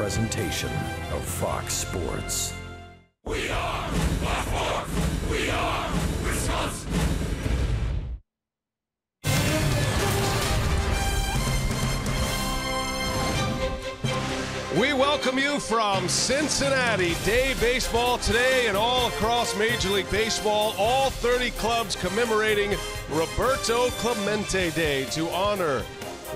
presentation of Fox Sports. We are Baltimore. We are Wisconsin. We welcome you from Cincinnati. Day baseball today and all across Major League Baseball. All 30 clubs commemorating Roberto Clemente Day to honor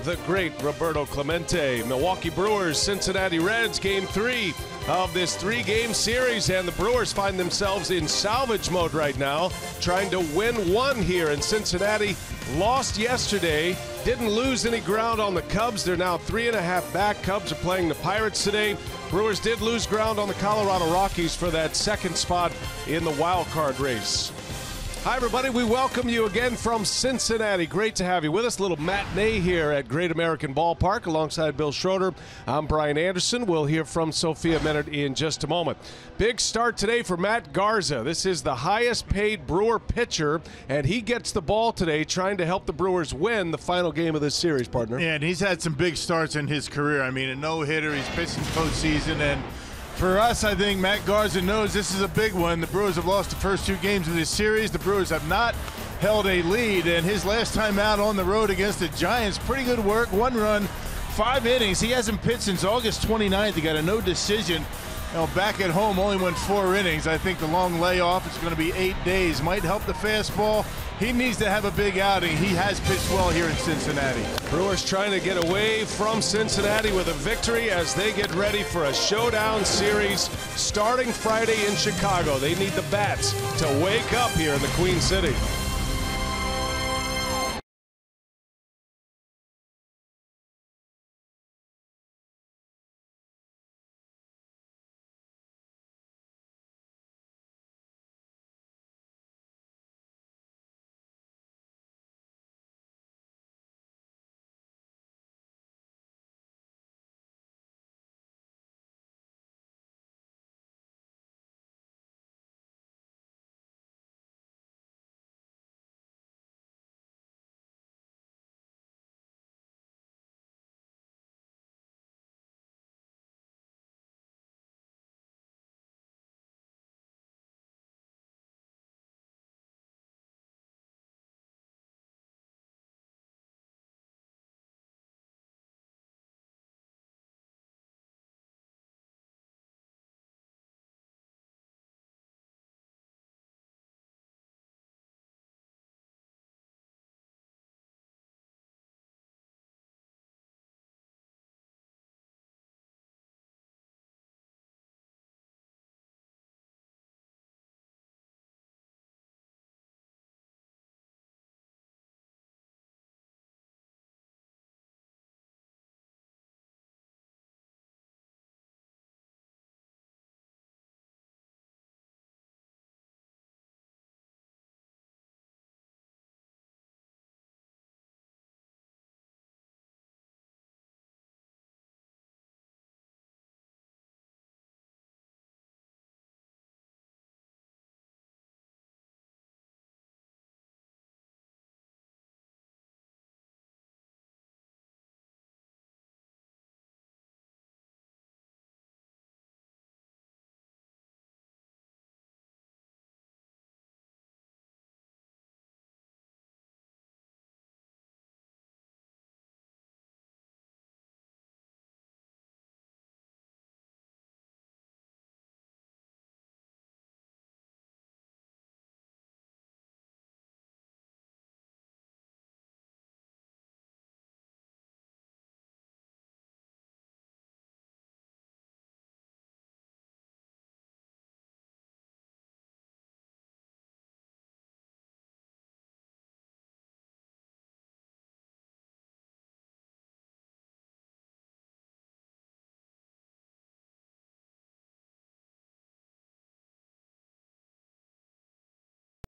the great Roberto Clemente. Milwaukee Brewers, Cincinnati Reds, Game 3 of this 3-game series, and the Brewers find themselves in salvage mode right now, trying to win one here in Cincinnati. Lost yesterday, didn't lose any ground on the Cubs. They're now 3.5 back. Cubs are playing the Pirates today. Brewers did lose ground on the Colorado Rockies for that second spot in the wild card race. Hi, everybody. We welcome you again from Cincinnati. Great to have you with us. A little matinee here at Great American Ballpark alongside Bill Schroeder. I'm Brian Anderson. We'll hear from Sophia Minnaert in just a moment. Big start today for Matt Garza. This is the highest paid Brewer pitcher, and he gets the ball today trying to help the Brewers win the final game of this series, partner. Yeah, and he's had some big starts in his career. I mean, a no-hitter. He's pitched in postseason, and for us, I think Matt Garza knows this is a big one. The Brewers have lost the first 2 games of this series. The Brewers have not held a lead, and his last time out on the road against the Giants, pretty good work. 1 run, 5 innings. He hasn't pitched since August 29th. He got a no decision. Back at home, only went 4 innings. I think the long layoff is going to be 8 days. Might help the fastball. He needs to have a big outing. He has pitched well here in Cincinnati. Brewers trying to get away from Cincinnati with a victory as they get ready for a showdown series starting Friday in Chicago. They need the bats to wake up here in the Queen City.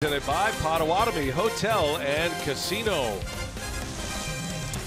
Presented by Potawatomi Hotel and Casino.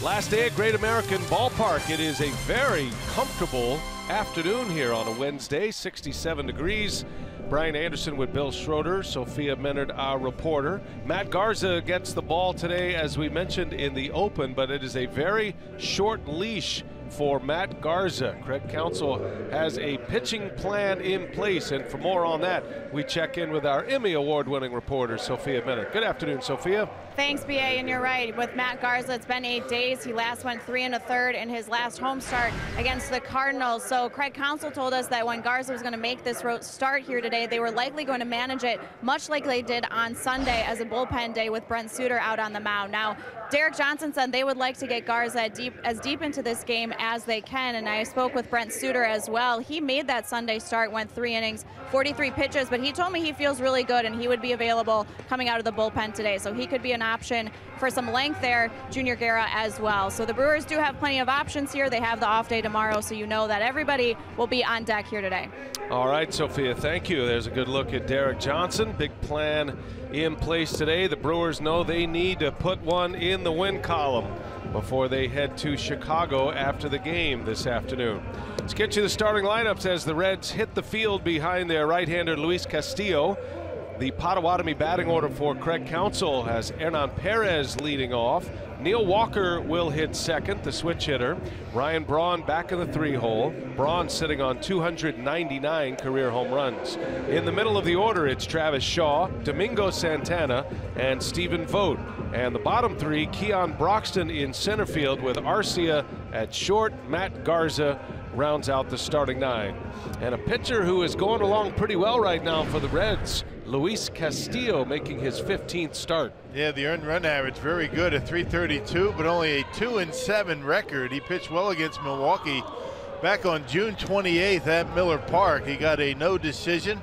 Last day at Great American Ballpark. It is a very comfortable afternoon here on a Wednesday, 67 degrees. Brian Anderson with Bill Schroeder, Sophia Minnaert, our reporter. Matt Garza gets the ball today, as we mentioned in the open, but it is a very short leash for Matt Garza. Craig Counsell has a pitching plan in place, and for more on that, we check in with our Emmy Award-winning reporter, Sophia Bennett. Good afternoon, Sophia. Thanks, BA, and you're right. With Matt Garza, it's been 8 days. He last went 3 1/3 in his last home start against the Cardinals. So Craig Counsell told us that when Garza was going to make this start here today, they were likely going to manage it much like they did on Sunday as a bullpen day with Brent Suter out on the mound. Now, Derek Johnson said they would like to get Garza as deep into this game as they can, and I spoke with Brent Suter as well. He made that Sunday start, went 3 innings, 43 pitches, but he told me he feels really good and he would be available coming out of the bullpen today. So he could be an option for some length there, Junior Guerra as well. So the Brewers do have plenty of options here. They have the off day tomorrow, so you know that everybody will be on deck here today. All right, Sophia, thank you. There's a good look at Derek Johnson. Big plan in place today. The Brewers know they need to put one in the win column before they head to Chicago after the game this afternoon. Let's get you the starting lineups as the Reds hit the field behind their right-hander Luis Castillo. The Potawatomi batting order for Craig Counsell has Hernan Perez leading off. Neil Walker will hit second, the switch hitter. Ryan Braun back in the 3-hole. Braun sitting on 299 career home runs. In the middle of the order, it's Travis Shaw, Domingo Santana, and Stephen Vogt. And the bottom 3, Keon Broxton in center field with Arcia at short. Matt Garza rounds out the starting 9. And a pitcher who is going along pretty well right now for the Reds, Luis Castillo, making his 15th start. Yeah, the earned run average very good at 332, but only a 2-7 record. He pitched well against Milwaukee back on June 28th at Miller Park. He got a no decision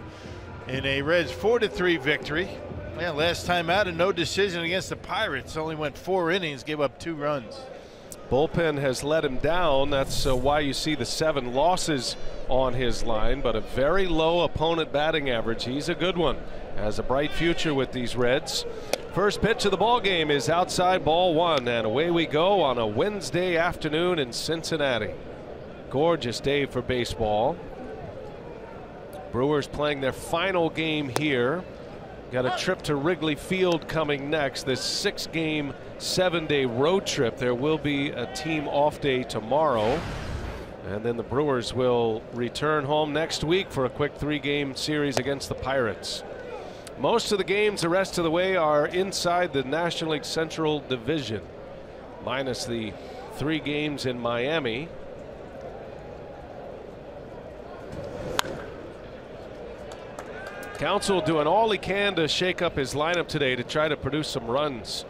in a Reds 4-3 victory. Yeah, last time out, a no decision against the Pirates. Only went 4 innings, gave up 2 runs. Bullpen has let him down. That's why you see the 7 losses on his line, but a very low opponent batting average. He's a good one. Has a bright future with these Reds. First pitch of the ball game is outside, ball 1, and away we go on a Wednesday afternoon in Cincinnati. Gorgeous day for baseball. Brewers playing their final game here. Got a trip to Wrigley Field coming next. This 6-game, 7-day road trip. There will be a team off day tomorrow. And then the Brewers will return home next week for a quick 3-game series against the Pirates. Most of the games the rest of the way are inside the National League Central Division, minus the 3 games in Miami. Counsell doing all he can to shake up his lineup today to try to produce some runs.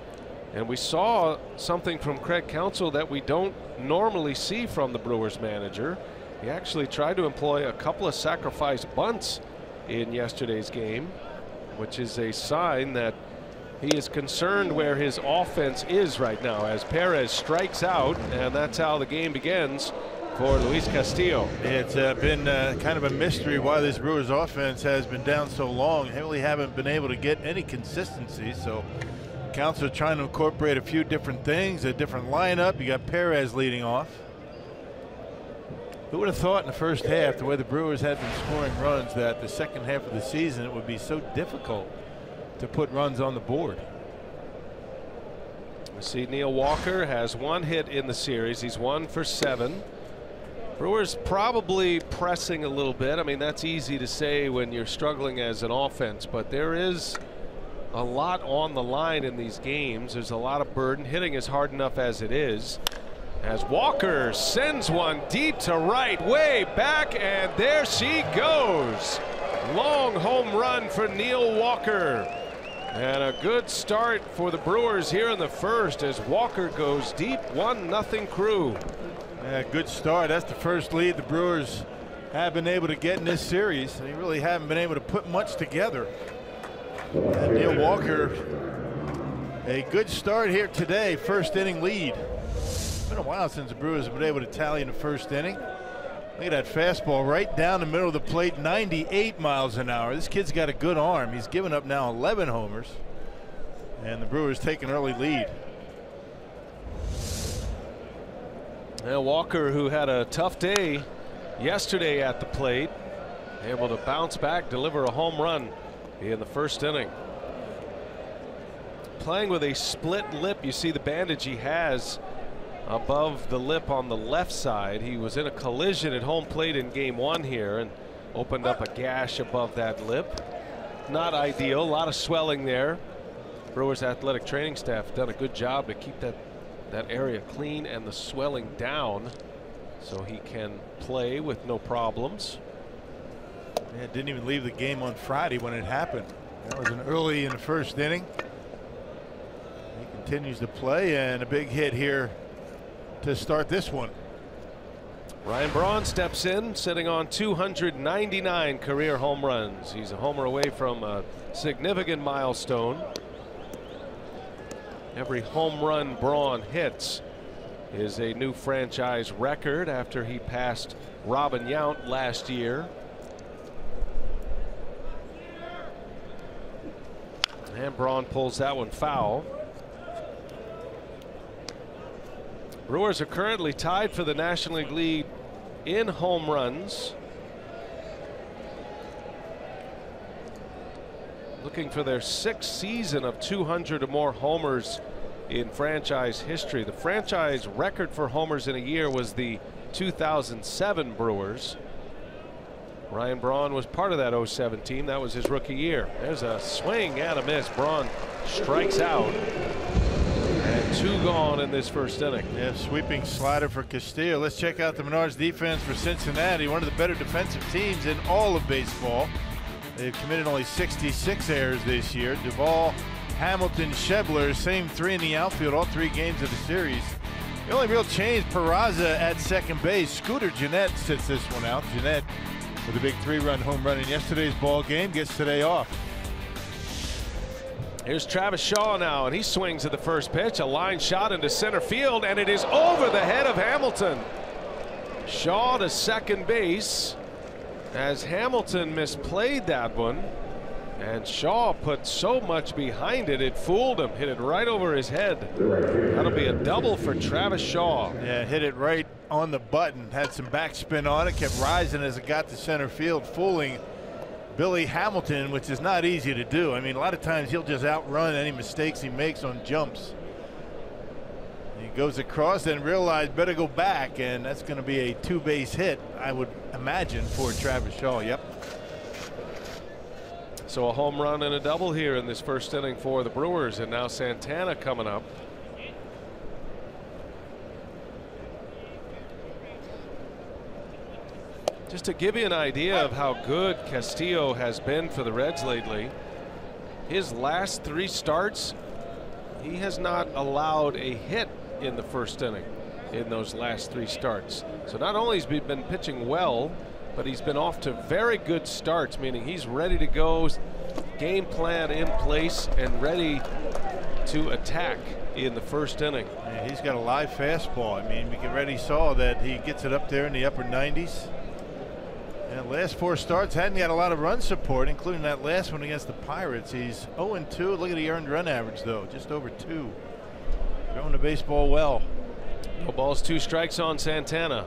And we saw something from Craig Counsell that we don't normally see from the Brewers manager. He actually tried to employ a couple of sacrifice bunts in yesterday's game, which is a sign that he is concerned where his offense is right now as Perez strikes out, and that's how the game begins for Luis Castillo. It's been kind of a mystery why this Brewers offense has been down so long. They really haven't been able to get any consistency, so Counsell trying to incorporate a few different things, a different lineup. You got Perez leading off. Who would have thought in the first half, the way the Brewers had been scoring runs, that the second half of the season it would be so difficult to put runs on the board. We see Neil Walker has 1 hit in the series. He's 1 for 7. Brewers probably pressing a little bit. I mean, that's easy to say when you're struggling as an offense, but there is a lot on the line in these games. There's a lot of burden. Hitting is hard enough as it is. As Walker sends one deep to right, way back, and there she goes. Long home run for Neil Walker. And a good start for the Brewers here in the first as Walker goes deep. 1-0 Crew. Yeah, good start. That's the first lead the Brewers have been able to get in this series. They really haven't been able to put much together. And Neil Walker, a good start here today. First inning lead. It's been a while since the Brewers have been able to tally in the first inning. Look at that fastball right down the middle of the plate, 98 miles an hour. This kid's got a good arm. He's given up now 11 homers. And the Brewers take an early lead. Now Walker, who had a tough day yesterday at the plate, able to bounce back, deliver a home run in the first inning. Playing with a split lip. You see the bandage he has above the lip on the left side. He was in a collision at home plate in game 1 here and opened up a gash above that lip. Not ideal. A lot of swelling there. Brewers athletic training staff have done a good job to keep that area clean and the swelling down so he can play with no problems. Yeah, didn't even leave the game on Friday when it happened. That was an early in the first inning. He continues to play, and a big hit here to start this one. Ryan Braun steps in, sitting on 299 career home runs. He's a homer away from a significant milestone. Every home run Braun hits is a new franchise record after he passed Robin Yount last year. And Braun pulls that one foul. Brewers are currently tied for the National League lead in home runs. Looking for their 6th season of 200 or more homers in franchise history. The franchise record for homers in a year was the 2007 Brewers. Ryan Braun was part of that 07 team. That was his rookie year. There's a swing and a miss. Braun strikes out. And 2 gone in this first inning. Yeah, sweeping slider for Castillo. Let's check out the Menards defense for Cincinnati, one of the better defensive teams in all of baseball. They've committed only 66 errors this year. Duvall, Hamilton, Shebler, same 3 in the outfield, all 3 games of the series. The only real change, Peraza at second base. Scooter Gennett sits this one out. Gennett with a big 3-run home run in yesterday's ball game gets today off. Here's Travis Shaw now, and he swings at the first pitch. A line shot into center field, and it is over the head of Hamilton. Shaw to second base as Hamilton misplayed that one, and Shaw put so much behind it, it fooled him. Hit it right over his head. That'll be a double for Travis Shaw. Yeah, hit it right on the button. Had some backspin on it, kept rising as it got to center field, fooling Billy Hamilton, which is not easy to do. I mean, a lot of times he'll just outrun any mistakes he makes on jumps. He goes across and realized better go back, and that's going to be a 2-base hit, I would imagine, for Travis Shaw. Yep. So a home run and a double here in this first inning for the Brewers, and now Santana coming up. Just to give you an idea of how good Castillo has been for the Reds lately, his last 3 starts, he has not allowed a hit in the first inning in those last 3 starts. So not only has he been pitching well, but he's been off to very good starts, meaning he's ready to go, game plan in place, and ready to attack in the first inning. Yeah, he's got a live fastball. I mean, we already saw that he gets it up there in the upper 90s. And last 4 starts hadn't got a lot of run support, including that last one against the Pirates. He's 0-2. Look at the earned run average, though, just over 2. Throwing the baseball well. No balls, 2 strikes on Santana.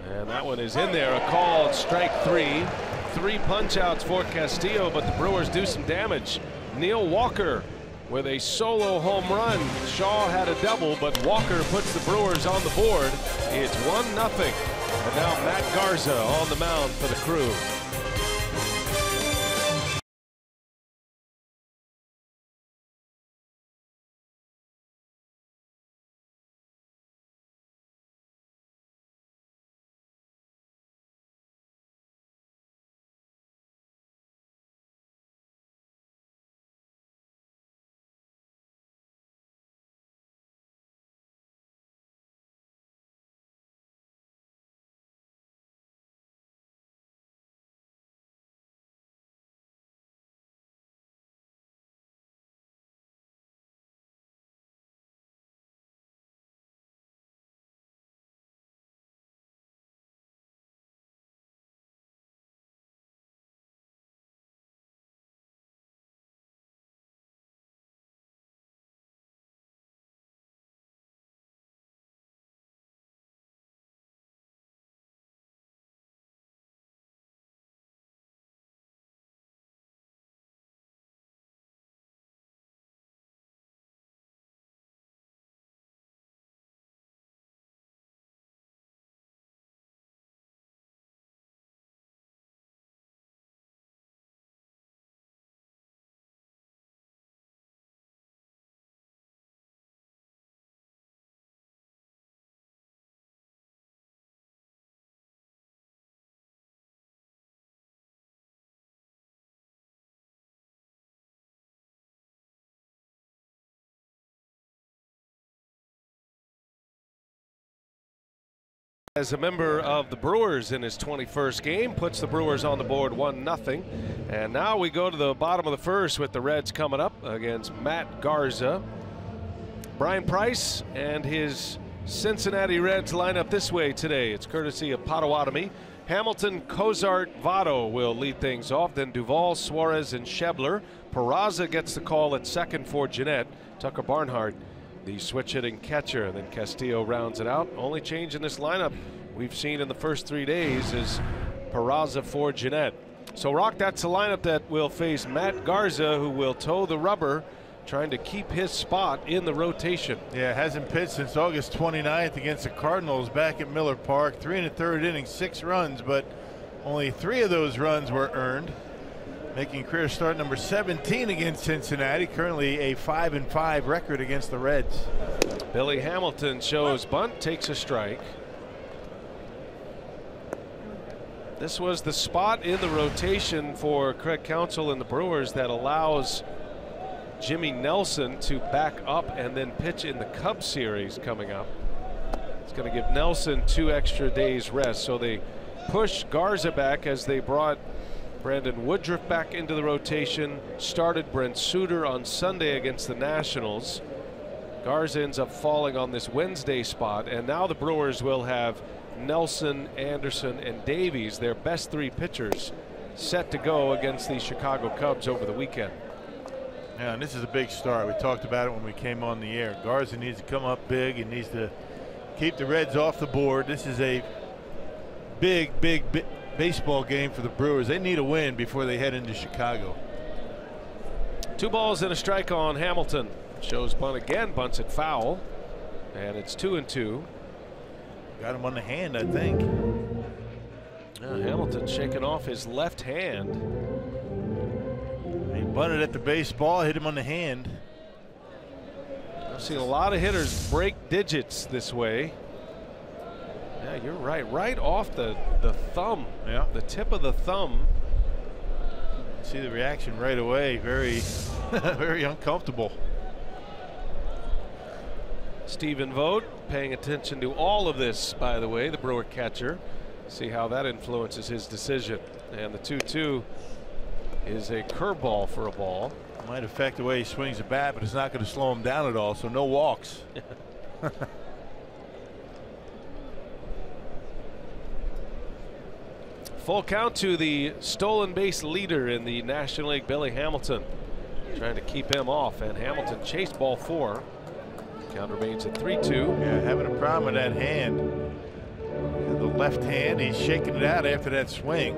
And that one is in there. A called strike 3. 3 punch outs for Castillo, but the Brewers do some damage. Neil Walker with a solo home run. Shaw had a double, but Walker puts the Brewers on the board. It's 1-0. And now Matt Garza on the mound for the Crew. As a member of the Brewers in his 21st game, puts the Brewers on the board 1-0. And now we go to the bottom of the first with the Reds coming up against Matt Garza. Brian Price and his Cincinnati Reds line up this way today. It's courtesy of Potawatomi. Hamilton, Cozart, Votto will lead things off. Then Duvall, Suarez, and Schebler. Peraza gets the call at second for Jeanette. Tucker Barnhart, the switch-hitting catcher. Then Castillo rounds it out. Only change in this lineup we've seen in the first 3 days is Peraza for Jeanette. So, Rock, that's the lineup that will face Matt Garza, who will toe the rubber, trying to keep his spot in the rotation. Yeah, hasn't pitched since August 29th against the Cardinals back at Miller Park. 3 1/3 innings, 6 runs, but only 3 of those runs were earned. Making career start number 17 against Cincinnati. Currently a 5-5 record against the Reds. Billy Hamilton shows bunt, takes a strike. This was the spot in the rotation for Craig Counsell and the Brewers that allows Jimmy Nelson to back up and then pitch in the Cubs series coming up. It's going to give Nelson 2 extra days rest. So they push Garza back as they brought Brandon Woodruff back into the rotation, started Brent Suter on Sunday against the Nationals. Garza ends up falling on this Wednesday spot, and now the Brewers will have Nelson, Anderson, and Davies, their best 3 pitchers, set to go against the Chicago Cubs over the weekend. Yeah, and this is a big start. We talked about it when we came on the air. Garza needs to come up big. He needs to keep the Reds off the board. This is a big baseball game for the Brewers. They need a win before they head into Chicago. 2 balls and a strike on Hamilton. Shows bunt again, bunts it foul, and it's 2-2. Got him on the hand, I think. Hamilton shaking off his left hand. He bunted at the baseball, hit him on the hand. I've seen a lot of hitters break digits this way. Yeah, you're right. Right off the thumb. Yeah. The tip of the thumb. See the reaction right away. Very, very uncomfortable. Stephen Vogt paying attention to all of this, by the way, the Brewer catcher. See how that influences his decision. And the 2-2 is a curveball for a ball. Might affect the way he swings the bat, but it's not going to slow him down at all, so no walks. Full count to the stolen base leader in the National League, Billy Hamilton. Trying to keep him off, and Hamilton chased ball 4. Count remains at 3-2. Yeah, having a problem with that hand. The left hand, he's shaking it out after that swing.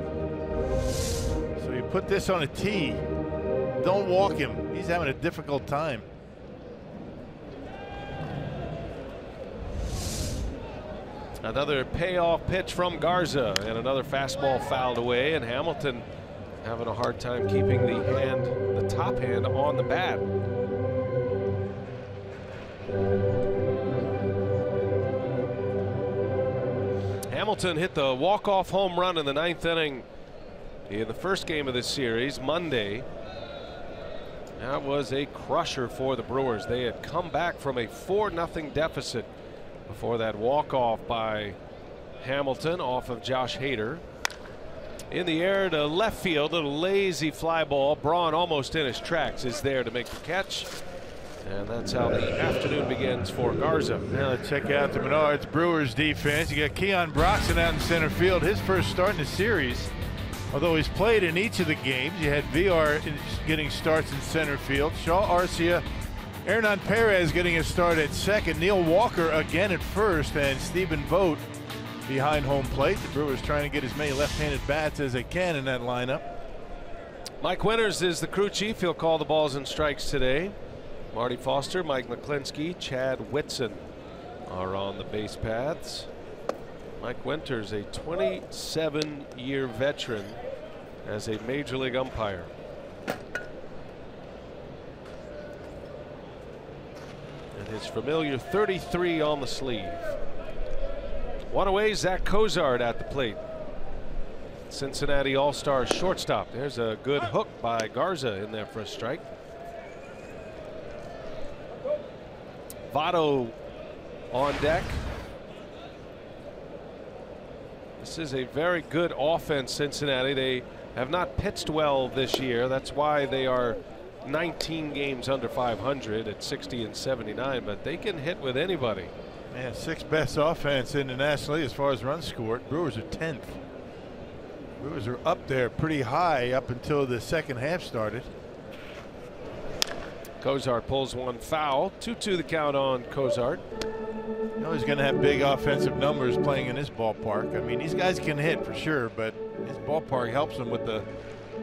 So you put this on a tee. Don't walk him. He's having a difficult time. Another payoff pitch from Garza, and another fastball fouled away, and Hamilton having a hard time keeping the top hand on the bat. Hamilton hit the walk-off home run in the 9th inning in the first game of this series Monday. That was a crusher for the Brewers. They had come back from a 4-0 deficit before that walk-off by Hamilton off of Josh Hader. In the air to left field, a little lazy fly ball. Braun almost in his tracks is there to make the catch. And that's how the afternoon begins for Garza. Now let's check out the Menards Brewers defense. You got Keon Broxton out in center field, his first start in the series. Although he's played in each of the games, you had VR getting starts in center field. Shaw Arcia, Hernan Perez getting a start at second. Neil Walker again at first, and Stephen Vogt behind home plate. The Brewers trying to get as many left-handed bats as they can in that lineup. Mike Winters is the crew chief. He'll call the balls and strikes today. Marty Foster, Mike McClinsky, Chad Whitson are on the base paths. Mike Winters, a 27-year veteran as a major league umpire. And his familiar 33 on the sleeve. One away, Zach Cozart at the plate. Cincinnati All-Star shortstop. There's a good hook by Garza in there for a strike. Votto on deck. This is a very good offense, Cincinnati. They have not pitched well this year. That's why they are 19 games under 500 at 60 and 79, but they can hit with anybody. Man, 6th best offense in the National League as far as runs scored. Brewers are 10th. Brewers are up there pretty high up until the second half started. Cozart pulls one foul. 2-2 the count on Cozart. You know he's going to have big offensive numbers playing in this ballpark. I mean, these guys can hit for sure, but this ballpark helps them with the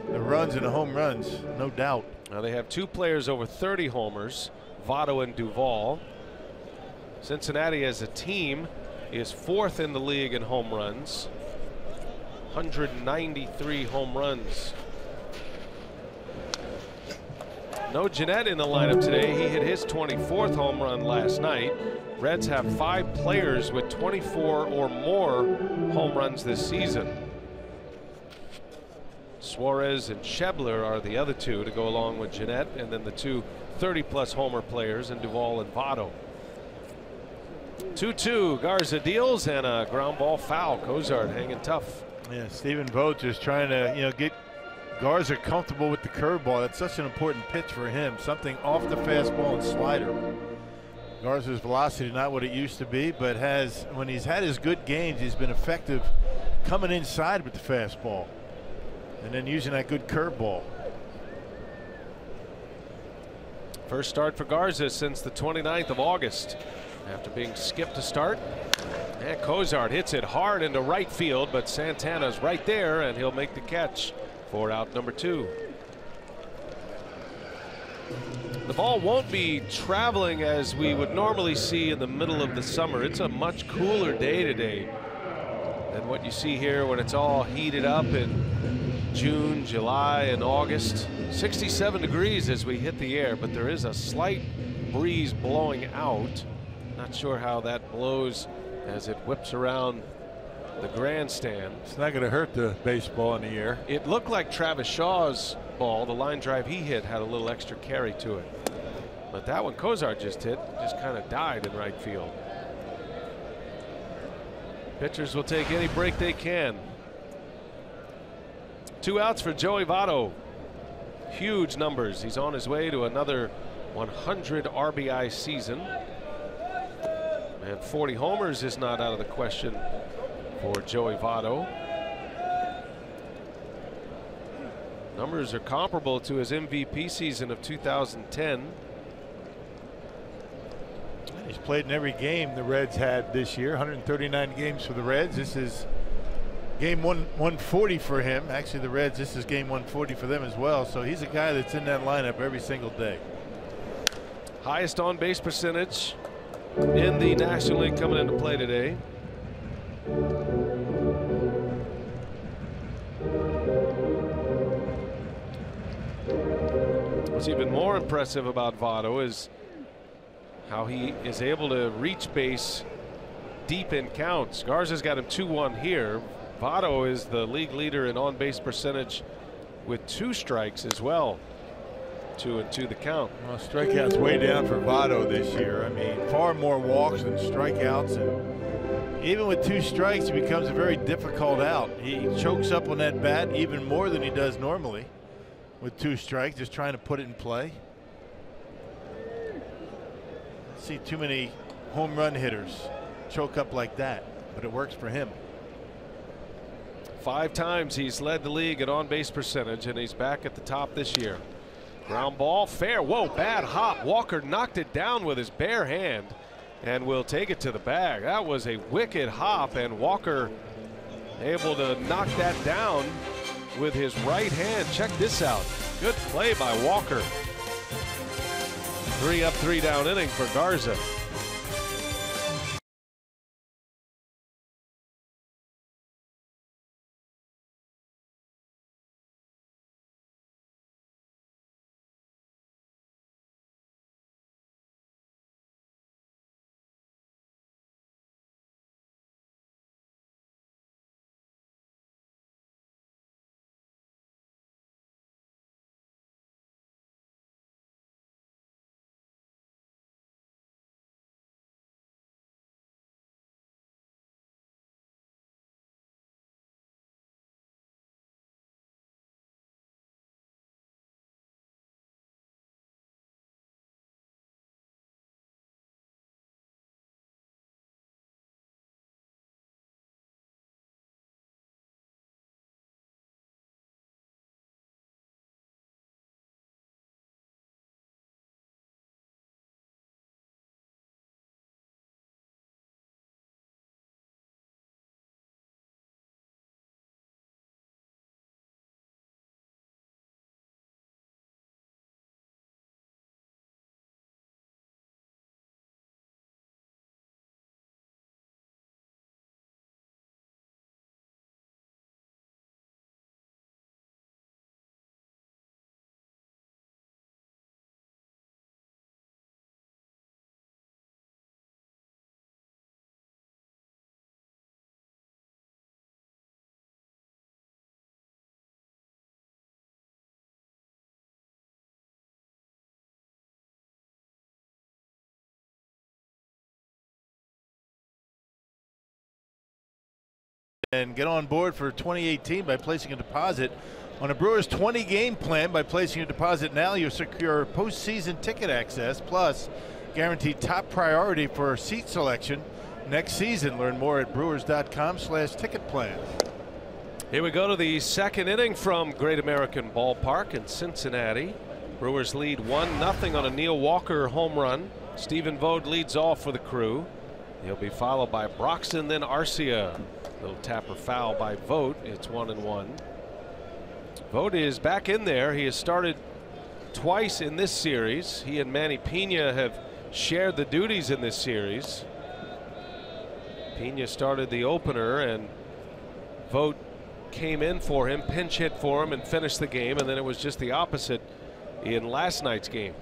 runs and the home runs, no doubt. Now they have 2 players over 30 homers, Votto and Duvall. Cincinnati as a team is 4th in the league in home runs. 193 home runs. No Jeanette in the lineup today. He hit his 24th home run last night. Reds have 5 players with 24 or more home runs this season. Suarez and Schebler are the other 2 to go along with Jeanette, and then the 2 30-plus homer players in Duvall and Votto. 2-2. Garza deals, and a ground ball foul. Cozart hanging tough. Yeah, Stephen Vogt is trying to get Garza comfortable with the curveball. That's such an important pitch for him. Something off the fastball and slider. Garza's velocity not what it used to be, but when he's had his good games, he's been effective coming inside with the fastball and then using that good curveball. First start for Garza since the 29th of August after being skipped to start. And Cozart hits it hard into right field, but Santana's right there, and he'll make the catch for out number 2. The ball won't be traveling as we would normally see in the middle of the summer. It's a much cooler day today than what you see here when it's all heated up in June, July, and August. 67 degrees as we hit the air, but there is a slight breeze blowing out. Not sure how that blows as it whips around the grandstand. It's not going to hurt the baseball in the air. It looked like Travis Shaw's ball, the line drive he hit, had a little extra carry to it. But that one Cozart just hit just kind of died in right field. Pitchers will take any break they can. 2 outs for Joey Votto. Huge numbers. He's on his way to another 100 RBI season. And 40 homers is not out of the question for Joey Votto. Numbers are comparable to his MVP season of 2010. He's played in every game the Reds had this year. 139 games for the Reds. This is game 140 for him. Actually, the Reds, this is game 140 for them as well. So he's a guy that's in that lineup every single day. Highest on base percentage in the National League coming into play today. What's even more impressive about Votto is how he is able to reach base deep in counts. Garza's got him 2-1 here. Votto is the league leader in on-base percentage with 2 strikes as well. 2-2 the count. Well, strikeouts way down for Votto this year. I mean, far more walks than strikeouts, and even with 2 strikes, it becomes a very difficult out. He chokes up on that bat even more than he does normally with 2 strikes, just trying to put it in play. See too many home run hitters choke up like that, but it works for him. 5 times he's led the league at on-base percentage, and he's back at the top this year. Ground ball, fair. Whoa, bad hop. Walker knocked it down with his bare hand and will take it to the bag. That was a wicked hop, and Walker able to knock that down with his right hand. Check this out. Good play by Walker. 3 up, 3 down inning for Garza. and get on board for 2018 by placing a deposit on a Brewers 20-game plan. By placing a deposit now, you'll secure postseason ticket access, plus guaranteed top priority for seat selection next season. Learn more at brewers.com/ticket plan. Here we go to the second inning from Great American Ballpark in Cincinnati. Brewers lead 1-0 on a Neil Walker home run. Stephen Vogt leads off for the Crew. He'll be followed by Broxton, then Arcia. Little tapper foul by Vogt. It's 1-1. Vogt is back in there. He has started twice in this series. He and Manny Pena have shared the duties in this series. Pena started the opener, and Vogt came in for him, pinch hit for him, and finished the game. And then it was just the opposite in last night's game.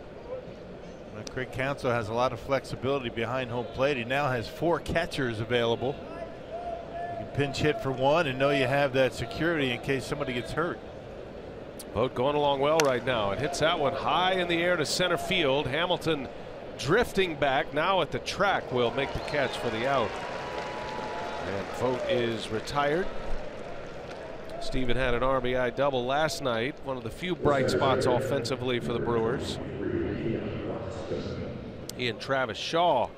Craig Counsell has a lot of flexibility behind home plate. He now has 4 catchers available. You can pinch hit for one and know you have that security in case somebody gets hurt. Vogt going along well right now. It hits that one high in the air to center field. Hamilton drifting back now at the track will make the catch for the out. And Vogt is retired. Stephen had an RBI double last night. One of the few bright spots offensively for the Brewers. He and Travis Shaw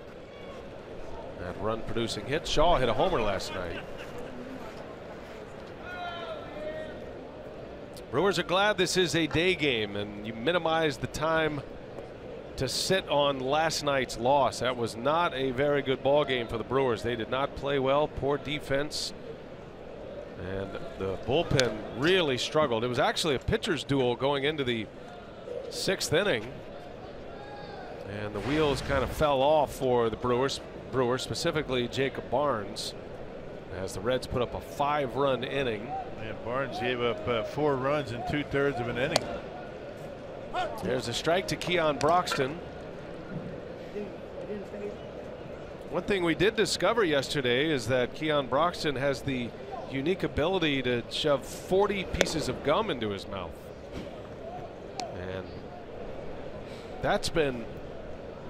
had run producing hits. Shaw hit a homer last night. Brewers are glad this is a day game, and you minimize the time to sit on last night's loss. That was not a very good ball game for the Brewers. They did not play well, poor defense, and the bullpen really struggled. It was actually a pitcher's duel going into the 6th inning, and the wheels kind of fell off for the Brewers, specifically Jacob Barnes, as the Reds put up a 5-run inning. Yeah, Barnes gave up 4 runs in 2/3 of an inning. There's a strike to Keon Broxton. One thing we did discover yesterday is that Keon Broxton has the unique ability to shove 40 pieces of gum into his mouth, and that's been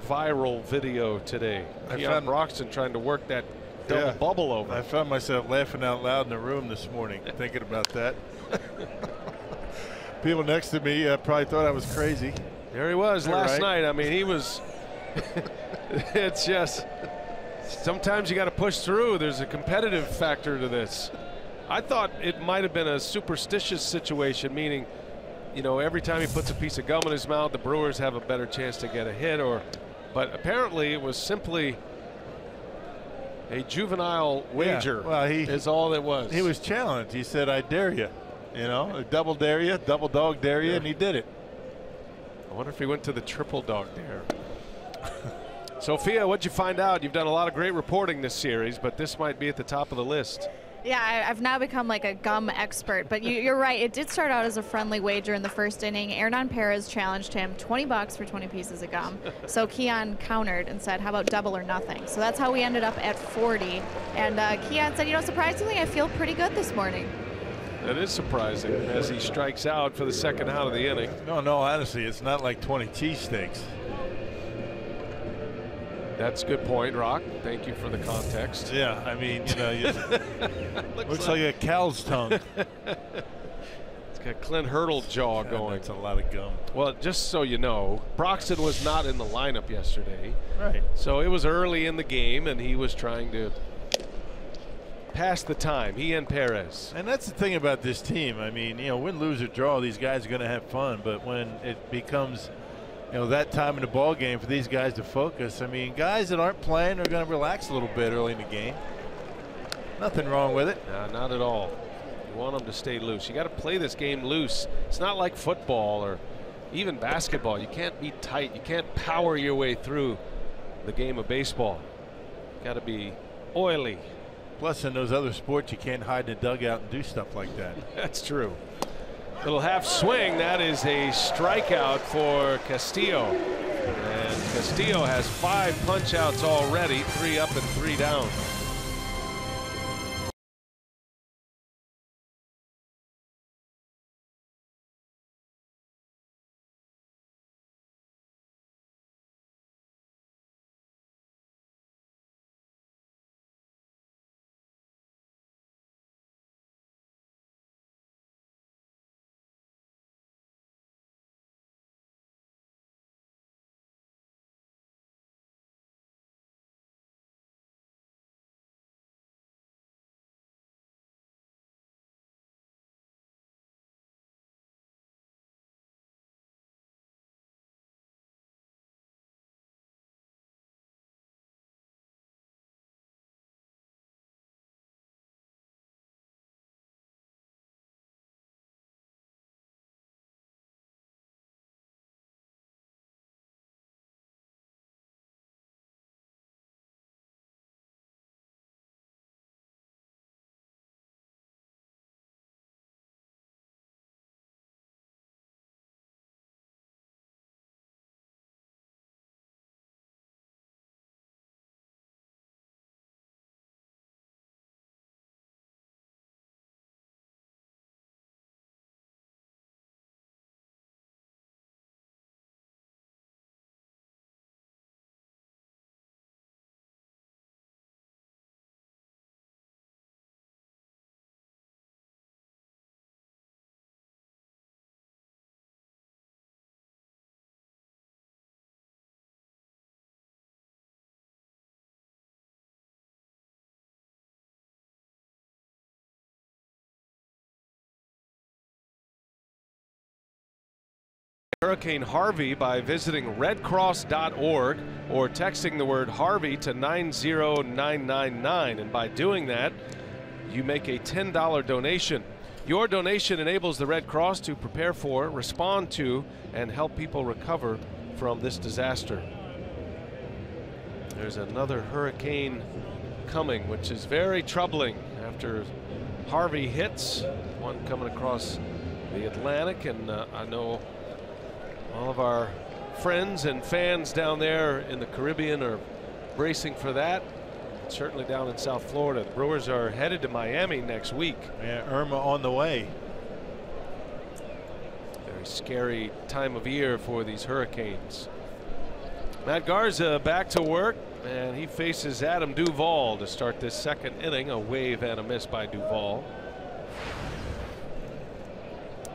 viral video today. Keon Broxton trying to work that double bubble over. I found myself laughing out loud in the room this morning thinking about that. People next to me probably thought I was crazy. There he was last night. I mean, he was it's just sometimes you got to push through. There's a competitive factor to this. I thought it might have been a superstitious situation, meaning, you know, every time he puts a piece of gum in his mouth, the Brewers have a better chance to get a hit, but apparently it was simply a juvenile wager. Yeah, well, is all it was. He was challenged. He said, "I dare you." You know, double dare you, double dog dare you, and he did it. I wonder if he went to the triple dog dare. Sophia, what'd you find out? You've done a lot of great reporting this series, but this might be at the top of the list. Yeah, I've now become like a gum expert, but you're right. It did start out as a friendly wager in the first inning. Hernan Perez challenged him $20 for 20 pieces of gum. So Keon countered and said, how about double or nothing? So that's how we ended up at 40. And Keon said, you know, surprisingly, I feel pretty good this morning. That is surprising as he strikes out for the second out of the inning. No, honestly, it's not like 20 cheesesteaks. That's a good point, Rock. Thank you for the context. Yeah, I mean, you know, looks like a cow's tongue. It's got Clint Hurdle jaw going. That's a lot of gum. Well, just so you know, Broxton was not in the lineup yesterday. Right. So it was early in the game, and he was trying to pass the time, he and Perez. And that's the thing about this team. I mean, you know, win, lose, or draw, these guys are going to have fun. But when it becomes, you know, that time in the ball game for these guys to focus, I mean, guys that aren't playing are going to relax a little bit early in the game. Nothing wrong with it. No, not at all. You want them to stay loose. You got to play this game loose. It's not like football or even basketball. You can't be tight. You can't power your way through the game of baseball. You got to be oily. Plus, in those other sports, you can't hide in the dugout and do stuff like that. That's true. Little half swing. That is a strikeout for Castillo. And Castillo has 5 punch outs already, 3 up and 3 down. Hurricane Harvey by visiting redcross.org or texting the word Harvey to 90999. And by doing that, you make a $10 donation. Your donation enables the Red Cross to prepare for, respond to, and help people recover from this disaster. There's another hurricane coming, which is very troubling after Harvey hits. One coming across the Atlantic, and I know all of our friends and fans down there in the Caribbean are bracing for that. Certainly down in South Florida. The Brewers are headed to Miami next week. Yeah, Irma on the way. Very scary time of year for these hurricanes. Matt Garza back to work, and he faces Adam Duvall to start this second inning. A wave and a miss by Duvall.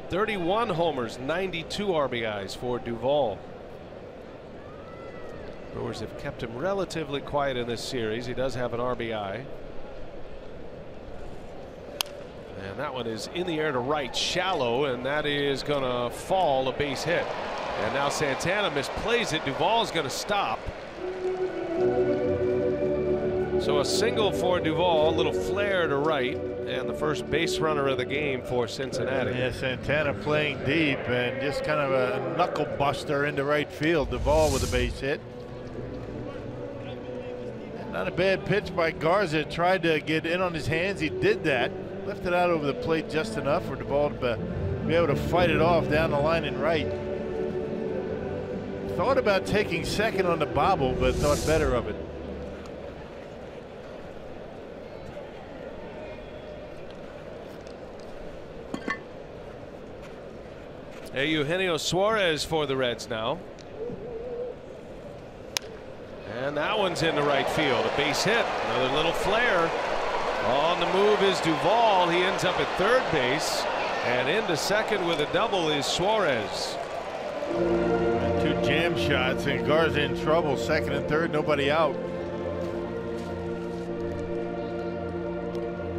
31 homers, 92 RBIs for Duvall. Brewers have kept him relatively quiet in this series. He does have an RBI. And that one is in the air to right, shallow, and that is going to fall, a base hit. And now Santana misplays it. Duvall's going to stop. So a single for Duvall, a little flare to right, and the first base runner of the game for Cincinnati. Yeah, Santana playing deep and just kind of a knuckle buster into right field. Duvall with a base hit. Not a bad pitch by Garza. Tried to get in on his hands. He did that. Lifted out over the plate just enough for Duvall to be able to fight it off down the line and right. Thought about taking second on the bobble, but thought better of it. Eugenio Suarez for the Reds now. And that one's into right field. A base hit. Another little flare. On the move is Duvall. He ends up at third base. And into second with a double is Suarez. And two jam shots, and Garza in trouble. Second and third, nobody out.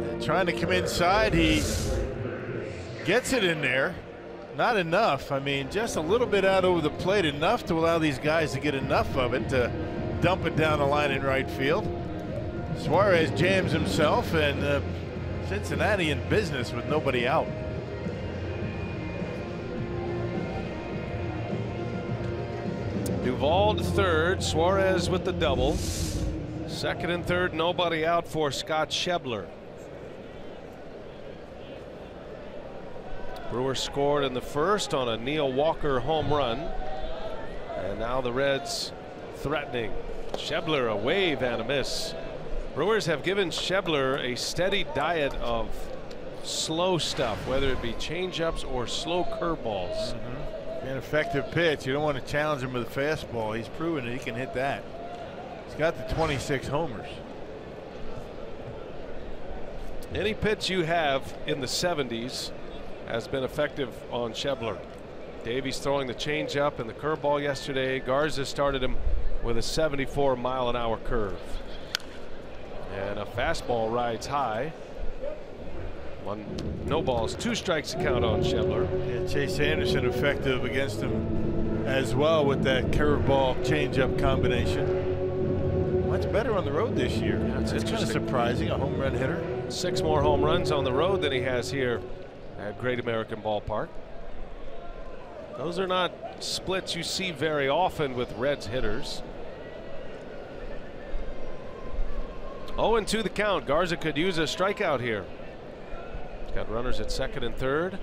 And trying to come inside. He gets it in there. Not enough. I mean, just a little bit out over the plate, enough to allow these guys to get enough of it to dump it down the line in right field. Suarez jams himself, and Cincinnati in business with nobody out. Duvall to third, Suarez with the double. Second and third, nobody out for Scott Schebler. Brewers scored in the first on a Neil Walker home run, and now the Reds threatening. Schebler, a wave and a miss. Brewers have given Schebler a steady diet of slow stuff, whether it be changeups or slow curveballs. An effective pitch. You don't want to challenge him with a fastball. He's proven that he can hit that. He's got the 26 homers. Any pitch you have in the 70s has been effective on Schebler. Davies throwing the changeup and the curveball yesterday. Garza started him with a 74-mile-an-hour curve. And a fastball rides high. No balls, 2 strikes to count on Schebler. Yeah, Chase Anderson effective against him as well with that curveball changeup combination. Much better on the road this year. Yeah, it's kind of surprising, a home run hitter. 6 more home runs on the road than he has here at Great American Ballpark. Those are not splits you see very often with Reds hitters. 0-2 the count. Garza could use a strikeout here. Got runners at second and third.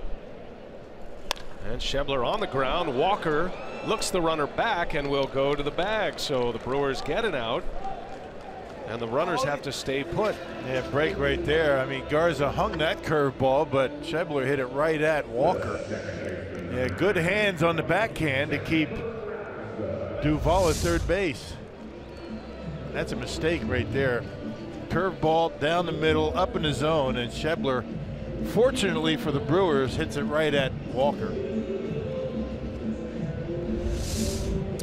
And Schebler on the ground. Walker looks the runner back and will go to the bag. So the Brewers get an out. And the runners have to stay put. Yeah, break right there. I mean, Garza hung that curveball, but Schebler hit it right at Walker. Yeah, good hands on the backhand to keep Duvall at third base. That's a mistake right there. Curveball down the middle, up in the zone, and Schebler, fortunately for the Brewers, hits it right at Walker.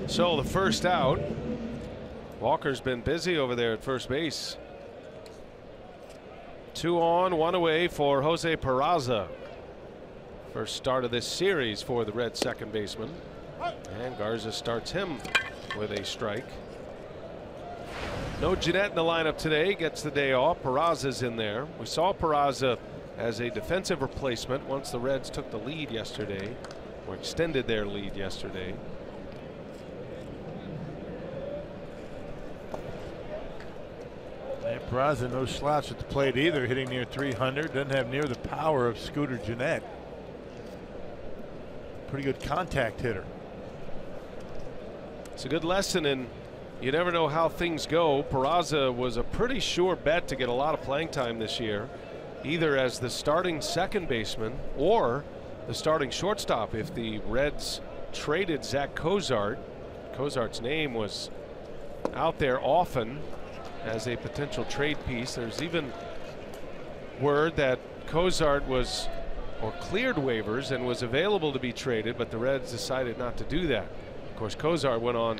So the first out. Walker's been busy over there at first base. 2 on, 1 away for Jose Peraza. First start of this series for the Red second baseman. And Garza starts him with a strike. No Jeanette in the lineup today, gets the day off. Peraza's in there. We saw Peraza as a defensive replacement once the Reds took the lead yesterday, or extended their lead yesterday. And Peraza, no slouch at the plate either, hitting near 300. Doesn't have near the power of Scooter Jeanette. Pretty good contact hitter. It's a good lesson in you never know how things go. Peraza was a pretty sure bet to get a lot of playing time this year, either as the starting second baseman or the starting shortstop. If the Reds traded Zach Cozart, Cozart's name was out there often as a potential trade piece. There's even word that Cozart was or cleared waivers and was available to be traded, but the Reds decided not to do that. Of course, Cozart went on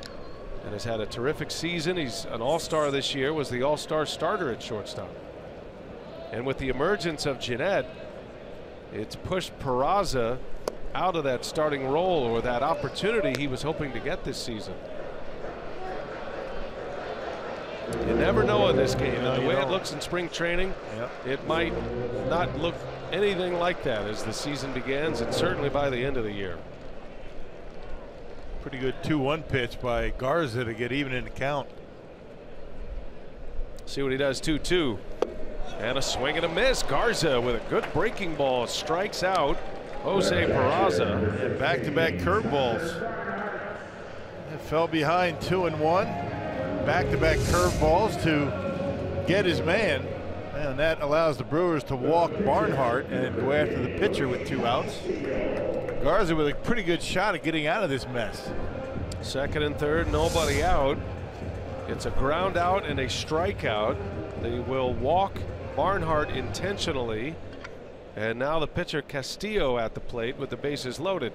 and has had a terrific season. He's an all-star this year, was the all-star starter at shortstop. And with the emergence of Jeanette, it's pushed Peraza out of that starting role or that opportunity he was hoping to get this season. You never know in this game, and the way it looks in spring training, it might not look anything like that as the season begins, and certainly by the end of the year. Pretty good 2-1 pitch by Garza to get even in the count. See what he does. 2-2. And a swing and a miss. Garza with a good breaking ball strikes out Jose Peraza. And back-to-back curveballs. It fell behind 2-1. Back-to-back curveballs to get his man. And that allows the Brewers to walk Barnhart and go after the pitcher with 2 outs. Garza with a pretty good shot at getting out of this mess. Second and third, nobody out. It's a ground out and a strikeout. They will walk Barnhart intentionally. And now the pitcher Castillo at the plate with the bases loaded.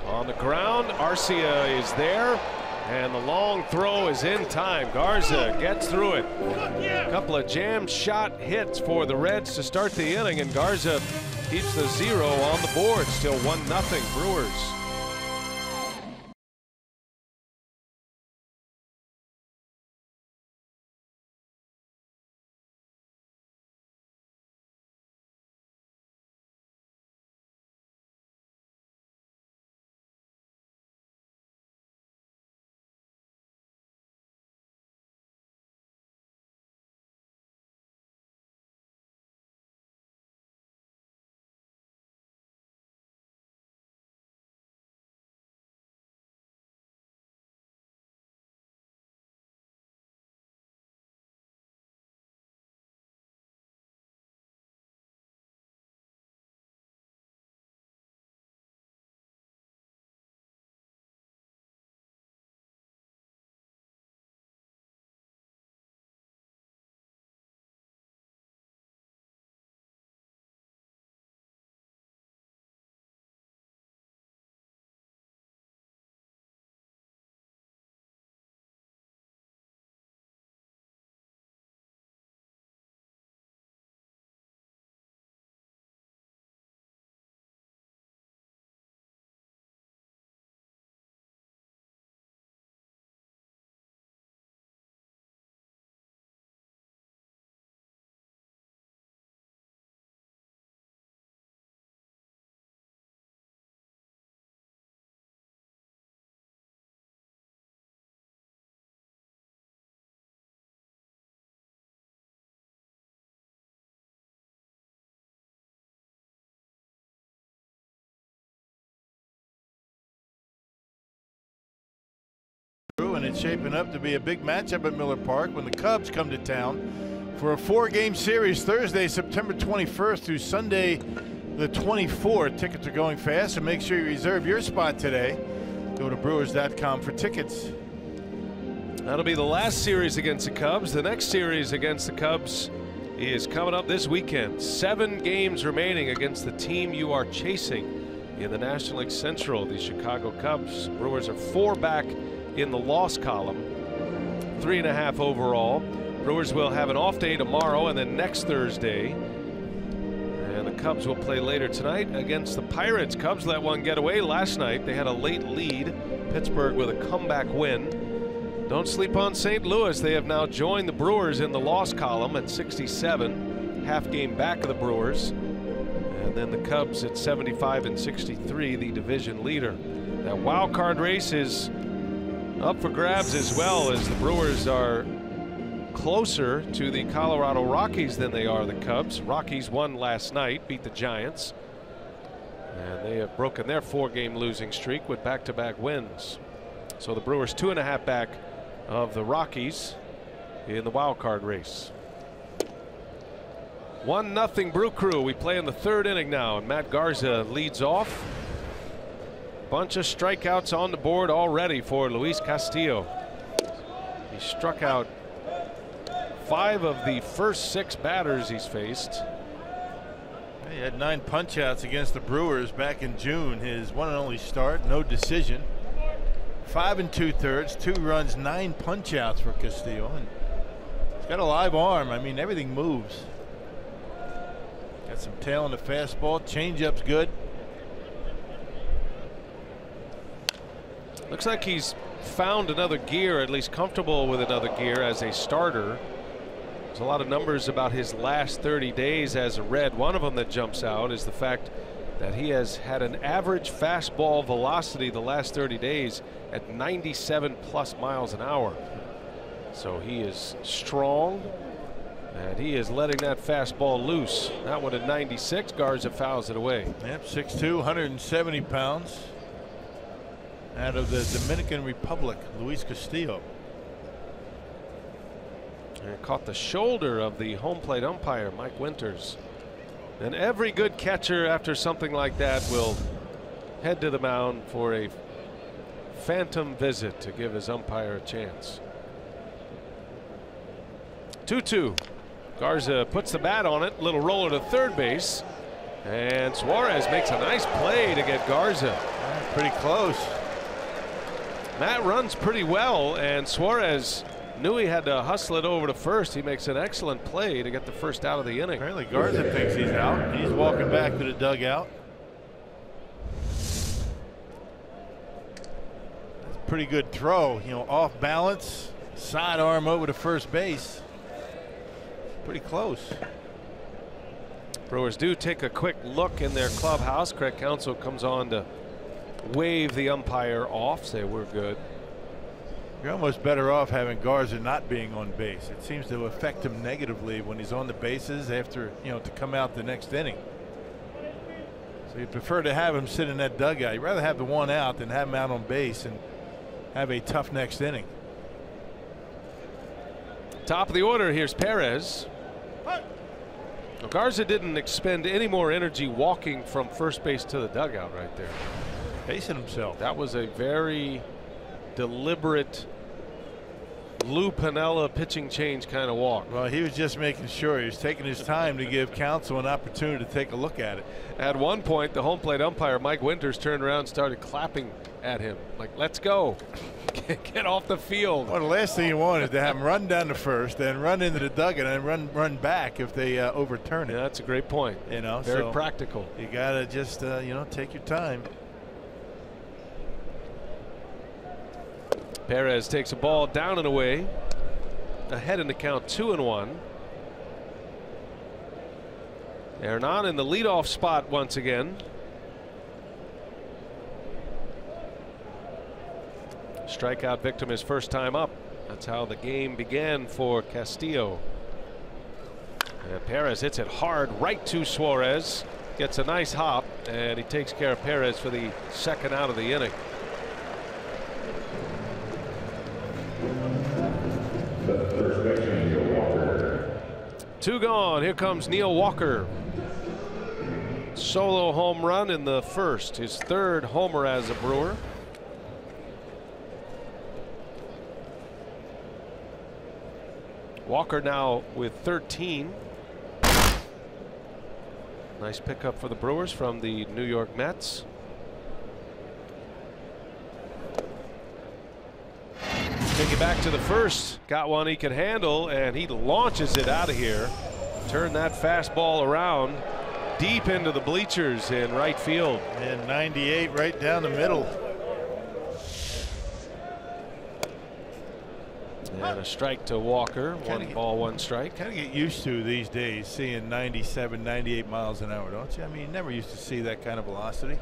On the ground, Arcia is there, and the long throw is in time. Garza gets through it. A couple of jam shot hits for the Reds to start the inning, and Garza keeps the 0 on the board. Still 1-0 Brewers. And it's shaping up to be a big matchup at Miller Park when the Cubs come to town for a 4-game series Thursday, September 21st through Sunday, the 24th. Tickets are going fast, so make sure you reserve your spot today. Go to Brewers.com for tickets. That'll be the last series against the Cubs. The next series against the Cubs is coming up this weekend. 7 games remaining against the team you are chasing in the National League Central, the Chicago Cubs. Brewers are 4 back in the loss column, 3.5 overall. Brewers will have an off day tomorrow and then next Thursday. And the Cubs will play later tonight against the Pirates. Cubs let one get away last night. They had a late lead. Pittsburgh with a comeback win. Don't sleep on St. Louis. They have now joined the Brewers in the loss column at 67, half game back of the Brewers. And then the Cubs at 75 and 63, the division leader. That wild card race is up for grabs as well, as the Brewers are closer to the Colorado Rockies than they are the Cubs. Rockies won last night, beat the Giants, and they have broken their 4-game losing streak with back-to-back wins. So the Brewers 2.5 back of the Rockies in the wild card race. 1-0 Brew Crew. We play in the 3rd inning now, and Matt Garza leads off. Bunch of strikeouts on the board already for Luis Castillo. He struck out 5 of the first 6 batters he's faced. He had 9 punch-outs against the Brewers back in June. His one and only start, no decision. 5 2/3, 2 runs, 9 punch-outs for Castillo. And he's got a live arm. I mean, everything moves. Got some tail on the fastball. Changeup's good. Looks like he's found another gear, at least comfortable with another gear as a starter. There's a lot of numbers about his last 30 days as a Red. One of them that jumps out is the fact that he has had an average fastball velocity the last 30 days at 97+ miles an hour. So he is strong, and he is letting that fastball loose. That one at 96. Garza fouls it away. Yep, 6'2", 170 pounds. Out of the Dominican Republic, Luis Castillo. And caught the shoulder of the home plate umpire, Mike Winters. And every good catcher after something like that will head to the mound for a phantom visit to give his umpire a chance. 2-2. Garza puts the bat on it. Little roller to third base. And Suarez makes a nice play to get Garza. Pretty close. Matt runs pretty well, and Suarez knew he had to hustle it over to first. He makes an excellent play to get the first out of the inning. Apparently Garza thinks he's out. He's walking back to the dugout. That's a pretty good throw. You know, off balance, sidearm over to first base. Pretty close. Brewers do take a quick look in their clubhouse. Craig Counsell comes on to wave the umpire off, say we're good. You're almost better off having Garza not being on base. It seems to affect him negatively when he's on the bases after, you know, to come out the next inning. So you prefer to have him sit in that dugout. You'd rather have the one out than have him out on base and have a tough next inning. Top of the order, here's Perez. Well, Garza didn't expend any more energy walking from first base to the dugout right there. Pacing himself. That was a very deliberate Lou Piniella pitching change kind of walk. Well, he was just making sure he was taking his time to give Counsell an opportunity to take a look at it. At one point, the home plate umpire Mike Winters turned around and started clapping at him like, let's go. Get off the field. Well, the last thing you want is to have him run down to first, then run into the dugout and run back if they overturn it. Yeah, that's a great point. You know, very so practical. You gotta just you know, take your time. Perez takes a ball down and away, ahead in the count, 2-1. Hernan in the leadoff spot once again. Strikeout victim his first time up. That's how the game began for Castillo. And Perez hits it hard right to Suarez. Gets a nice hop, and he takes care of Perez for the second out of the inning. Two gone. Here comes Neil Walker. Solo home run in the first, his third homer as a Brewer. Walker now with 13. Nice pickup for the Brewers from the New York Mets. Take it back to the first. Got one he can handle, and he launches it out of here. Turn that fastball around deep into the bleachers in right field. And 98 right down the middle. And a strike to Walker. One ball, one strike. Kind of get used to these days seeing 97, 98 miles an hour, don't you? I mean, you never used to see that kind of velocity.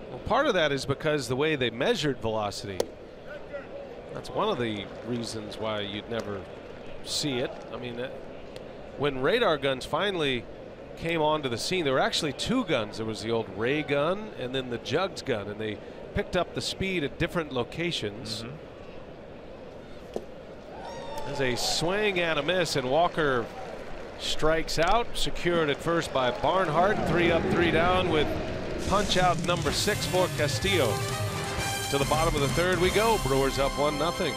Well, part of that is because the way they measured velocity. That's one of the reasons why you'd never see it. I mean, when radar guns finally came onto the scene, there were actually two guns. There was the old ray gun and then the jugs gun, and they picked up the speed at different locations. There's a swing and a miss, and Walker strikes out, secured at first by Barnhart. 3 up, 3 down with punch out number 6 for Castillo. To the bottom of the third we go. Brewers up 1-0.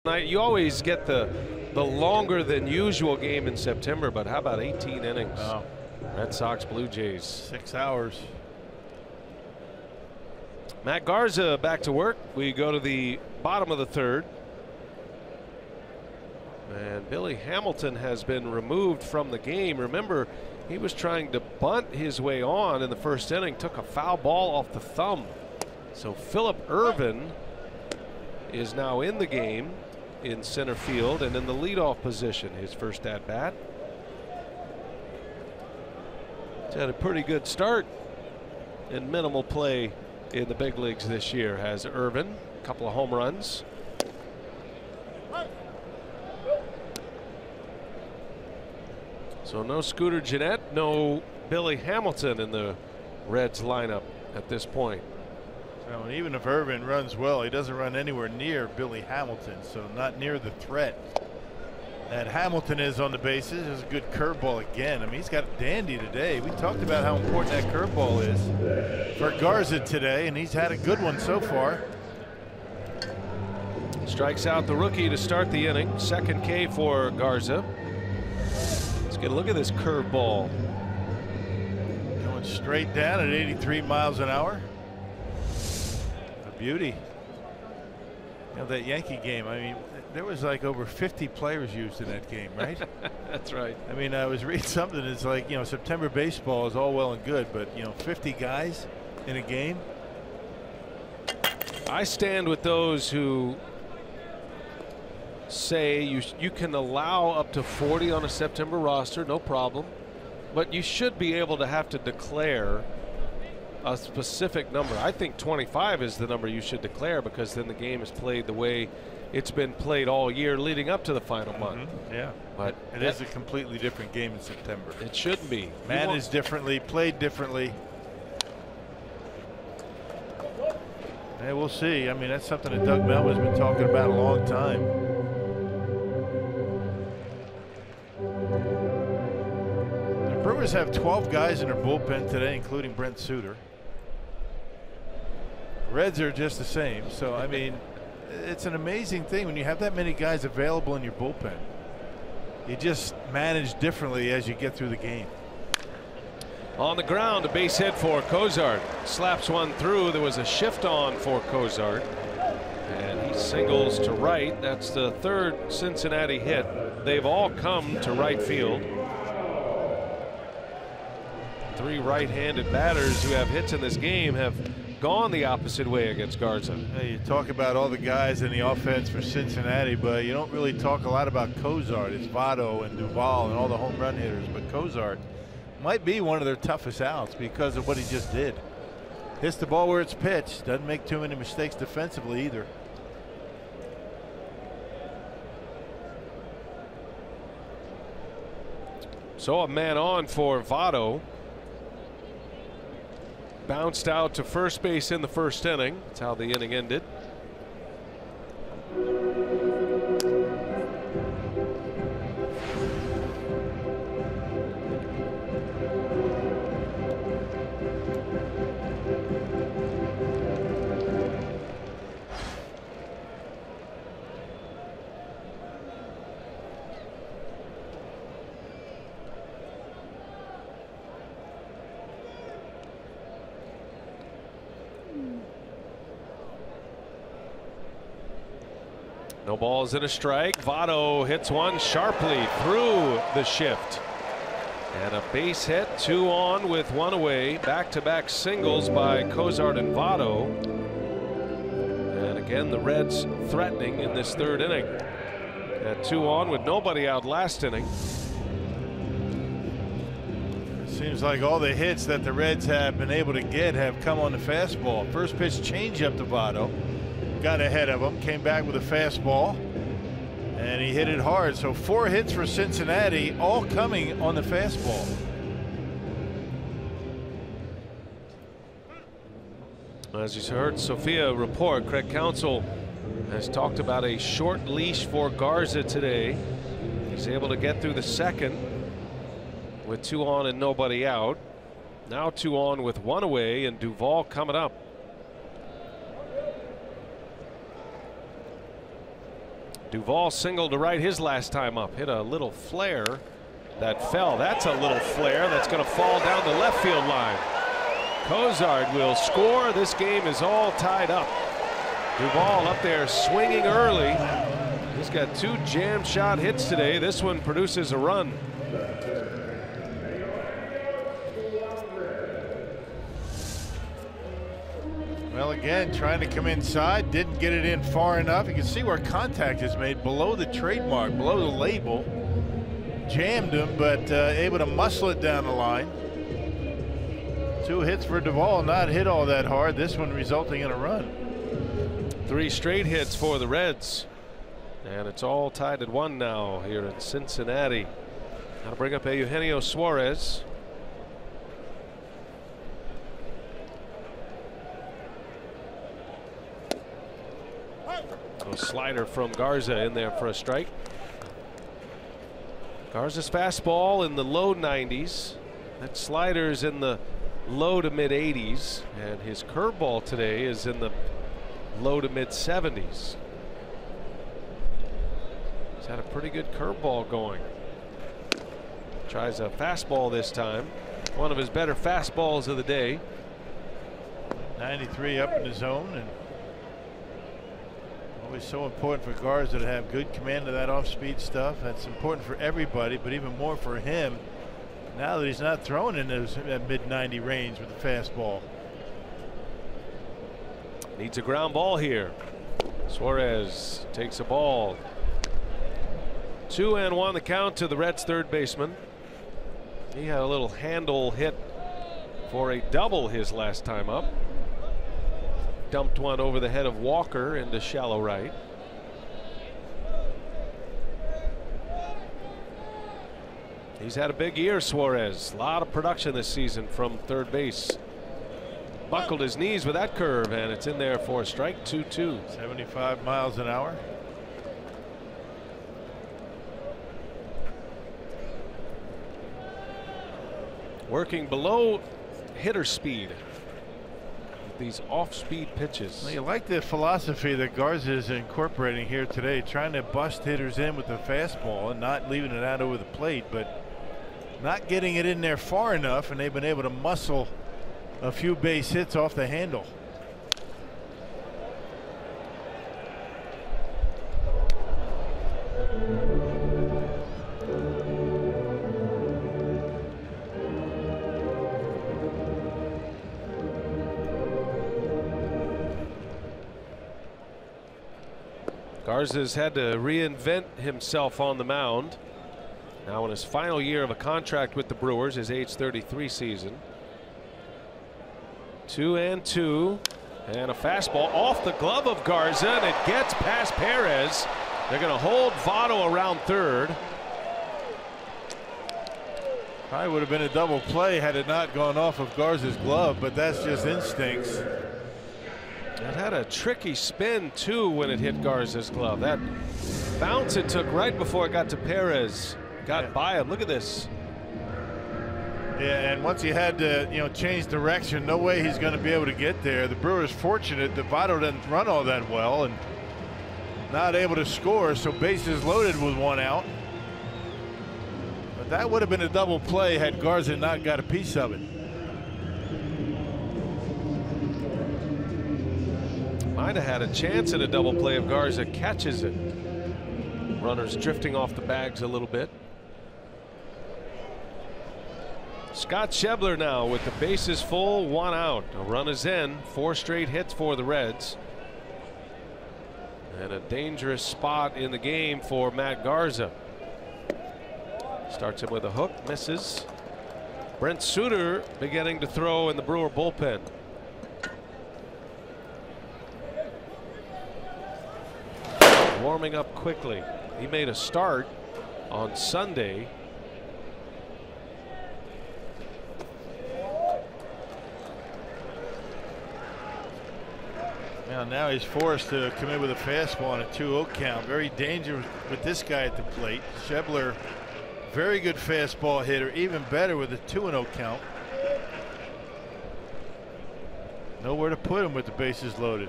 You always get the longer than usual game in September, but how about 18 innings? Oh. Red Sox, Blue Jays. 6 hours. Matt Garza back to work. We go to the bottom of the third. And Billy Hamilton has been removed from the game. Remember, he was trying to bunt his way on in the first inning, took a foul ball off the thumb. So Phillip Ervin is now in the game in center field and in the leadoff position, his first at bat. He's had a pretty good start in minimal play in the big leagues this year. Has Ervin, a couple of home runs. So no Scooter Gennett, no Billy Hamilton in the Reds lineup at this point. Well, even if Ervin runs well, he doesn't run anywhere near Billy Hamilton, so not near the threat that Hamilton is on the bases. There's a good curveball again. I mean, he's got a dandy today. We talked about how important that curveball is for Garza today, and he's had a good one so far. Strikes out the rookie to start the inning. Second K for Garza. Let's get a look at this curveball. Going straight down at 83 miles an hour. Beauty. You know, that Yankee game, I mean, there was like over 50 players used in that game, right? That's right. I mean, I was reading something. It's like, you know, September baseball is all well and good, but, you know, 50 guys in a game. I stand with those who say you can allow up to 40 on a September roster, no problem, but you should be able to have to declare a specific number. I think 25 is the number you should declare, because then the game is played the way it's been played all year leading up to the final month. Yeah, but it is a completely different game in September. It shouldn't be. Managed differently, played differently. Hey, we'll see. I mean, that's something that Doug Melvin's been talking about a long time. The Brewers have 12 guys in their bullpen today, including Brent Suter. Reds are just the same. So, I mean, it's an amazing thing when you have that many guys available in your bullpen. You just manage differently as you get through the game. On the ground, a base hit for Cozart. Slaps one through. There was a shift on for Cozart, and he singles to right. That's the third Cincinnati hit. They've all come to right field. Three right-handed batters who have hits in this game have gone the opposite way against Garza. Hey, you talk about all the guys in the offense for Cincinnati, but you don't really talk a lot about Cozart. It's Votto and Duvall and all the home run hitters, but Cozart might be one of their toughest outs because of what he just did. Hits the ball where it's pitched, doesn't make too many mistakes defensively either. So a man on for Votto. Bounced out to first base in the first inning. That's how the inning ended. No balls and a strike. Votto hits one sharply through the shift. And a base hit, 2 on with 1 away. Back-to-back singles by Cozart and Votto. And again, the Reds threatening in this third inning. At 2 on with nobody out last inning. Seems like all the hits that the Reds have been able to get have come on the fastball. First pitch changeup to Votto. Got ahead of him, came back with a fastball, and he hit it hard. So 4 hits for Cincinnati, all coming on the fastball. As you heard Sophia report, Craig Counsell has talked about a short leash for Garza today. He's able to get through the second with 2 on and nobody out. Now 2 on with 1 away, and Duvall coming up. Duvall singled to right his last time up. Hit a little flare that fell. That's a little flare that's going to fall down the left field line. Cozart will score. This game is all tied up. Duvall up there swinging early. He's got 2 jam shot hits today. This one produces a run. Well, again, trying to come inside, didn't get it in far enough. You can see where contact is made below the trademark, below the label. Jammed him, but able to muscle it down the line. 2 hits for Duvall, not hit all that hard. This one resulting in a run. 3 straight hits for the Reds. And it's all tied at 1 now here in Cincinnati. Now bring up Eugenio Suarez. A slider from Garza in there for a strike. Garza's fastball in the low 90s. That slider's in the low to mid 80s, and his curveball today is in the low to mid 70s. He's had a pretty good curveball going. Tries a fastball this time. One of his better fastballs of the day. 93 up in the zone, and always so important for Garza to have good command of that off-speed stuff. That's important for everybody, but even more for him now that he's not throwing in those mid-90 range with the fastball. Needs a ground ball here. Suarez takes a ball. 2-1 the count to the Reds' third baseman. He had a little handle hit for a double his last time up. Dumped one over the head of Walker into shallow right. He's had a big year, Suarez. A lot of production this season from third base. Buckled his knees with that curve, and it's in there for a strike. 2-2. 75 miles an hour. Working below hitter speed. These off-speed pitches. Well, you like the philosophy that Garza is incorporating here today, trying to bust hitters in with the fastball and not leaving it out over the plate, but not getting it in there far enough, and they've been able to muscle a few base hits off the handle. Garza's had to reinvent himself on the mound. Now in his final year of a contract with the Brewers, his age 33 season. 2-2, and a fastball off the glove of Garza, and it gets past Perez. They're going to hold Votto around third. Probably would have been a double play had it not gone off of Garza's glove, but that's just instincts. It had a tricky spin too when it hit Garza's glove. That bounce it took right before it got to Perez got by him. Look at this. Yeah, and once he had to, change direction, no way he's going to be able to get there. The Brewers fortunate that Votto doesn't run all that well and not able to score, so bases loaded with one out. But that would have been a double play had Garza not got a piece of it. Might have had a chance at a double play if Garza catches it. Runners drifting off the bags a little bit. Scott Schebler now with the bases full, one out. A run is in. 4 straight hits for the Reds. And a dangerous spot in the game for Matt Garza. Starts him with a hook, misses. Brent Suter beginning to throw in the Brewer bullpen. Warming up quickly. He made a start on Sunday. Now he's forced to come in with a fastball on a 2-0 count. Very dangerous with this guy at the plate. Schebler, very good fastball hitter, even better with a 2-0 count. Nowhere to put him with the bases loaded.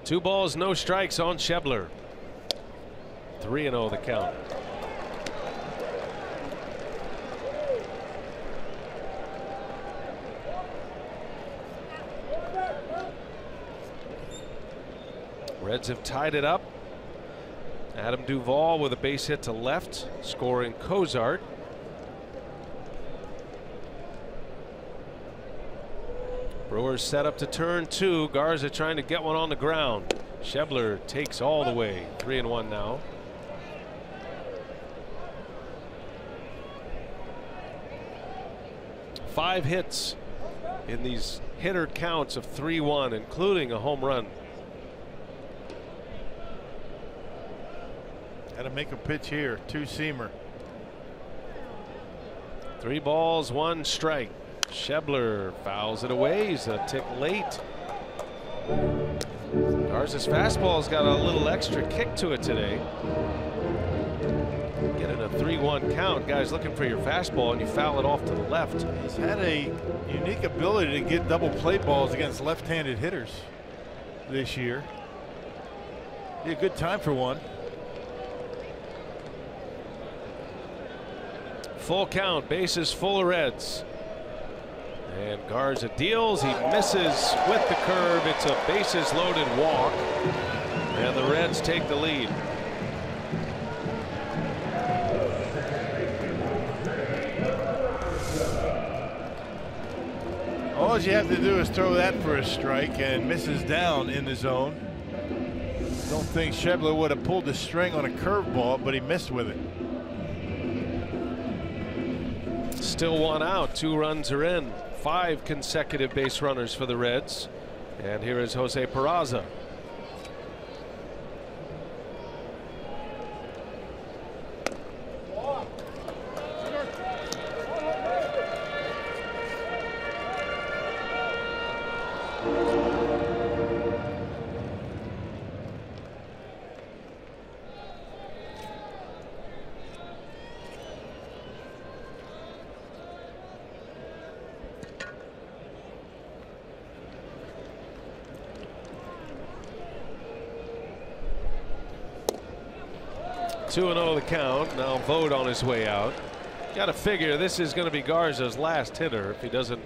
Two balls, no strikes on Schebler. 3-0 the count. Reds have tied it up. Adam Duvall with a base hit to left, scoring Cozart. Brewers set up to turn 2. Garza trying to get one on the ground. Schebler takes all the way. 3-1 now. Five hits in these hitter counts of 3-1, including a home run. Got to make a pitch here. 2-seamer. 3 balls, 1 strike. Schebler fouls it away. He's a tick late. Garza's fastball's got a little extra kick to it today. Getting a 3-1 count. Guys looking for your fastball and you foul it off to the left. He's had a unique ability to get double play balls against left-handed hitters this year. Be a good time for one. Full count, bases full of Reds. And Garza deals, he misses with the curve. It's a bases loaded walk, and the Reds take the lead. All you have to do is throw that for a strike and misses down in the zone. Don't think Schebler would have pulled the string on a curveball, but he missed with it. Still one out. 2 runs are in. 5 consecutive base runners for the Reds. And here is Jose Peraza. Two 2-0 the count. Now Vogt on his way out. Got to figure this is going to be Garza's last hitter if he doesn't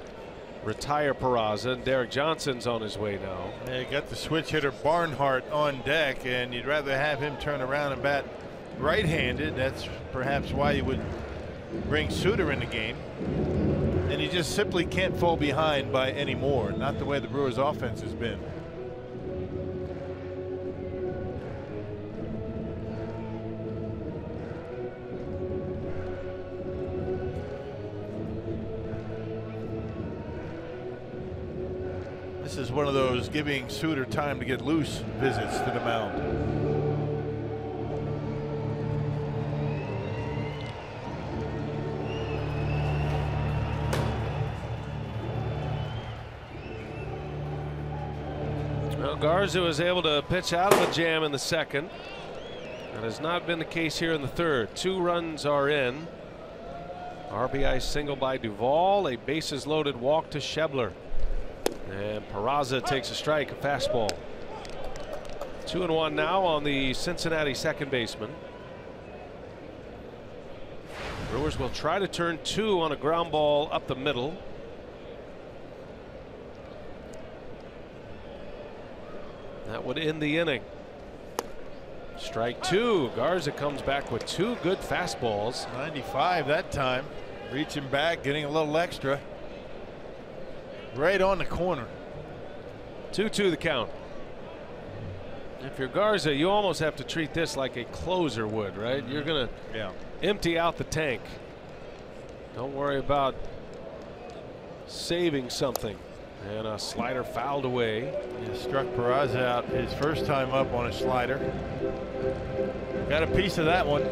retire Peraza. And Derek Johnson's on his way now. Yeah, you got the switch hitter Barnhart on deck, and you'd rather have him turn around and bat right-handed. That's perhaps why you would bring Suter in the game. And you just simply can't fall behind by any more. Not the way the Brewers' offense has been. This is one of those giving Suter time to get loose visits to the mound. Well, Garza was able to pitch out of a jam in the second. That has not been the case here in the third. 2 runs are in. RBI single by Duvall. A bases loaded walk to Schebler. And Peraza takes a strike, a fastball. 2-1 now on the Cincinnati second baseman. Brewers will try to turn 2 on a ground ball up the middle. That would end the inning. Strike 2. Garza comes back with 2 good fastballs. 95 that time. Reaching back, getting a little extra. Right on the corner. 2-2 the count. If you're Garza, you almost have to treat this like a closer would, right? You're going to empty out the tank. Don't worry about saving something. And a slider fouled away. He struck Peraza out his first time up on a slider. Got a piece of that one.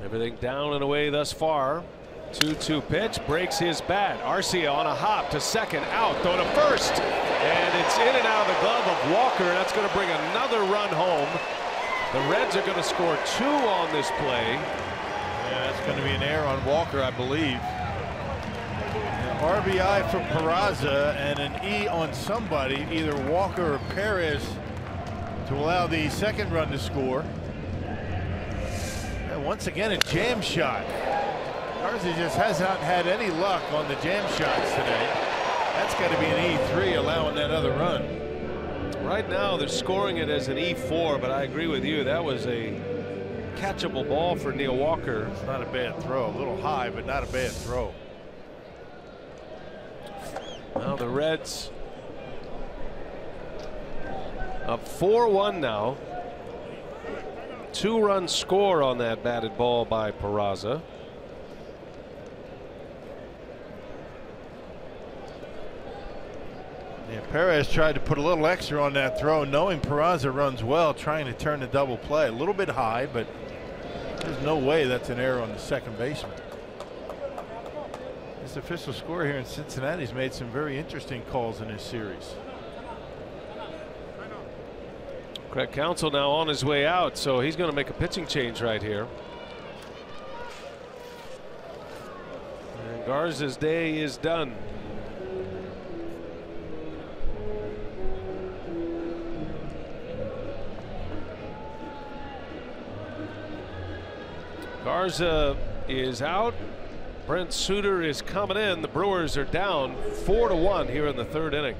Everything down and away thus far. 2-2 pitch, breaks his bat. Arcia on a hop to second, out, throw to first, and it's in and out of the glove of Walker. That's going to bring another run home. The Reds are going to score 2 on this play. Yeah, that's going to be an error on Walker, I believe. RBI for Peraza and an E on somebody, either Walker or Perez, to allow the second run to score. And once again, a jam shot. Garza just has not had any luck on the jam shots today. That's got to be an E3, allowing that other run. Right now they're scoring it as an E4, but I agree with you. That was a catchable ball for Neil Walker. It's not a bad throw. A little high, but not a bad throw. Now the Reds up 4-1 now. 2-run score on that batted ball by Peraza. Yeah, Perez tried to put a little extra on that throw, knowing Peraza runs well, trying to turn the double play. A little bit high, but there's no way that's an error on the second baseman. This official score here in Cincinnati has made some very interesting calls in this series. Craig Counsell now on his way out, so he's going to make a pitching change right here. And Garza's day is done. Garza is out. Brent Suter is coming in. The Brewers are down 4-1 here in the third inning.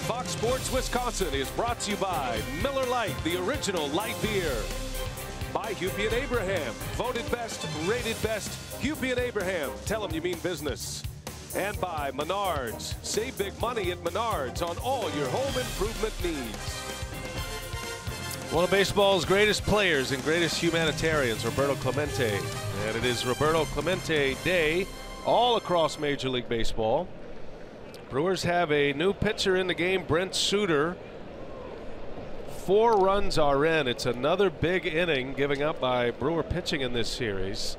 Fox Sports Wisconsin is brought to you by Miller Lite, the original light beer. By Hupy and Abraham, voted best, rated best. Hupy and Abraham, tell them you mean business. And by Menards, save big money at Menards on all your home improvement needs. One of baseball's greatest players and greatest humanitarians, Roberto Clemente. And it is Roberto Clemente Day all across Major League Baseball. Brewers have a new pitcher in the game, Brent Suter. 4 runs are in. It's another big inning giving up by Brewer pitching in this series.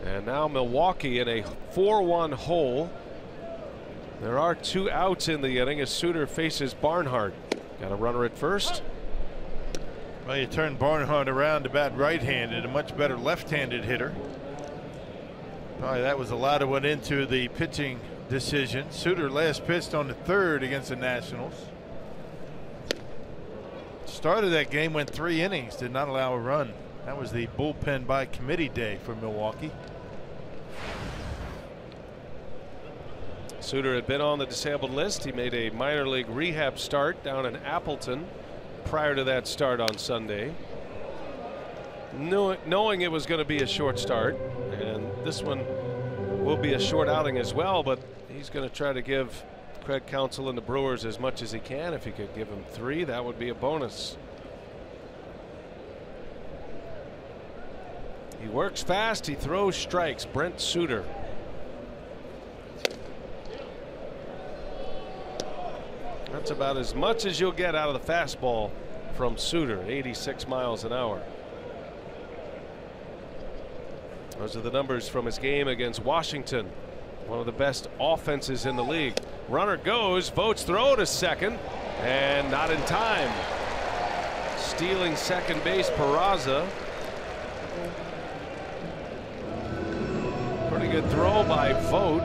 And now Milwaukee in a 4-1 hole. There are 2 outs in the inning as Suter faces Barnhart. Got a runner at first. Well, you turn Barnhart around to bat right-handed, a much better left-handed hitter. Probably that was a lot of what went into the pitching decision. Suter last pitched on the 3rd against the Nationals. Start of that game went 3 innings, did not allow a run. That was the bullpen by committee day for Milwaukee. Suter had been on the disabled list. He made a minor league rehab start down in Appleton prior to that start on Sunday. Knowing it was going to be a short start, and this one will be a short outing as well, but he's going to try to give Craig Counsell and the Brewers as much as he can. If he could give him 3, that would be a bonus. He works fast, he throws strikes. Brent Suter. That's about as much as you'll get out of the fastball from Suter, 86 miles an hour. Those are the numbers from his game against Washington. One of the best offenses in the league. Runner goes, Vogt's throw to second, and not in time. Stealing second base, Peraza. Pretty good throw by Vogt,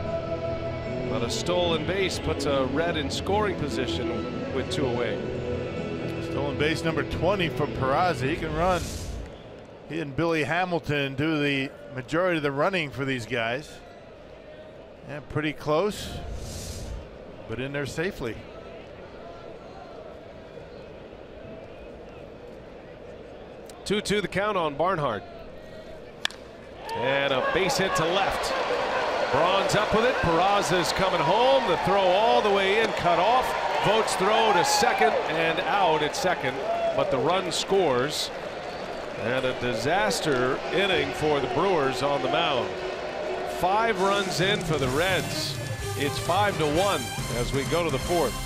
but a stolen base puts a Red in scoring position with 2 away. Stolen base number 20 for Peraza. He can run. He and Billy Hamilton do the majority of the running for these guys. Yeah, pretty close, but in there safely. Two the count on Barnhart. And a base hit to left. Braun's up with it. Peraza's coming home. The throw all the way in, cut off. Vogt's throw to second and out at second, but the run scores. And a disaster inning for the Brewers on the mound. 5 runs in for the Reds. It's 5-1 as we go to the 4th.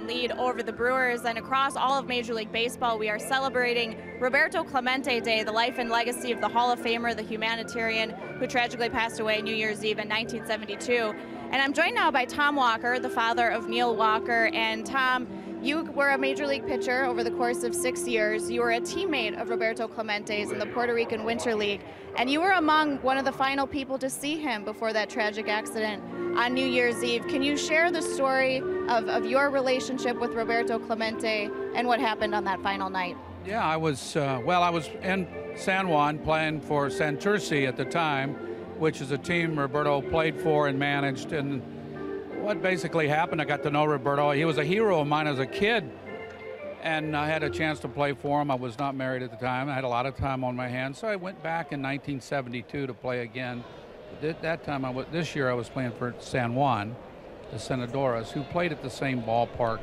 lead over the Brewers. And across all of Major League Baseball, we are celebrating Roberto Clemente Day, the life and legacy of the Hall of Famer, the humanitarian who tragically passed away New Year's Eve in 1972. And I'm joined now by Tom Walker, the father of Neil Walker. And Tom, you were a Major League pitcher over the course of 6 years. You were a teammate of Roberto Clemente's in the Puerto Rican Winter League. And you were among one of the final people to see him before that tragic accident on New Year's Eve. Can you share the story of your relationship with Roberto Clemente and what happened on that final night? Yeah, I was in San Juan playing for Santurce at the time, which is a team Roberto played for and managed. And what basically happened, I got to know Roberto. He was a hero of mine as a kid, and I had a chance to play for him. I was not married at the time. I had a lot of time on my hands, so I went back in 1972 to play again. That time, this year I was playing for San Juan, the Senadores, who played at the same ballpark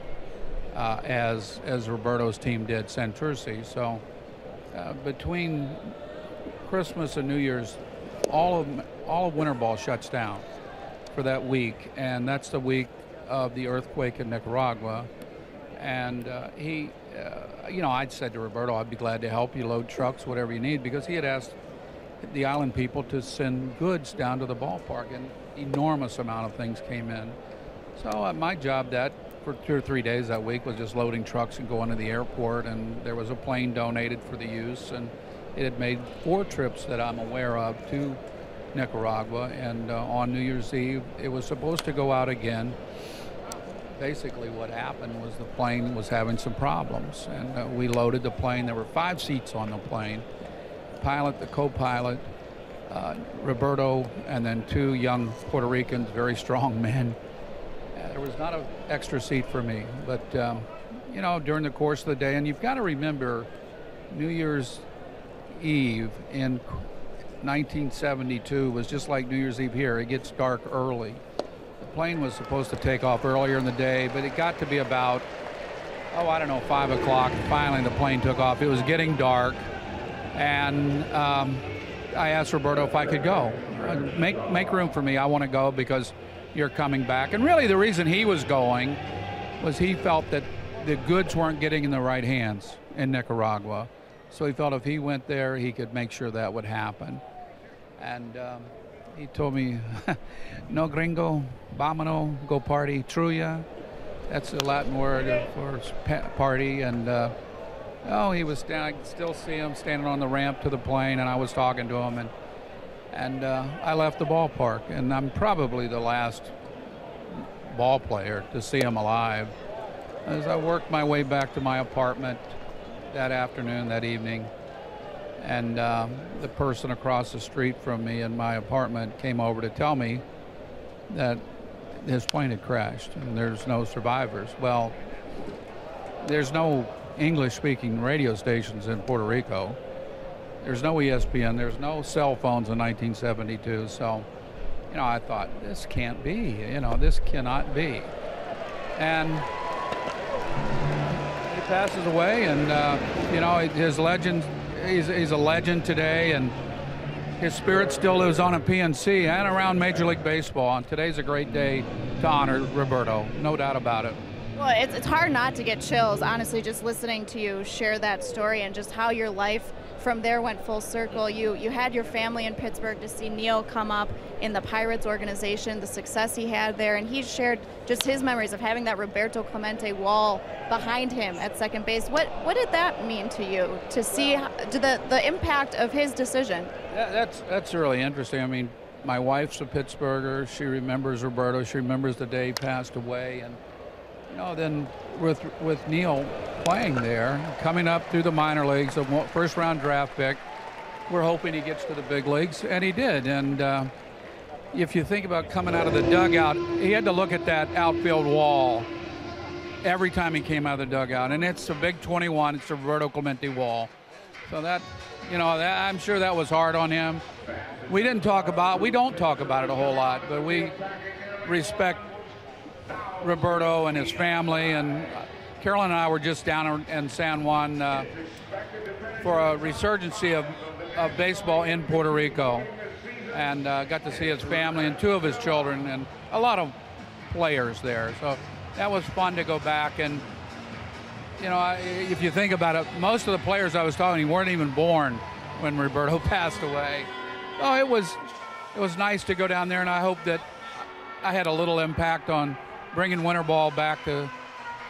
as Roberto's team did, Santurce. So between Christmas and New Year's, all of winter ball shuts down for that week, and that's the week of the earthquake in Nicaragua. And I'd said to Roberto, I'd be glad to help you load trucks, whatever you need, because he had asked the island people to send goods down to the ballpark, and enormous amount of things came in. So my job for 2 or 3 days that week was just loading trucks and going to the airport, and there was a plane donated for the use, and it had made 4 trips that I'm aware of to Nicaragua, and on New Year's Eve it was supposed to go out again. Basically what happened was the plane was having some problems, and we loaded the plane. There were 5 seats on the plane, pilot, the co-pilot, Roberto, and then 2 young Puerto Ricans, very strong men. There was not an extra seat for me, but during the course of the day, and you've got to remember New Year's Eve in 1972 was just like New Year's Eve here. It gets dark early. The plane was supposed to take off earlier in the day, but it got to be about, 5 o'clock. Finally, the plane took off. It was getting dark, and I asked Roberto if I could go. Make room for me. I want to go because you're coming back. And really the reason he was going was he felt that the goods weren't getting in the right hands in Nicaragua. So he felt if he went there, he could make sure that would happen. And he told me, no gringo, vámonos, go party, truya. That's a Latin word for party. And he was I could still see him standing on the ramp to the plane, and I was talking to him, and I left the ballpark, and I'm probably the last ball player to see him alive. As I worked my way back to my apartment that afternoon, that evening, and the person across the street from me in my apartment came over to tell me that his plane had crashed and there's no survivors. Well, there's no English-speaking radio stations in Puerto Rico. There's no ESPN. There's no cell phones in 1972. So, I thought, this can't be. This cannot be. And he passes away, and his legend. He's a legend today, and his spirit still lives on at PNC and around Major League Baseball. And today's a great day to honor Roberto, no doubt about it. Well, it's hard not to get chills, honestly, just listening to you share that story and just how your life from there went full circle. You had your family in Pittsburgh to see Neil come up in the Pirates organization, the success he had there, and he shared just his memories of having that Roberto Clemente wall behind him at second base. What did that mean to you, to see the impact of his decision? Yeah, that's really interesting. I mean, my wife's a Pittsburgher. She remembers Roberto. She remembers the day he passed away, and then with Neil playing there, coming up through the minor leagues, a first-round draft pick, we're hoping he gets to the big leagues, and he did. And if you think about coming out of the dugout, he had to look at that outfield wall every time he came out of the dugout, and it's a big 21. It's a Roberto Clemente wall. So that, I'm sure that was hard on him. We don't talk about it a whole lot, but we respect Roberto and his family, and Carolyn and I were just down in San Juan for a resurgency of baseball in Puerto Rico, and got to see his family and 2 of his children and a lot of players there. So that was fun to go back. And you know, if you think about it, most of the players I was talking to weren't even born when Roberto passed away. Oh, it was nice to go down there, and I hope that I had a little impact on bringing winter ball back to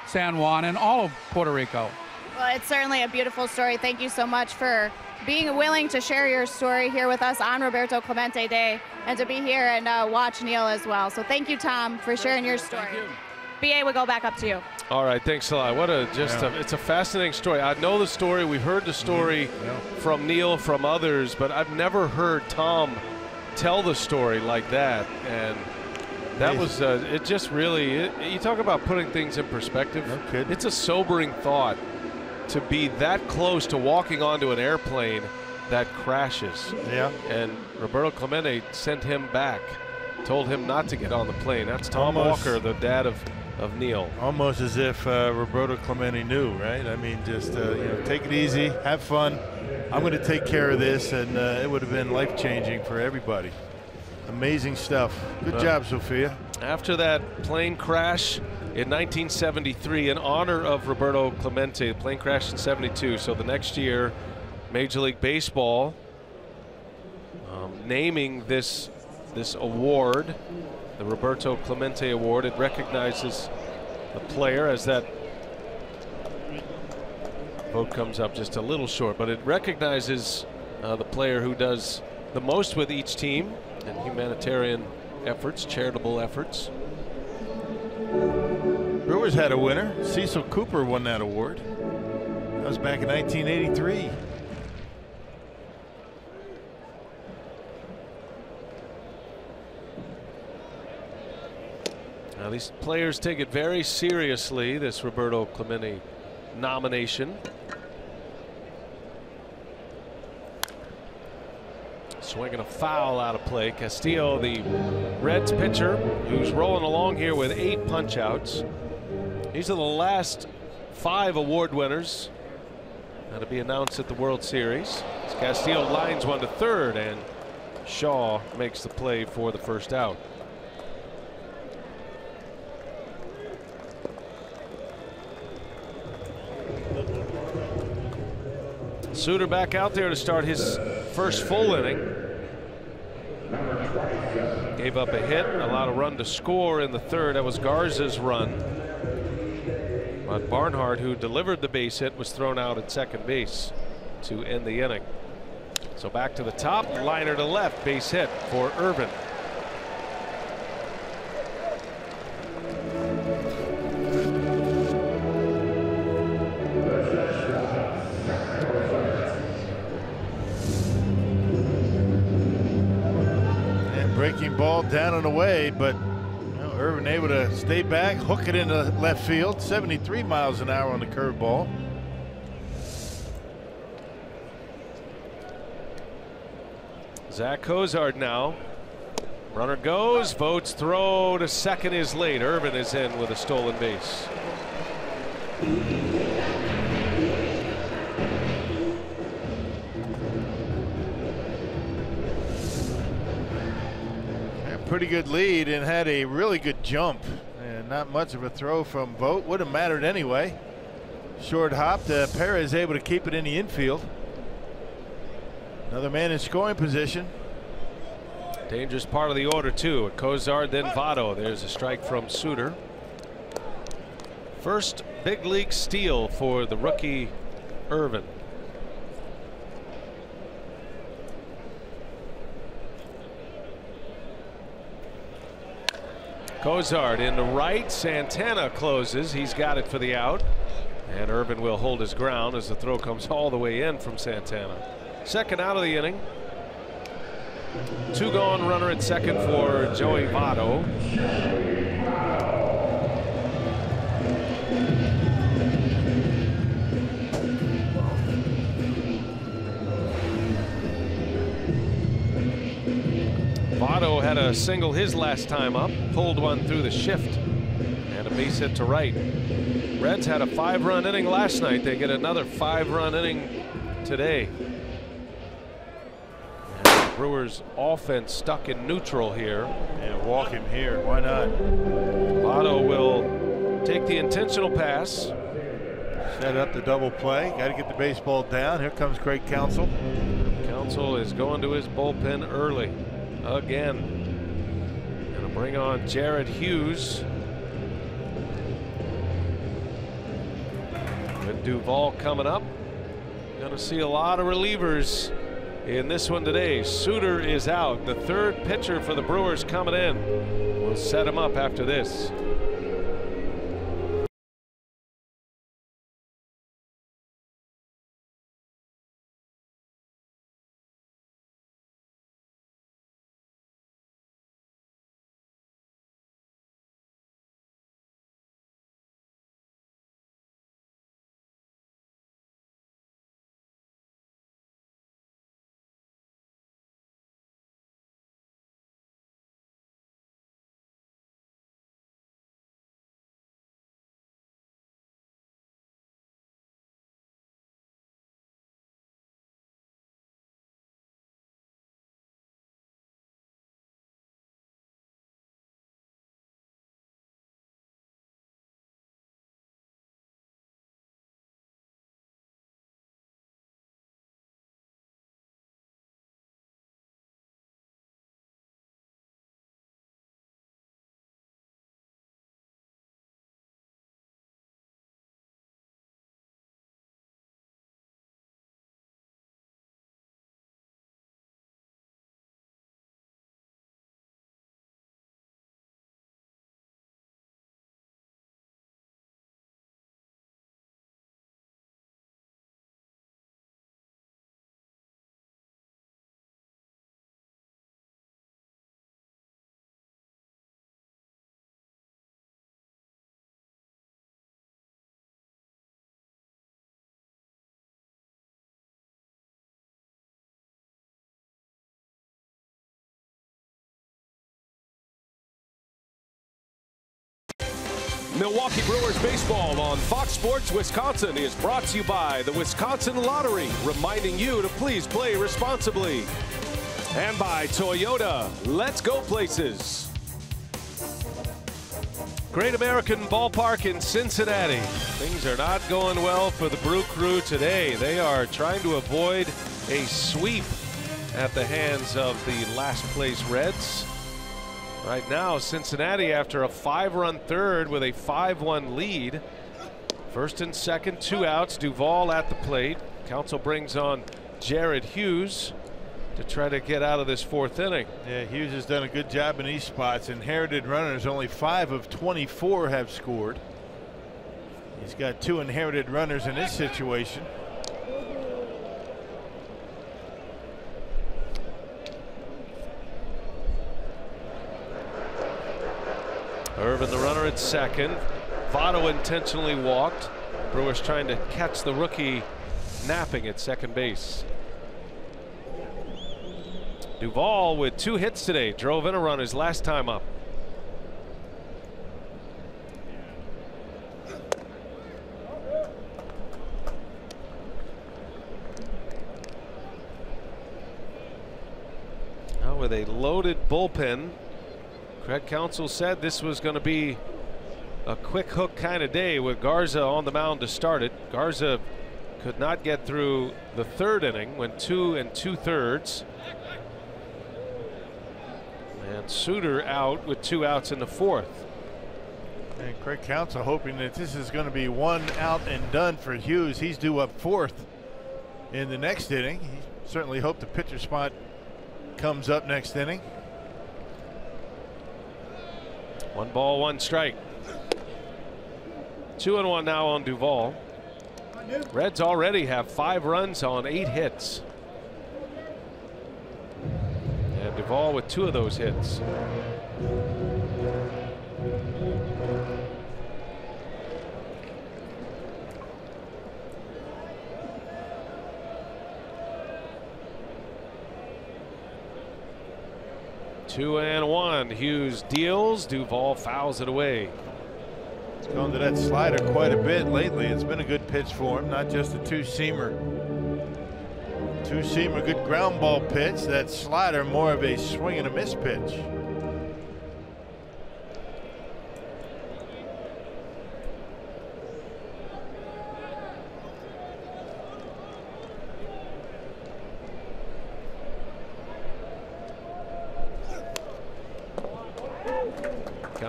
San Juan and all of Puerto Rico. Well, it's certainly a beautiful story. Thank you so much for being willing to share your story here with us on Roberto Clemente Day and to be here and watch Neil as well. So thank you, Tom, for sharing your story. Thank you. BA, we'll go back up to you. All right, thanks a lot. What a it's a fascinating story. I know the story. We've heard the story from Neil, from others, but I've never heard Tom tell the story like that. And that was it. Just really, you talk about putting things in perspective. No kidding. It's a sobering thought to be that close to walking onto an airplane that crashes. Yeah. And Roberto Clemente sent him back, told him not to get on the plane. That's Tom Walker, the dad of Neil. Almost as if Roberto Clemente knew, right? I mean, just you know, take it easy, have fun. I'm going to take care of this, and it would have been life-changing for everybody. Amazing stuff. Good job, Sophia. After that plane crash in 1973, in honor of Roberto Clemente, the plane crashed in '72. So the next year, Major League Baseball naming this award, the Roberto Clemente Award. It recognizes the player, as that vote comes up just a little short, but it recognizes the player who does the most with each team and humanitarian efforts, charitable efforts. Brewers had a winner. Cecil Cooper won that award. That was back in 1983. Now these players take it very seriously, this Roberto Clemente nomination. Swinging a foul out of play. Castillo, the Reds pitcher, who's rolling along here with 8 punch-outs. These are the last 5 award winners. That'll be announced at the World Series. As Castillo lines one to third, and Shaw makes the play for the first out. Suter back out there to start his first full inning. Gave up a hit, allowed a run to score in the third. That was Garza's run. But Barnhart, who delivered the base hit, was thrown out at second base to end the inning. So back to the top, liner to left, base hit for Irvin. Breaking ball down and away, but you know, Irvin able to stay back, hook it into left field. 73 miles an hour on the curveball. Zach Cozart now. Runner goes, Vogt's throw to second is late. Irvin is in with a stolen base. Pretty good lead and had a really good jump, and not much of a throw from Vogt. Would have mattered anyway. Short hop to Perez, able to keep it in the infield. Another man in scoring position. Dangerous part of the order too. Cozart, then Votto. There's a strike from Suter. First big league steal for the rookie Irvin. Cozart in the right. Santana closes. He's got it for the out. And Irvin will hold his ground as the throw comes all the way in from Santana. Second out of the inning. 2 gone, runner at second for Joey Votto. Votto had a single his last time up, pulled one through the shift, and a base hit to right. Reds had a 5-run inning last night. They get another 5-run inning today. And the Brewers offense stuck in neutral here. Yeah, walk him here. Why not? Votto will make the intentional pass. Set up the double play. Got to get the baseball down. Here comes Craig Counsell. Counsell is going to his bullpen early again. Gonna bring on Jared Hughes. With Duvall coming up. Gonna see a lot of relievers in this one today. Suter is out. The third pitcher for the Brewers coming in. We'll set him up after this. Milwaukee Brewers baseball on Fox Sports Wisconsin is brought to you by the Wisconsin Lottery, reminding you to please play responsibly. And by Toyota, let's go places. Great American Ballpark in Cincinnati. Things are not going well for the Brew Crew today. They are trying to avoid a sweep at the hands of the last place Reds. Right now, Cincinnati, after a 5-run third with a 5-1 lead. First and second, 2 outs. Duvall at the plate. Counsell brings on Jared Hughes to try to get out of this 4th inning. Yeah, Hughes has done a good job in these spots. Inherited runners, only 5 of 24 have scored. He's got 2 inherited runners in this situation. Irvin, the runner at second. Votto intentionally walked. Brewers trying to catch the rookie napping at second base. Duvall with 2 hits today. Drove in a run his last time up. Now with a loaded bullpen, Craig Counsell said this was going to be a quick hook kind of day with Garza on the mound to start it. Garza could not get through the 3rd inning, went 2 2/3. And Suter out with 2 outs in the 4th. And Craig Counsell hoping that this is going to be 1 out and done for Hughes. He's due up 4th in the next inning. He certainly hoped the pitcher spot comes up next inning. 1 ball, 1 strike. 2-1 now on Duvall. Reds already have 5 runs on 8 hits. And Duvall with 2 of those hits. Two and 1. Hughes deals. Duvall fouls it away. He's gone to that slider quite a bit lately. It's been a good pitch for him, not just a 2-seamer. 2-seamer, good ground ball pitch. That slider, more of a swing and a miss pitch.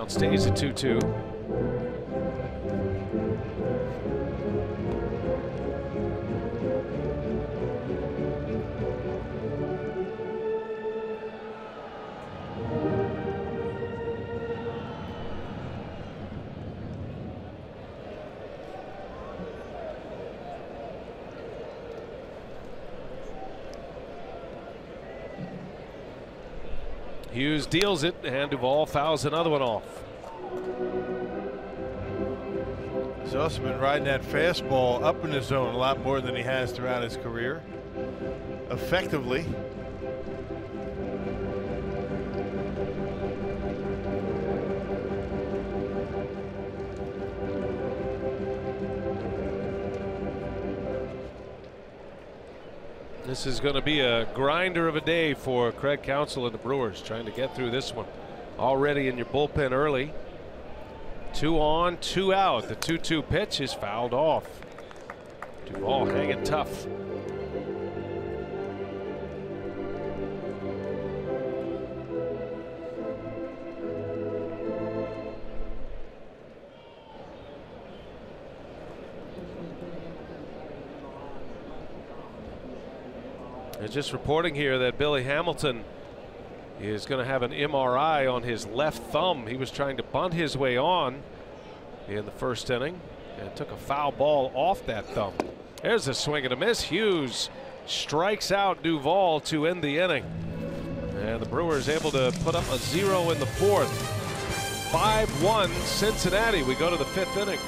Count stays at 2-2. Hughes deals it, and Duvall fouls another one off. He's also been riding that fastball up in the zone a lot more than he has throughout his career. Effectively. This is going to be a grinder of a day for Craig Counsell and the Brewers, trying to get through this one. Already in your bullpen early. 2 on, 2 out. The 2-2 pitch is fouled off. Duvall hanging tough. They're just reporting here that Billy Hamilton is going to have an MRI on his left thumb. He was trying to bunt his way on in the first inning and took a foul ball off that thumb. There's a swing and a miss. Hughes strikes out Duvall to end the inning. And the Brewers able to put up a 0 in the 4th. 5-1 Cincinnati. We go to the 5th inning.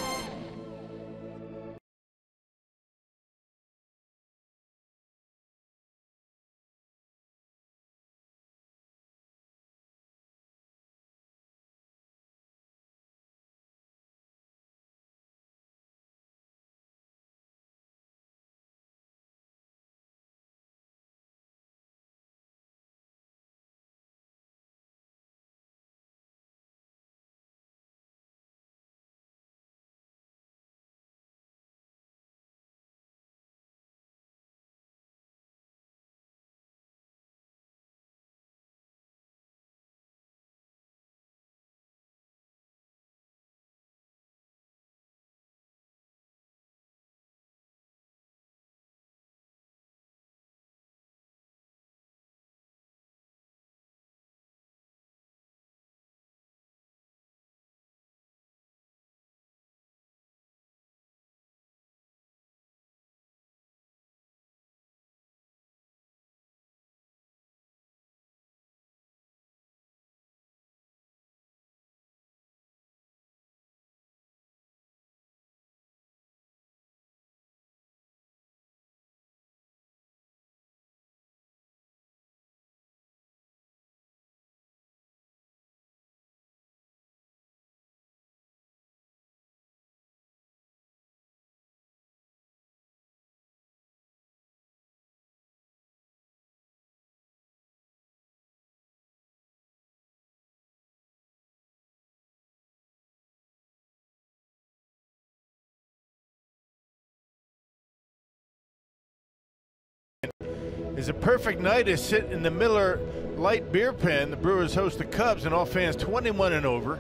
Is a perfect night to sit in the Miller Lite beer pen. The Brewers host the Cubs, and all fans 21 and over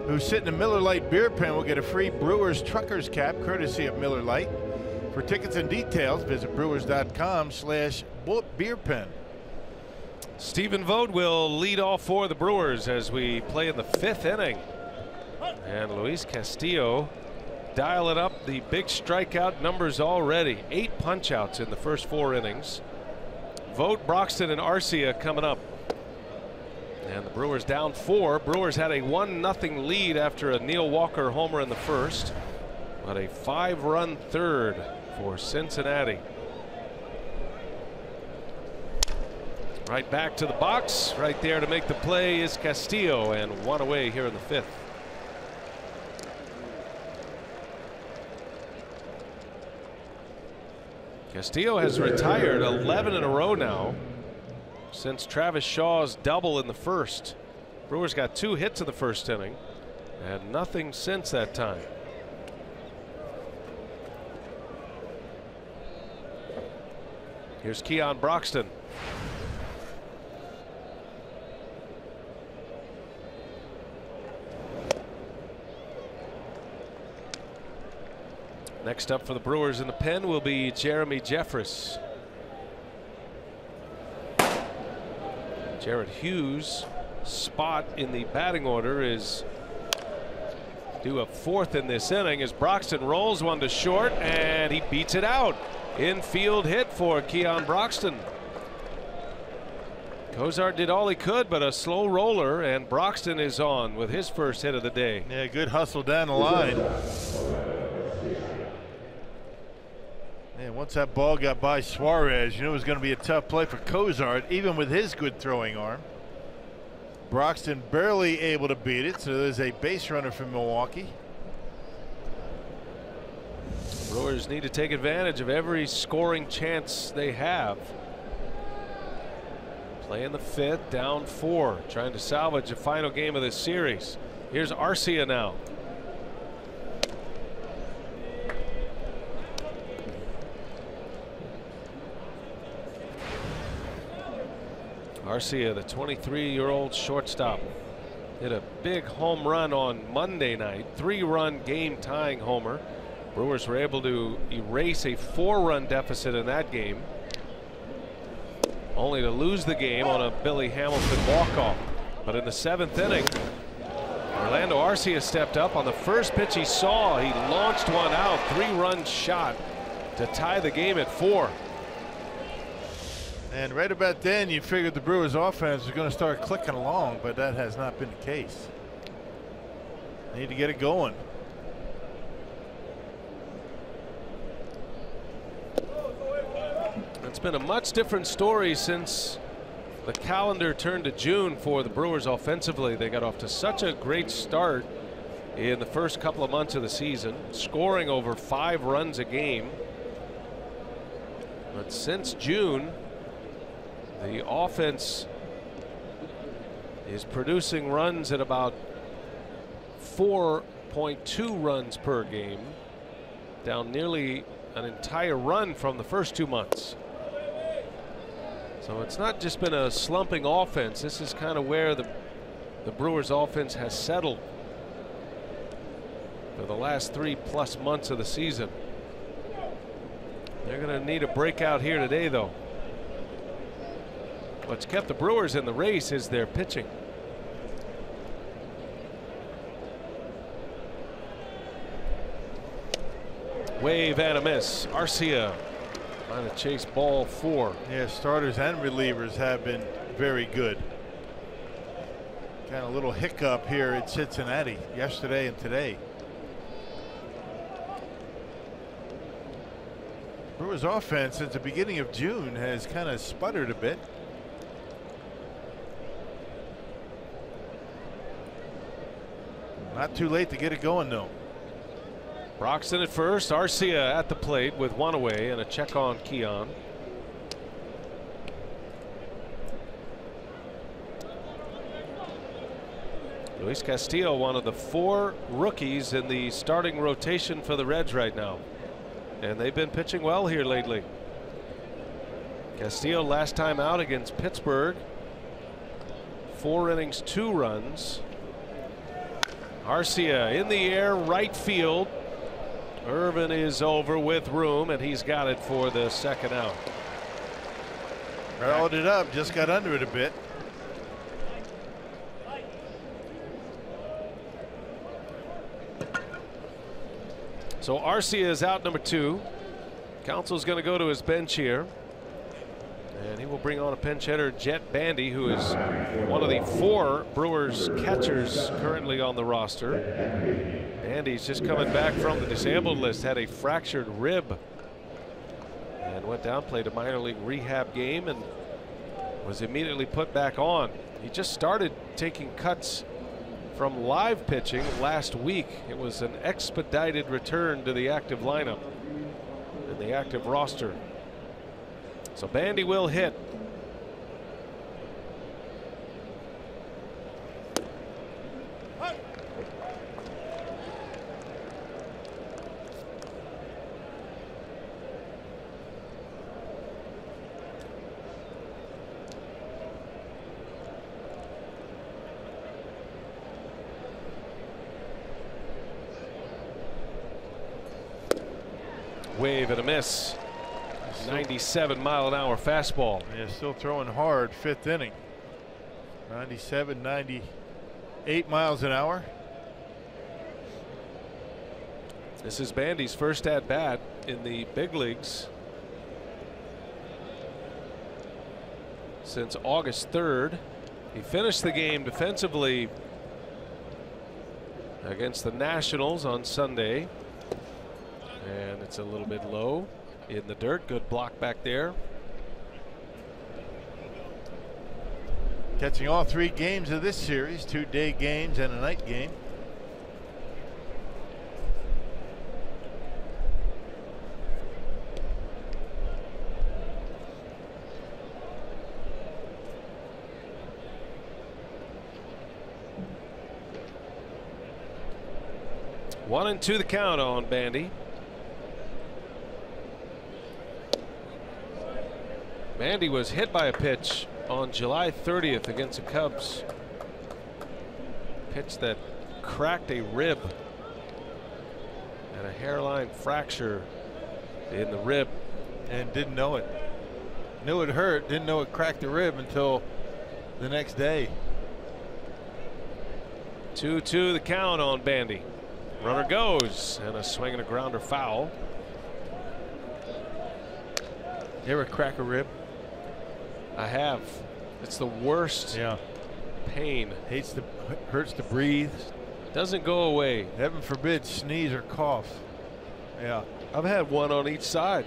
who sit in the Miller Lite beer pen will get a free Brewers Truckers cap courtesy of Miller Lite. For tickets and details, visit brewers.com/beerpen. Stephen Vogt will lead off for the Brewers as we play in the 5th inning. And Luis Castillo dialing up the big strikeout numbers already. 8 punch-outs in the first 4 innings. Vogt, Broxton, and Arcia coming up. And the Brewers down 4. Brewers had a 1-0 lead after a Neil Walker homer in the first. But a 5-run third for Cincinnati. Right back to the box. Right there to make the play is Castillo, and 1 away here in the 5th. Castillo has retired 11 in a row now since Travis Shaw's double in the first. Brewers got 2 hits in the first inning and nothing since that time. Here's Keon Broxton. Next up for the Brewers in the pen will be Jeremy Jeffress. Jared Hughes' spot in the batting order is due a fourth in this inning as Broxton rolls one to short and he beats it out. Infield hit for Keon Broxton. Cozart did all he could, but a slow roller, and Broxton is on with his first hit of the day. Yeah, good hustle down the line. And once that ball got by Suarez, you knew it was going to be a tough play for Cozart, even with his good throwing arm. Broxton barely able to beat it, so there's a base runner from Milwaukee. Brewers need to take advantage of every scoring chance they have. Playing the fifth, down 4, trying to salvage the final game of this series. Here's Arcia now. Arcia, the 23-year-old shortstop, hit a big home run on Monday night, 3-run game-tying homer. Brewers were able to erase a 4-run deficit in that game, only to lose the game on a Billy Hamilton walk-off. But in the 7th inning, Orlando Arcia stepped up. On the first pitch he saw, he launched one out, 3-run shot to tie the game at 4. And right about then you figured the Brewers offense was going to start clicking along, but that has not been the case. They need to get it going. It's been a much different story since the calendar turned to June for the Brewers offensively. They got off to such a great start in the first couple of months of the season, scoring over 5 runs a game. But since June, the offense is producing runs at about 4.2 runs per game, down nearly an entire run from the first 2 months. So it's not just been a slumping offense. This is kind of where the Brewers offense has settled for the last 3+ months of the season. They're going to need a breakout here today, though. What's kept the Brewers in the race is their pitching. Wave and a miss. Arcia trying to chase ball 4. Yeah, starters and relievers have been very good. Kind of a little hiccup here at Cincinnati yesterday and today. Brewers offense since the beginning of June has kind of sputtered a bit. Not too late to get it going, though. Broxton at first, Arcia at the plate with 1 away and a check on Keon. Luis Castillo, one of the 4 rookies in the starting rotation for the Reds right now, and they've been pitching well here lately. Castillo last time out against Pittsburgh, 4 innings, 2 runs. Arcia in the air, right field. Irvin is over with room, and he's got it for the 2nd out. Barreled it up, just got under it a bit. So Arcia is out, number 2. Council's going to go to his bench here, and he will bring on a pinch hitter, Jet Bandy, who is one of the 4 Brewers catchers currently on the roster. Bandy's just coming back from the disabled list, had a fractured rib and went down, played a minor league rehab game, and was immediately put back on. He just started taking cuts from live pitching last week. It was an expedited return to the active lineup and the active roster. So Bandy will hit. Wave and a miss. 97-mile-an-hour fastball. Yeah, still throwing hard, 5th inning. 97, 98 miles an hour. This is Bandy's first at bat in the big leagues since August 3rd. He finished the game defensively against the Nationals on Sunday, and it's a little bit low in the dirt. Good block back there. Catching all 3 games of this series, 2 day games and a night game. One and two the count on Bandy. Bandy was hit by a pitch on July 30th against the Cubs. Pitch that cracked a rib and a hairline fracture in the rib. And didn't know it. Knew it hurt, didn't know it cracked the rib until the next day. 2-2 the count on Bandy. Runner goes, and a swing and a grounder foul. You ever crack a rib? I have. It's the worst pain. Hurts to breathe. Doesn't go away. Heaven forbid sneeze or cough. Yeah. I've had one on each side.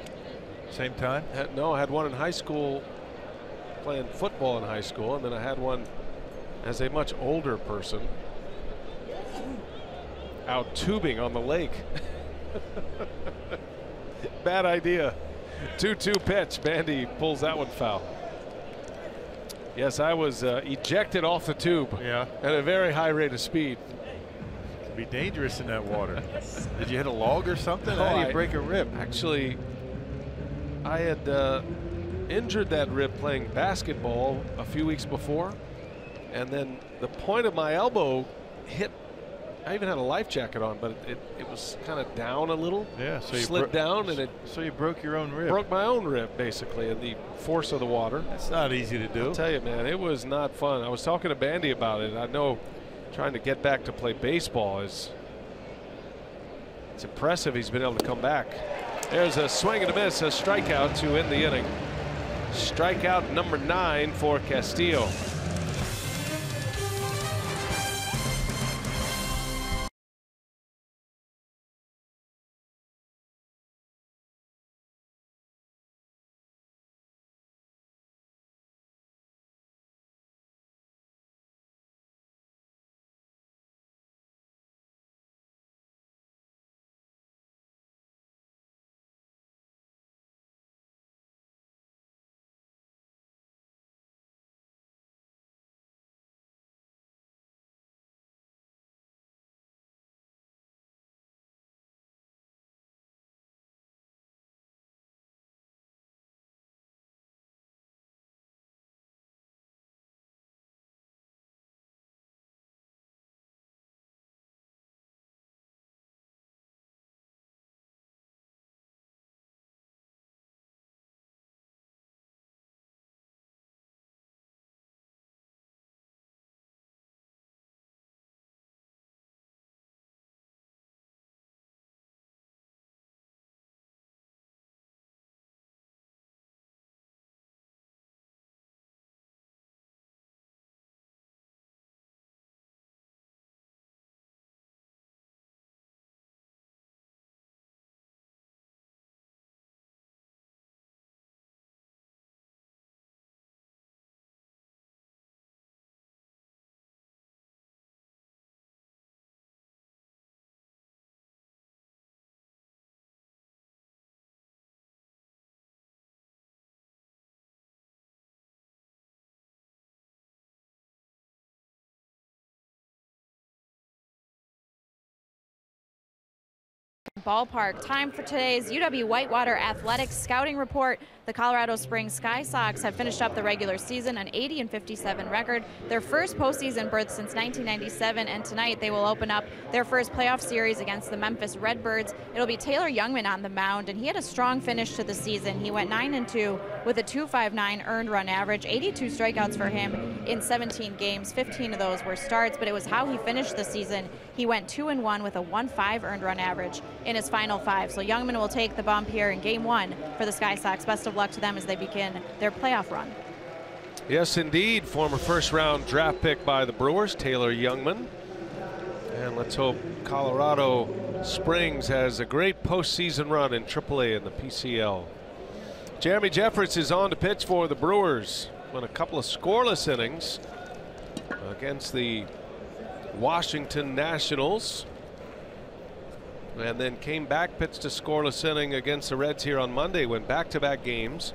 Same time? No, I had one in high school, playing football in high school, and then I had one as a much older person out tubing on the lake. Bad idea. 2-2 pitch. Bandy pulls that one foul. Yes, I was ejected off the tube at a very high rate of speed. It can be dangerous in that water. Did you hit a log or something? No, How do you break a rib? Actually, I had injured that rib playing basketball a few weeks before, and then the point of my elbow hit. I even had a life jacket on, but it was kind of down a little. Yeah, so you slid down, and so you broke your own rib. Broke my own rib, basically, in the force of the water. That's not easy to do. I'll tell you, man, it was not fun. I was talking to Bandy about it. I know trying to get back to play baseball it's impressive. He's been able to come back. There's a swing and a miss, a strikeout to end the inning. Strikeout number 9 for Castillo. Ballpark. Time for today's UW Whitewater Athletics Scouting Report. The Colorado Springs Sky Sox have finished up the regular season an 80-57 record, their first postseason berth since 1997, and tonight they will open up their first playoff series against the Memphis Redbirds. It'll be Taylor Youngman on the mound, and he had a strong finish to the season. He went 9-2 with a .259 earned run average, 82 strikeouts for him in 17 games. 15 of those were starts, but it was how he finished the season. He went 2-1 with a 1.5 earned run average in his final 5. So Youngman will take the bump here in Game 1 for the Sky Sox. Best of luck to them as they begin their playoff run. Yes, indeed. Former first-round draft pick by the Brewers, Taylor Youngman. And let's hope Colorado Springs has a great postseason run in AAA and the PCL. Jeremy Jeffress is on to pitch for the Brewers. Went a couple of scoreless innings against the Washington Nationals, and then came back, pitched a scoreless inning against the Reds here on Monday. Went back-to-back games.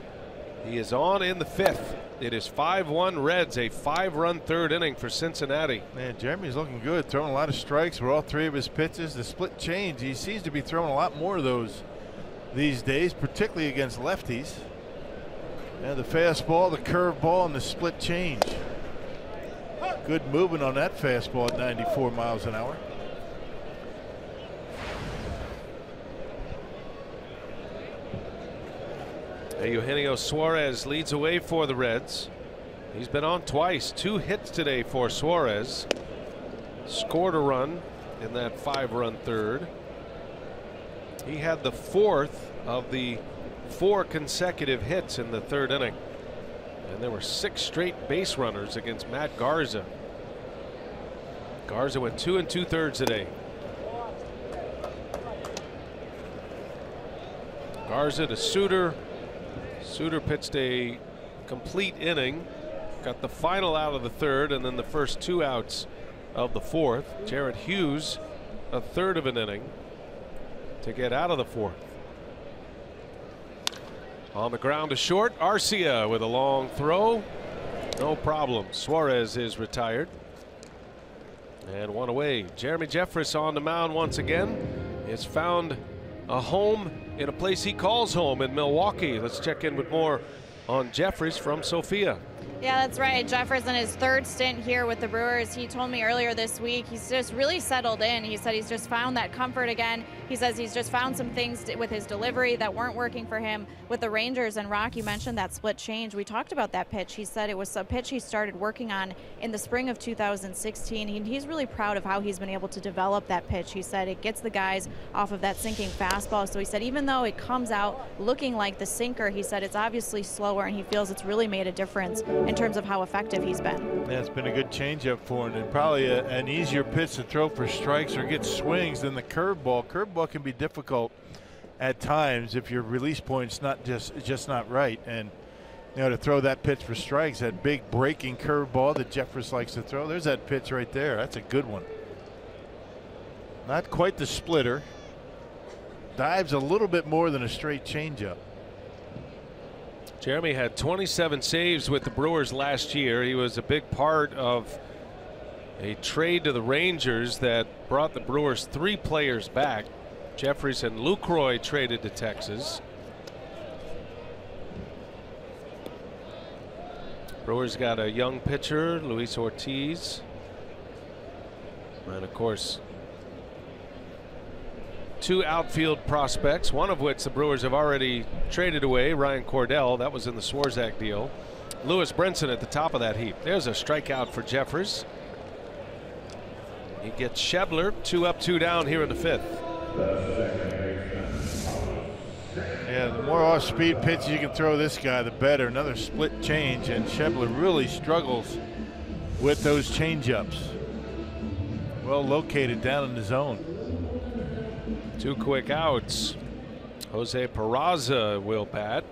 He is on in the 5th. It is 5-1 Reds, a 5-run third inning for Cincinnati. Man, Jeremy's looking good, throwing a lot of strikes for all 3 of his pitches. The split change, he seems to be throwing a lot more of those these days, particularly against lefties. And the fastball, the curveball, and the split change. Good movement on that fastball at 94 miles an hour. Eugenio Suarez leads away for the Reds. He's been on twice, 2 hits today for Suarez. Scored a run in that 5-run third. He had the 4th of the 4 consecutive hits in the 3rd inning. And there were 6 straight base runners against Matt Garza. Garza went 2 2/3 today. Garza to Suter. Suter pitched a complete inning, got the final out of the 3rd, and then the first 2 outs of the 4th. Jarrett Hughes, a 1/3 of an inning to get out of the 4th. On the ground to short, Arcia with a long throw. No problem. Suarez is retired. And 1 away. Jeremy Jeffress on the mound once again. Has found a home in a place he calls home in Milwaukee. Let's check in with more on Jeffress from Sophia. Yeah, that's right. Jeffress in his 3rd stint here with the Brewers. He told me earlier this week he's just really settled in. He said he's just found that comfort again. He says he's just found some things with his delivery that weren't working for him with the Rangers. And Rock, you mentioned that split change. We talked about that pitch. He said it was a pitch he started working on in the spring of 2016. He's really proud of how he's been able to develop that pitch. He said it gets the guys off of that sinking fastball. So he said even though it comes out looking like the sinker, he said it's obviously slower, and he feels it's really made a difference in terms of how effective he's been. Yeah, it's been a good changeup for him, and probably an easier pitch to throw for strikes or get swings than the curveball. Curveball can be difficult at times if your release point's not just not right, and you know, to throw that pitch for strikes, that big breaking curveball that Jeffress likes to throw. There's that pitch right there. That's a good one. Not quite the splitter. Dives a little bit more than a straight changeup. Jeremy had 27 saves with the Brewers last year. He was a big part of a trade to the Rangers that brought the Brewers 3 players back. Jeffress and Lucroy traded to Texas. Brewers got a young pitcher, Luis Ortiz, and of course 2 outfield prospects, one of which the Brewers have already traded away, Ryan Cordell. That was in the Swarzak deal. Lewis Brinson at the top of that heap. There's a strikeout for Jeffress. He gets Schebler 2 up, 2 down here in the 5th. Yeah, the more off-speed pitches you can throw this guy, the better. Another split change, and Schebler really struggles with those changeups. Well located down in the zone. 2 quick outs. Jose Peraza will bat.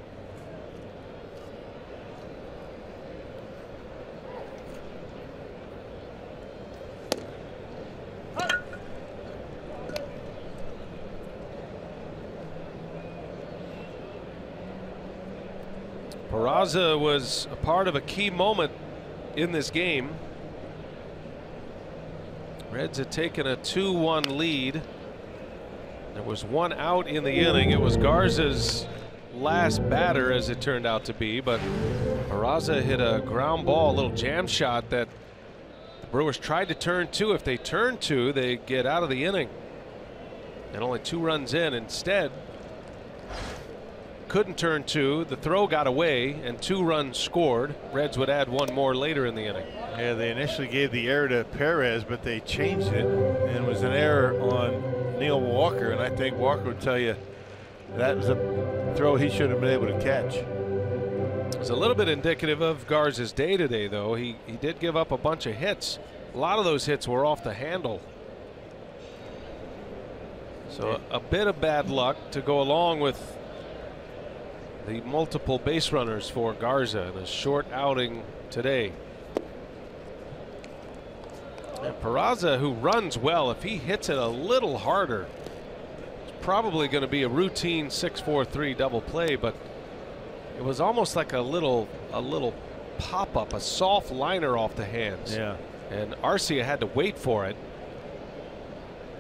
Peraza was a part of a key moment in this game. Reds had taken a 2-1 lead. There was one out in the inning. It was Garza's last batter, as it turned out to be, but Peraza hit a ground ball, a little jam shot that the Brewers tried to turn two. If they turn two, they get out of the inning. And only 2 runs in. Instead, couldn't turn two. The throw got away, and 2 runs scored. Reds would add 1 more later in the inning. Yeah, they initially gave the error to Perez, but they changed it, and it was an error on Neil Walker. And I think Walker would tell you that was a throw he should have been able to catch. It's a little bit indicative of Garza's day today, though. He did give up a bunch of hits. A lot of those hits were off the handle. So a bit of bad luck to go along with the multiple base runners for Garza in a short outing today. And Peraza, who runs well, if he hits it a little harder, it's probably going to be a routine 6-4-3 double play, but it was almost like a little pop-up, a soft liner off the hands. Yeah. And Arcia had to wait for it.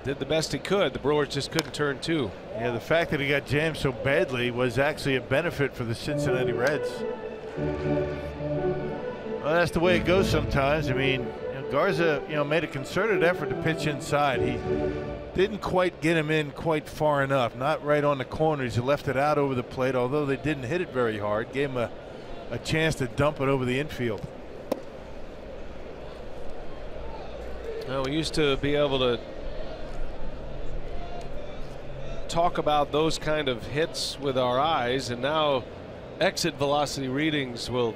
Did the best he could. The Brewers just couldn't turn two. Yeah, the fact that he got jammed so badly was actually a benefit for the Cincinnati Reds. Well, that's the way it goes sometimes. I mean, Garza, made a concerted effort to pitch inside. He didn't quite get him in quite far enough. Not right on the corners. He left it out over the plate, although they didn't hit it very hard. Gave him a chance to dump it over the infield. Well, we used to be able to talk about those kind of hits with our eyes, and now exit velocity readings will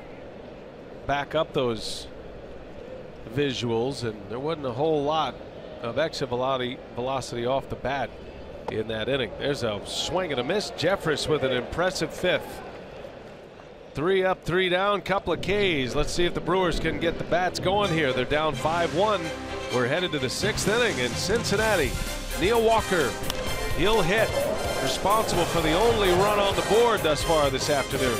back up those visuals, and there wasn't a whole lot of exit velocity off the bat in that inning. There's a swing and a miss. Jeffress with an impressive 5th. 3 up, 3 down, couple of Ks. Let's see if the Brewers can get the bats going here. They're down 5-1. We're headed to the 6th inning in Cincinnati. Neil Walker, he'll hit, responsible for the only run on the board thus far this afternoon.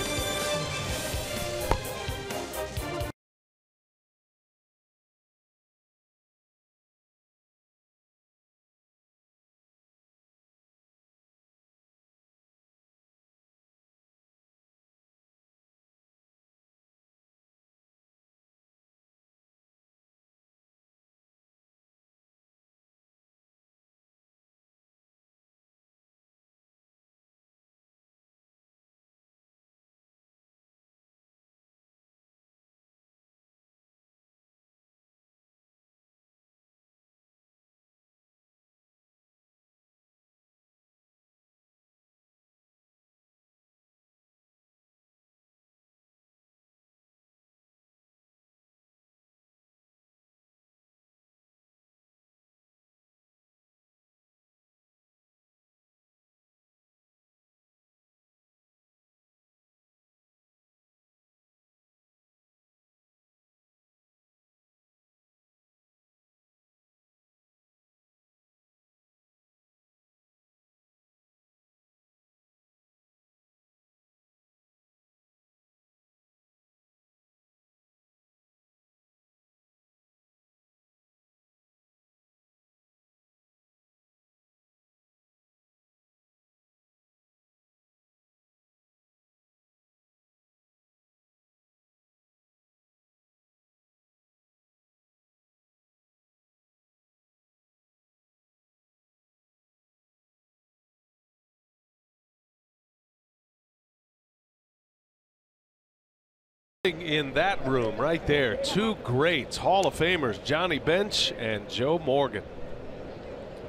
In that room right there, 2 greats, Hall of Famers, Johnny Bench and Joe Morgan,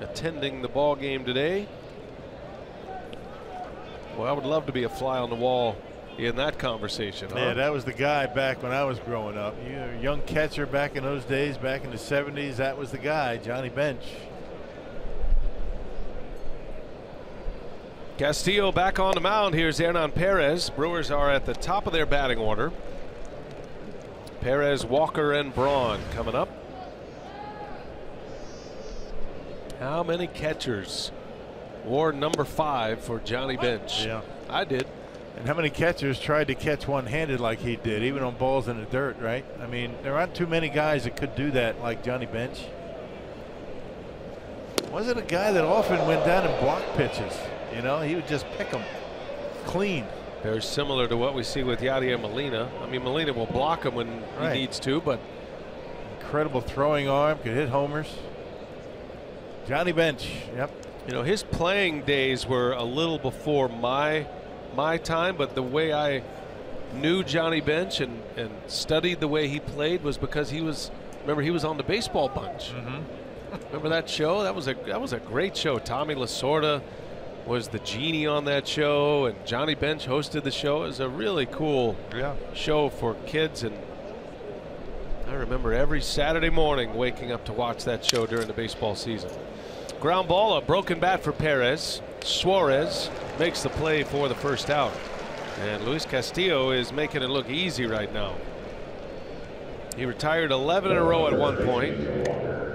attending the ball game today. Well, I would love to be a fly on the wall in that conversation. Huh? Yeah, that was the guy back when I was growing up. You were a young catcher back in those days, back in the 70s. That was the guy, Johnny Bench. Castillo back on the mound. Here's Hernan Perez. Brewers are at the top of their batting order. Perez, Walker, and Braun coming up. How many catchers wore number 5 for Johnny Bench? Yeah, I did. And how many catchers tried to catch one-handed like he did, even on balls in the dirt, right? I mean, there aren't too many guys that could do that like Johnny Bench. Wasn't a guy that often went down and blocked pitches. You know, he would just pick them clean. Very similar to what we see with Yadier Molina. I mean, Molina will block him when he needs to, but incredible throwing arm, could hit homers. Johnny Bench, yep. You know, his playing days were a little before my time, but the way I knew Johnny Bench and studied the way he played was because he was, remember, he was on the Baseball Bunch. Remember that show? That was a great show. Tommy Lasorda was the genie on that show, and Johnny Bench hosted the show. It was a really cool show for kids, and I remember every Saturday morning waking up to watch that show during the baseball season. Ground ball, a broken bat for Perez. Suarez makes the play for the first out, and Luis Castillo is making it look easy right now. He retired 11 in a row at one point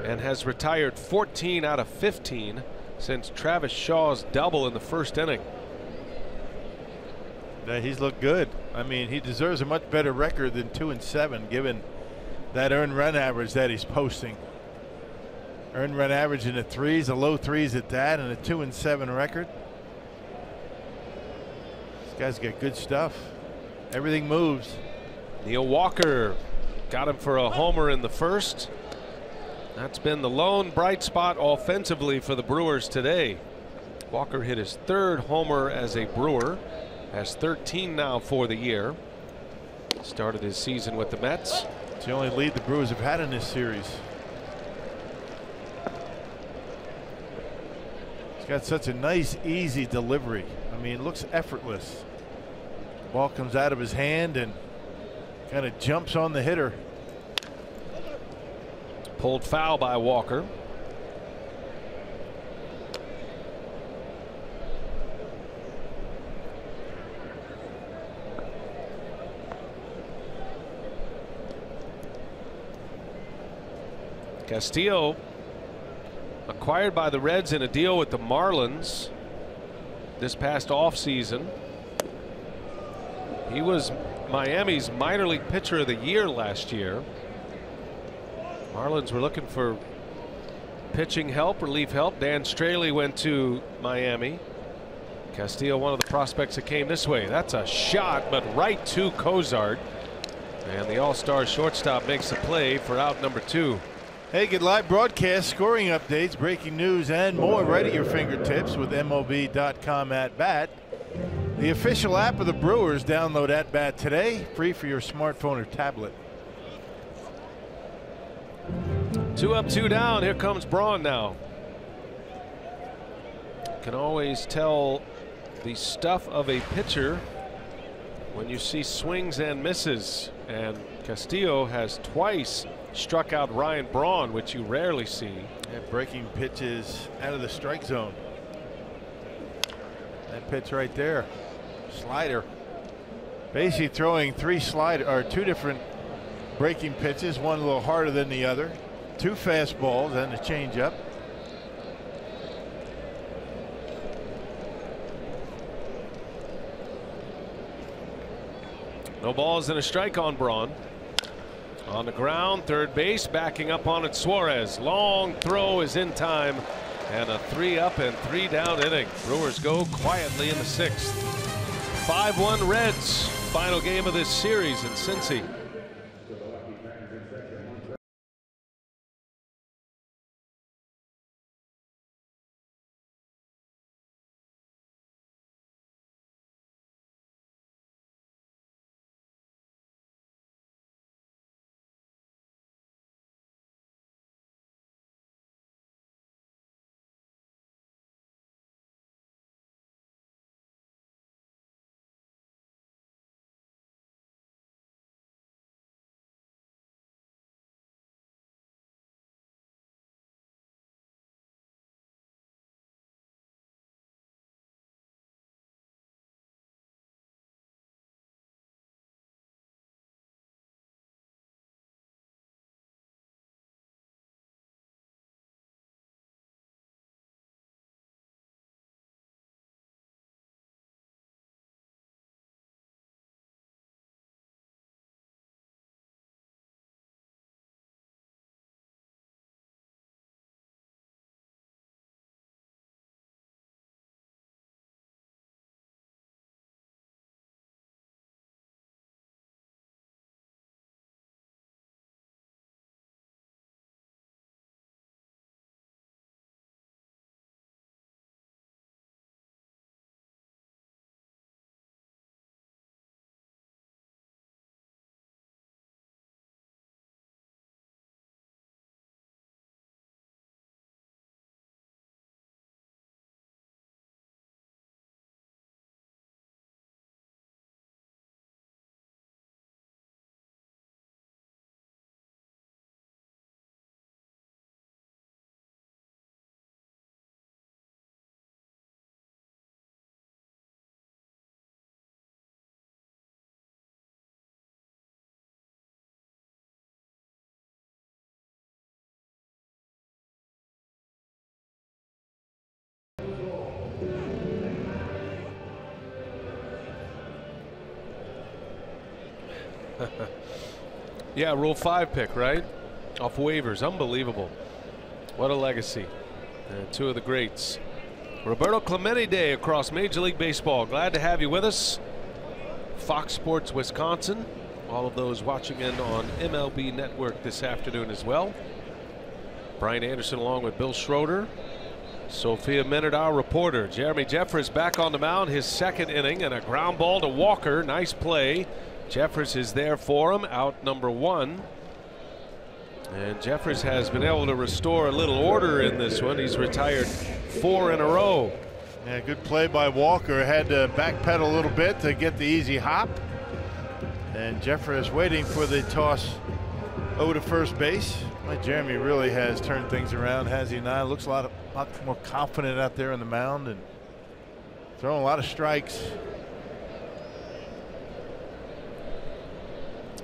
and has retired 14 out of 15 since Travis Shaw's double in the first inning. He's looked good. I mean, he deserves a much better record than 2-7 given that earned run average that he's posting. Earned run average in the threes, the low threes at that, and a 2-7 record. This guy's got good stuff. Everything moves. Neil Walker got him for a homer in the first. That's been the lone bright spot offensively for the Brewers today. Walker hit his third homer as a Brewer, has 13 now for the year. Started his season with the Mets. It's the only lead the Brewers have had in this series. He's got such a nice, easy delivery. I mean, it looks effortless. The ball comes out of his hand and kind of jumps on the hitter. Pulled foul by Walker. Castillo acquired by the Reds in a deal with the Marlins this past offseason. He was Miami's minor league pitcher of the year last year. Marlins were looking for pitching help, relief help. Dan Straley went to Miami. Castillo, one of the prospects that came this way. That's a shot, but right to Cozart. And the All-Star shortstop makes the play for out number 2. Hey, get live broadcast, scoring updates, breaking news, and more right at your fingertips with MLB.com At Bat. The official app of the Brewers. Download At Bat today, free for your smartphone or tablet. 2 up, 2 down. Here comes Braun now. Can always tell the stuff of a pitcher when you see swings and misses, and Castillo has twice struck out Ryan Braun, which you rarely see. Yeah, breaking pitches out of the strike zone. That pitch right there, slider. Basically throwing 2 different breaking pitches, one a little harder than the other. 2 fastballs and a changeup. No balls and a strike on Braun. On the ground, third base, backing up on it, Suarez. Long throw is in time, and a 3 up and 3 down inning. Brewers go quietly in the 6th. 5-1 Reds. Final game of this series in Cincy. Yeah, Rule 5 pick, right? Off waivers. Unbelievable. What a legacy. And two of the greats. Roberto Clemente Day across Major League Baseball. Glad to have you with us. Fox Sports Wisconsin. All of those watching in on MLB Network this afternoon as well. Brian Anderson along with Bill Schroeder. Sophia Minard, our reporter. Jeremy Jeffress back on the mound, his second inning, and a ground ball to Walker. Nice play. Jeffress is there for him, out number 1. And Jeffress has been able to restore a little order in this one. He's retired 4 in a row. Yeah, good play by Walker. Had to backpedal a little bit to get the easy hop. And Jeffress waiting for the toss over to first base. Well, Jeremy really has turned things around, has he not? Looks a lot more confident out there on the mound and throwing a lot of strikes.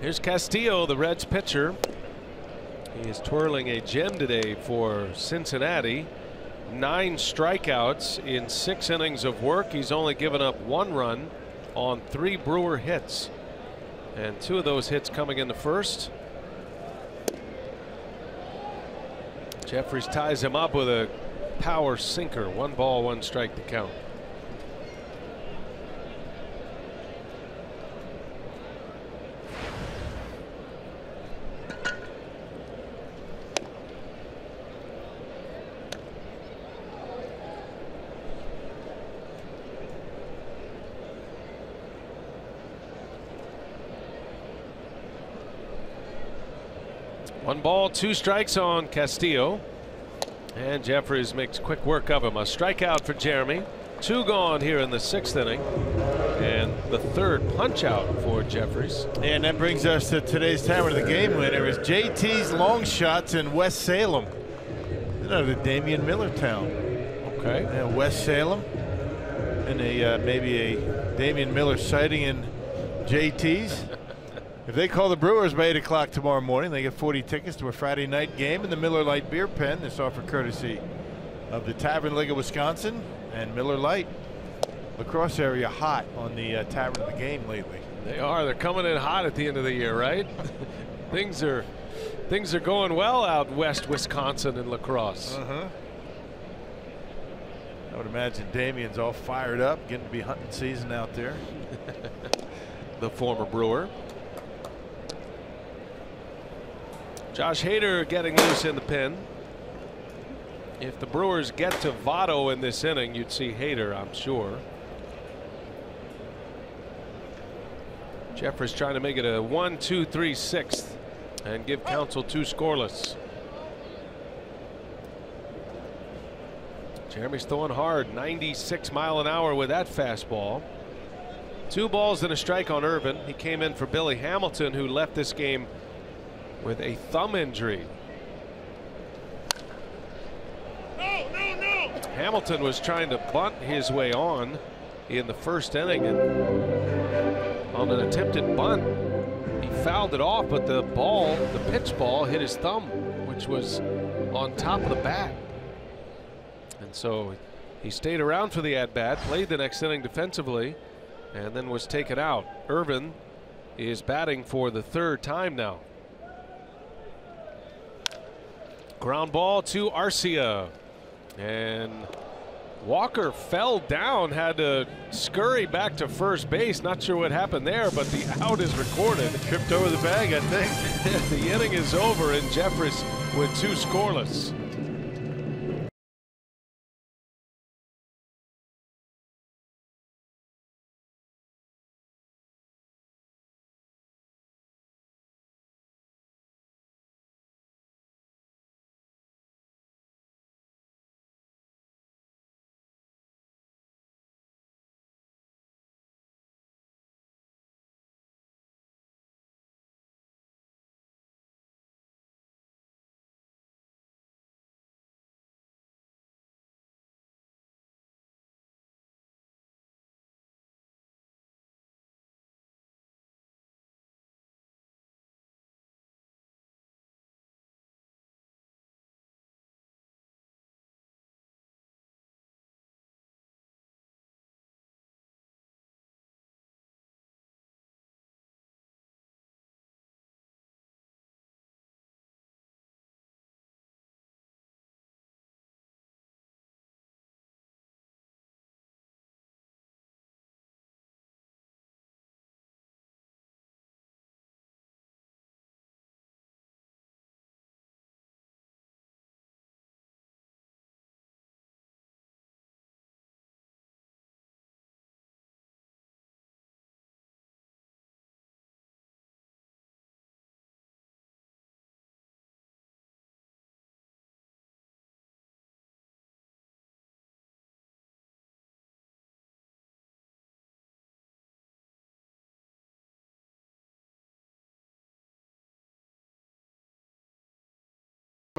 Here's Castillo, the Reds pitcher. He is twirling a gem today for Cincinnati. 9 strikeouts in 6 innings of work. He's only given up 1 run on 3 Brewer hits, and 2 of those hits coming in the first. Jeffress ties him up with a power sinker. 1 ball, 1 strike to count. One ball, 2 strikes on Castillo. And Jeffress makes quick work of him. A strikeout for Jeremy. 2 gone here in the 6th inning. And the 3rd punch out for Jeffress. And that brings us to today's timer of the game winner is JT's long shots in West Salem. Another Damian Miller town. Okay. Yeah, West Salem. And maybe a Damian Miller sighting in JT's. If they call the Brewers by 8 o'clock tomorrow morning, they get 40 tickets to a Friday night game in the Miller Lite Beer Pen. This offer courtesy of the Tavern League of Wisconsin and Miller Lite. Lacrosse area hot on the Tavern of the Game lately. They are. They're coming in hot at the end of the year, right? things are going well out west Wisconsin and lacrosse. I would imagine Damian's all fired up, getting to be hunting season out there. The former Brewer. Josh Hader getting loose in the pen. If the Brewers get to Votto in this inning, you'd see Hader, I'm sure. Jeffress trying to make it a 1-2-3 6th and give Counsell 2 scoreless. Jeremy's throwing hard, 96 mile an hour with that fastball. 2 balls and a strike on Irvin. He came in for Billy Hamilton, who left this game with a thumb injury. Hamilton was trying to bunt his way on in the 1st inning, and on an attempted bunt he fouled it off, but the pitch ball hit his thumb, which was on top of the bat, and so he stayed around for the at-bat, played the next inning defensively, and then was taken out. Irvin is batting for the 3rd time now. Ground ball to Arcia, and Walker fell down, had to scurry back to first base. Not sure what happened there, but the out is recorded. Tripped over the bag, I think. The inning is over, and Jeffress with 2 scoreless.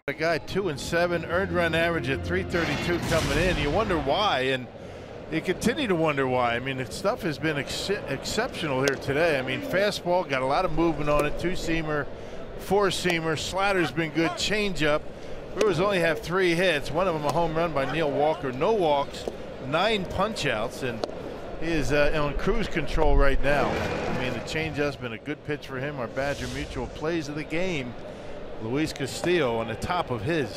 A guy 2-7, earned run average at 332 coming in. You wonder why, and you continue to wonder why. I mean, the stuff has been exceptional here today. I mean, fastball got a lot of movement on it, 2-seamer, 4-seamer, slider's been good, changeup. Brewers only have 3 hits, one of them a home run by Neil Walker, no walks, 9 punch-outs, and he is on cruise control right now. I mean, the changeup's been a good pitch for him. Our Badger Mutual plays of the game, Luis Castillo on the top of his.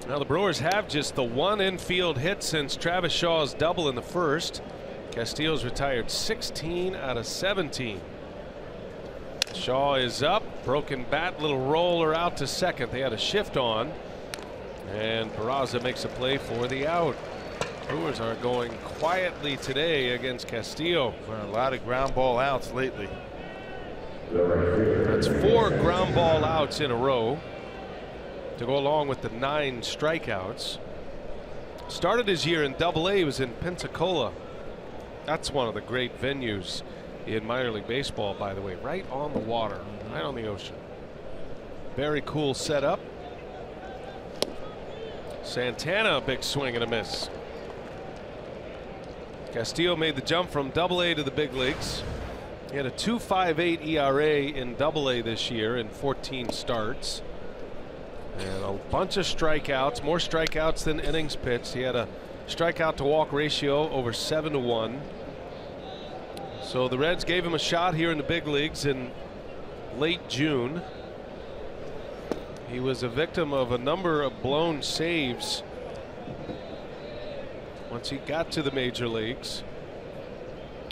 Now the Brewers have just the 1 infield hit since Travis Shaw's double in the first. Castillo's retired 16 out of 17. Shaw is up, broken bat, little roller out to second. They had a shift on, and Peraza makes a play for the out. Brewers are going quietly today against Castillo. A lot of ground ball outs lately. That's 4 ground ball outs in a row to go along with the 9 strikeouts. Started his year in Double-A. He was in Pensacola. That's one of the great venues in minor league baseball, by the way, right on the water, right on the ocean. Very cool setup. Santana, a big swing and a miss. Castillo made the jump from Double-A to the big leagues. He had a 2.58 ERA in Double-A this year in 14 starts. And a bunch of strikeouts, more strikeouts than innings pitched. He had a strikeout to walk ratio over 7-1. So the Reds gave him a shot here in the big leagues in late June. He was a victim of a number of blown saves once he got to the major leagues,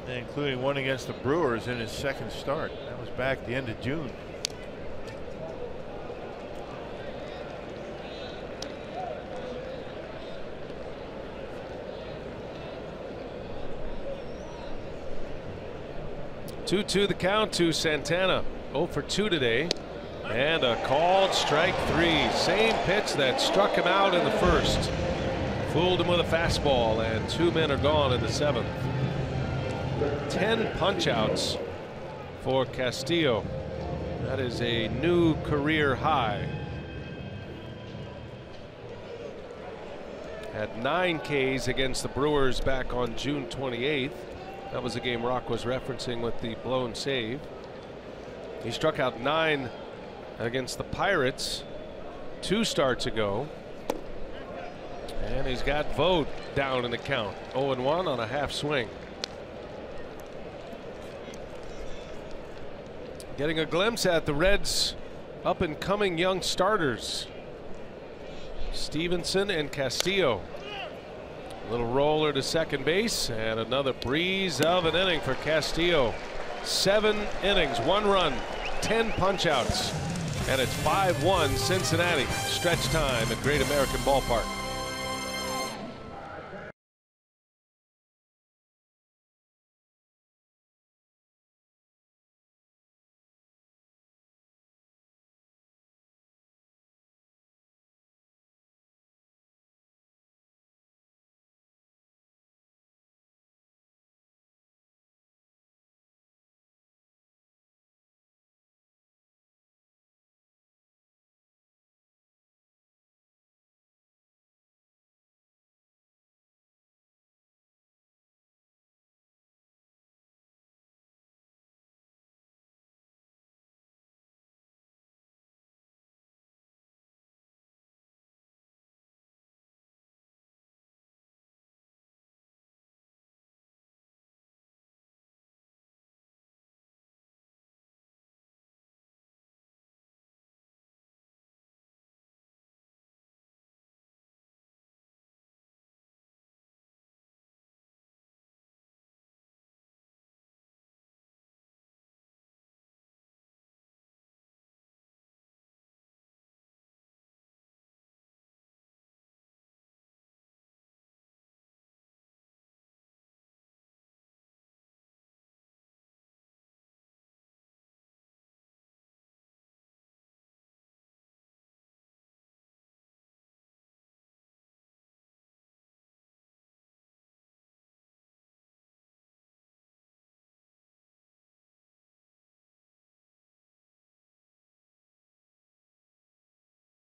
including one against the Brewers in his second start. That was back at the end of June. Two the count to Santana. 0 for 2 today, and a called strike 3. Same pitch that struck him out in the first. Fooled him with a fastball, and 2 men are gone in the 7th. 10 punch-outs for Castillo. That is a new career high. Had 9 Ks against the Brewers back on June 28th. That was the game Rock was referencing with the blown save. He struck out 9 against the Pirates 2 starts ago. And he's got Vogt down in the count. 0-1 on a half swing. Getting a glimpse at the Reds' up and coming young starters, Stevenson and Castillo. Little roller to second base, and another breeze of an inning for Castillo. 7 innings, 1 run, 10 punch outs, and it's 5-1 Cincinnati. Stretch time at Great American Ballpark.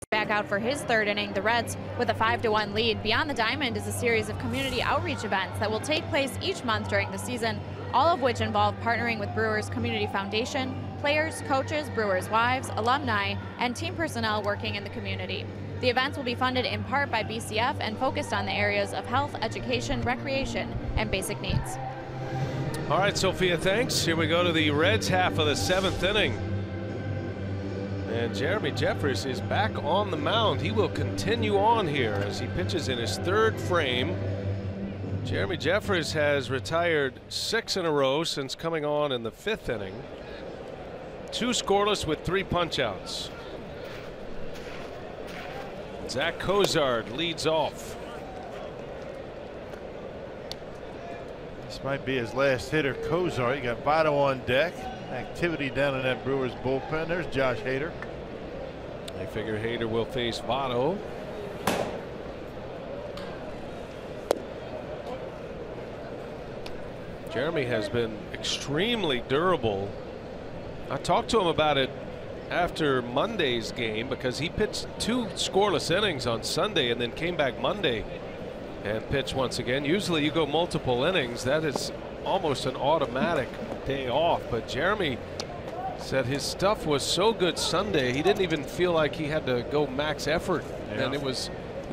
back out for his third inning, the Reds with a 5-1 lead. Beyond the Diamond is a series of community outreach events that will take place each month during the season, all of which involve partnering with Brewers Community Foundation, players, coaches, Brewers' wives, alumni, and team personnel working in the community. The events will be funded in part by BCF and focused on the areas of health, education, recreation, and basic needs. All right, Sophia, thanks. Here we go to the Reds half of the 7th inning. And Jeremy Jeffress is back on the mound. He will continue on here as he pitches in his 3rd frame. Jeremy Jeffress has retired 6 in a row since coming on in the 5th inning. 2 scoreless with 3 punchouts. Zach Cozart leads off. This might be his last hitter, Cozart. You got Votto on deck. Activity down in that Brewers bullpen. There's Josh Hader. I figure Hader will face Votto. Jeremy has been extremely durable. I talked to him about it after Monday's game because he pitched 2 scoreless innings on Sunday and then came back Monday and pitched once again. Usually you go multiple innings, that is almost an automatic day off, but Jeremy said his stuff was so good Sunday he didn't even feel like he had to go max effort. Yeah. And he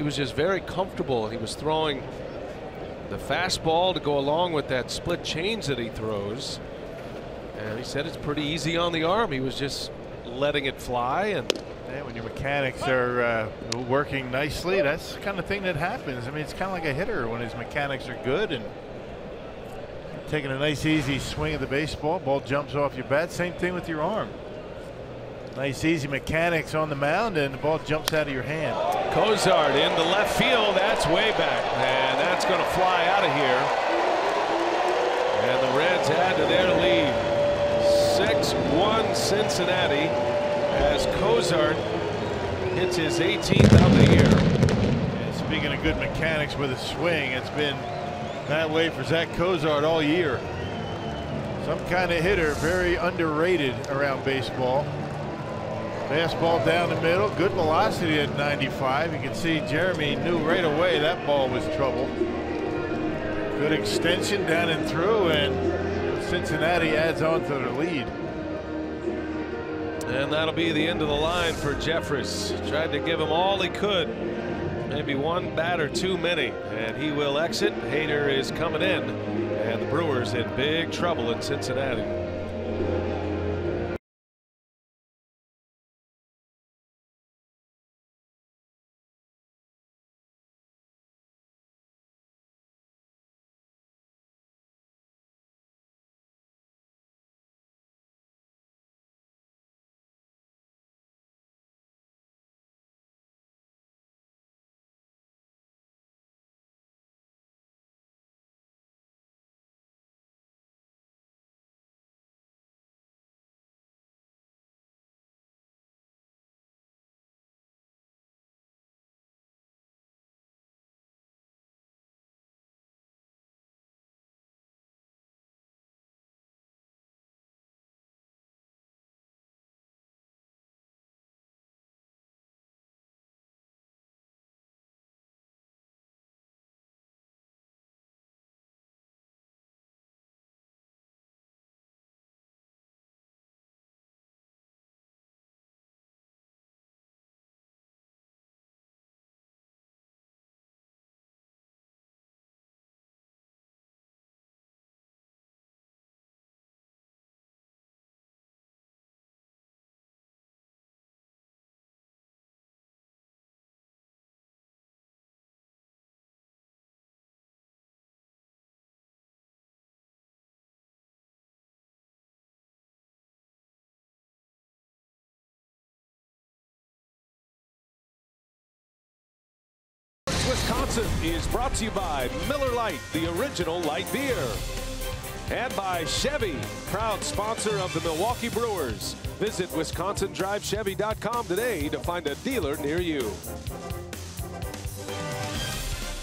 was just very comfortable. He was throwing the fastball to go along with that split change that he throws, and he said it's pretty easy on the arm. He was just letting it fly. And when your mechanics are working nicely, that's the kind of thing that happens. I mean, it's kind of like a hitter when his mechanics are good and taking a nice easy swing at the baseball, ball jumps off your bat. Same thing with your arm. Nice easy mechanics on the mound and the ball jumps out of your hand. Cozart into left field, that's way back, and that's going to fly out of here. And the Reds add to their lead. 6-1 Cincinnati as Cozart hits his 18th of the year. And speaking of good mechanics with a swing, it's been that way for Zach Cozart all year. Some kind of hitter, very underrated around baseball. Fastball down the middle, good velocity at 95. You can see Jeremy knew right away that ball was trouble. Good extension down and through, and Cincinnati adds on to their lead. And that'll be the end of the line for Jeffress. Tried to give him all he could. Maybe one batter too many, and he will exit. Hader is coming in, and the Brewers in big trouble in Cincinnati. Wisconsin is brought to you by Miller Lite, the original light beer. And by Chevy, proud sponsor of the Milwaukee Brewers. Visit WisconsinDriveChevy.com today to find a dealer near you.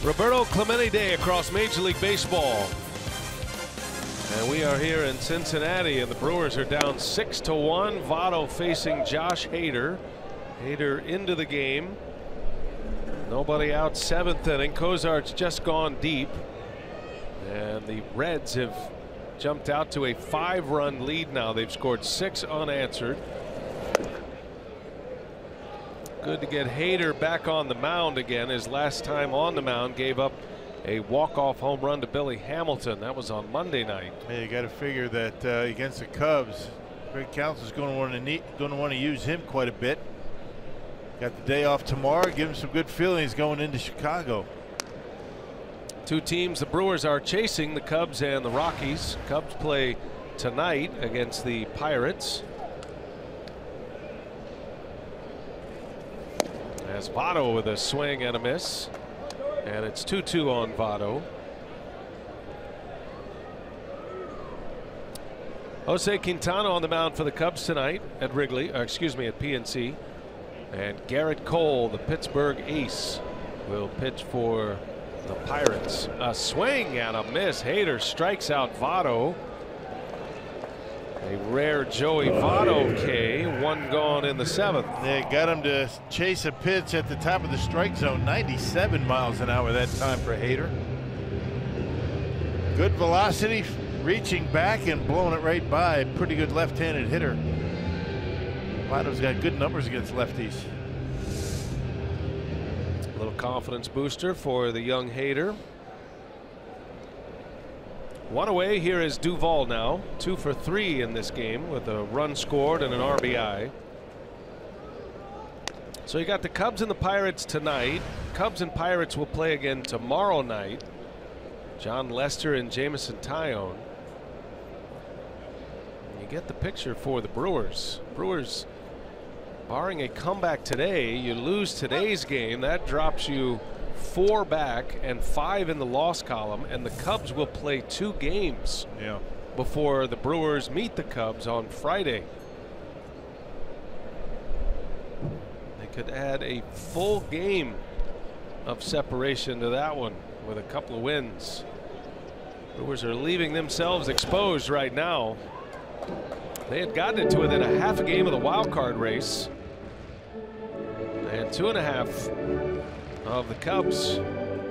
Roberto Clemente Day across Major League Baseball. And we are here in Cincinnati, and the Brewers are down 6-1. Votto facing Josh Hader. Hader into the game. Nobody out, 7th inning. Cozart's just gone deep. And the Reds have jumped out to a 5-run lead now. They've scored 6 unanswered. Good to get Hader back on the mound again. His last time on the mound gave up a walk-off home run to Billy Hamilton. That was on Monday night. Yeah, you got to figure that against the Cubs, Craig Counsell's going to want to use him quite a bit. Got the day off tomorrow. Give him some good feelings going into Chicago. 2 teams the Brewers are chasing, the Cubs and the Rockies. Cubs play tonight against the Pirates. As Votto with a swing and a miss. And it's 2-2 on Votto. Jose Quintana on the mound for the Cubs tonight at Wrigley, at PNC. And Garrett Cole, the Pittsburgh ace, will pitch for the Pirates. A swing and a miss. Hader strikes out Votto. A rare Joey Votto K. 1 gone in the 7th. They got him to chase a pitch at the top of the strike zone. 97 miles an hour that time for Hader. Good velocity, reaching back and blowing it right by. Pretty good left-handed hitter. Votto's got good numbers against lefties. A little confidence booster for the young Hader. 1 away. Here is Duvall now. 2 for 3 in this game with a run scored and an RBI. So you got the Cubs and the Pirates tonight. Cubs and Pirates will play again tomorrow night. John Lester and Jameson Taillon. You get the picture for the Brewers. Brewers, barring a comeback today, you lose today's game, that drops you 4 back and 5 in the loss column, and the Cubs will play 2 games before the Brewers meet the Cubs on Friday. They could add a full game of separation to that one with a couple of wins. Brewers are leaving themselves exposed right now. They had gotten it to within a half a game of the wild card race and 2.5 of the Cubs,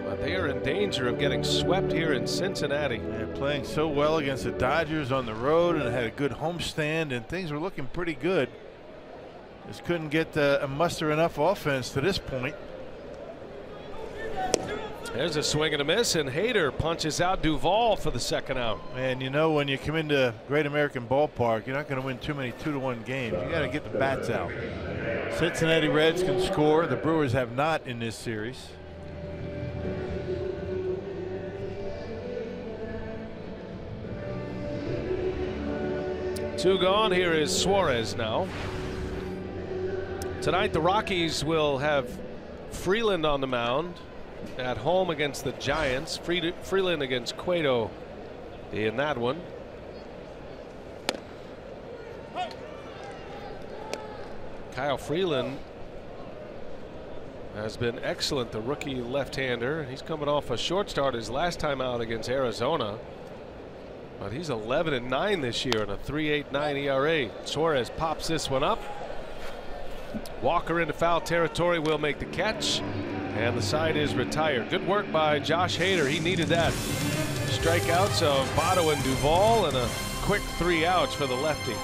but they are in danger of getting swept here in Cincinnati. They're playing so well against the Dodgers on the road and had a good homestand, and things were looking pretty good. Just couldn't get a muster enough offense to this point. There's a swing and a miss, and Hader punches out Duvall for the 2nd out. And you know, when you come into Great American Ballpark, you're not going to win too many 2-1 games. You got to get the bats out. Cincinnati Reds can score. The Brewers have not in this series. Two gone. Here is Suarez now. Tonight the Rockies will have Freeland on the mound at home against the Giants. Freeland against Cueto in that one. Kyle Freeland has been excellent, the rookie left-hander. He's coming off a short start his last time out against Arizona, but he's 11-9 this year and a 3.89 ERA. Suarez pops this one up. Walker into foul territory will make the catch, and the side is retired. Good work by Josh Hader. He needed that. Strikeouts of Votto and Duvall and a quick 3 outs for the lefty.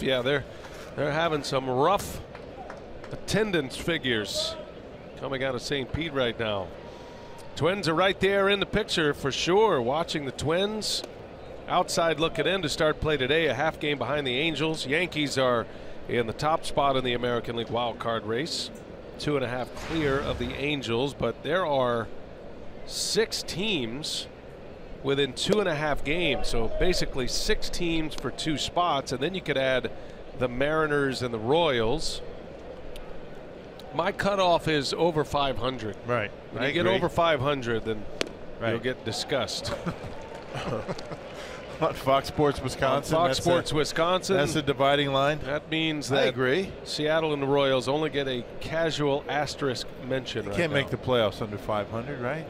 Yeah, they're having some rough attendance figures coming out of St. Pete right now. Twins are right there in the picture for sure. Watching the Twins outside looking in to start play today, a half game behind the Angels. Yankees are in the top spot in the American League wild card race, 2.5 clear of the Angels, but there are 6 teams within 2.5 games, so basically 6 teams for 2 spots, and then you could add the Mariners and the Royals. My cutoff is over 500. Right. When you get over 500, then you'll get discussed. On Fox Sports Wisconsin. Fox Sports Wisconsin. That's the dividing line. That means that I agree. Seattle and the Royals only get a casual asterisk mention. You can't make the playoffs under 500, right?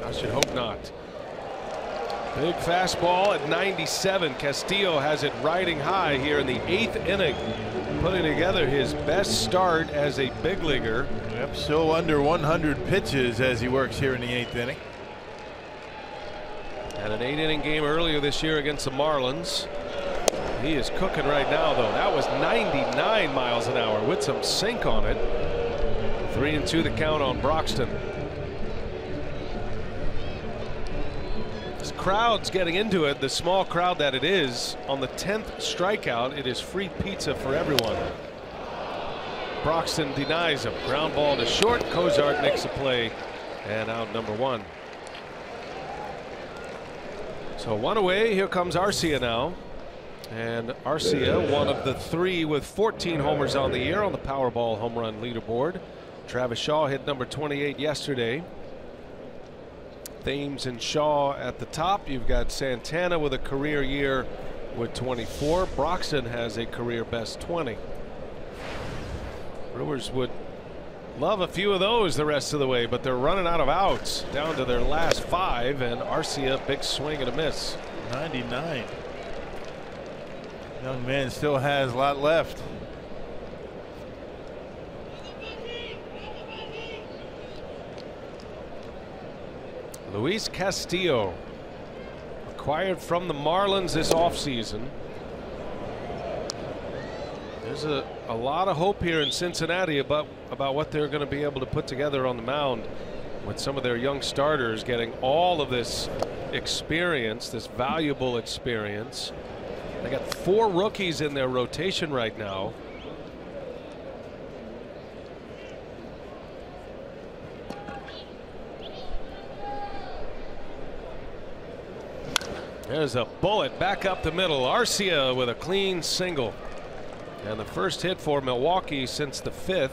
I should hope not. Big fastball at 97. Castillo has it riding high here in the 8th inning, putting together his best start as a big leaguer. Yep, still under 100 pitches as he works here in the 8th inning. Had an 8-inning game earlier this year against the Marlins. He is cooking right now, though. That was 99 miles an hour with some sink on it. 3-2 the count on Broxton. This crowd's getting into it, the small crowd that it is. On the 10th strikeout, it is free pizza for everyone. Broxton denies him. Ground ball to short. Cozart makes a play, and out number 1. So 1 away. Here comes Arcia now, and Arcia, one of the 3 with 14 homers on the year on the Powerball home run leaderboard. Travis Shaw hit number 28 yesterday. Thames and Shaw at the top. You've got Santana with a career year with 24. Broxton has a career best 20. Brewers would love a few of those the rest of the way, but they're running out of outs down to their last 5, and Arcia, big swing and a miss. 99. Young man still has a lot left. Luis Castillo, acquired from the Marlins this offseason. There's a lot of hope here in Cincinnati about what they're going to be able to put together on the mound with some of their young starters getting all of this experience, this valuable experience. They got 4 rookies in their rotation right now. There's a bullet back up the middle. Arcia with a clean single. And the first hit for Milwaukee since the 5th.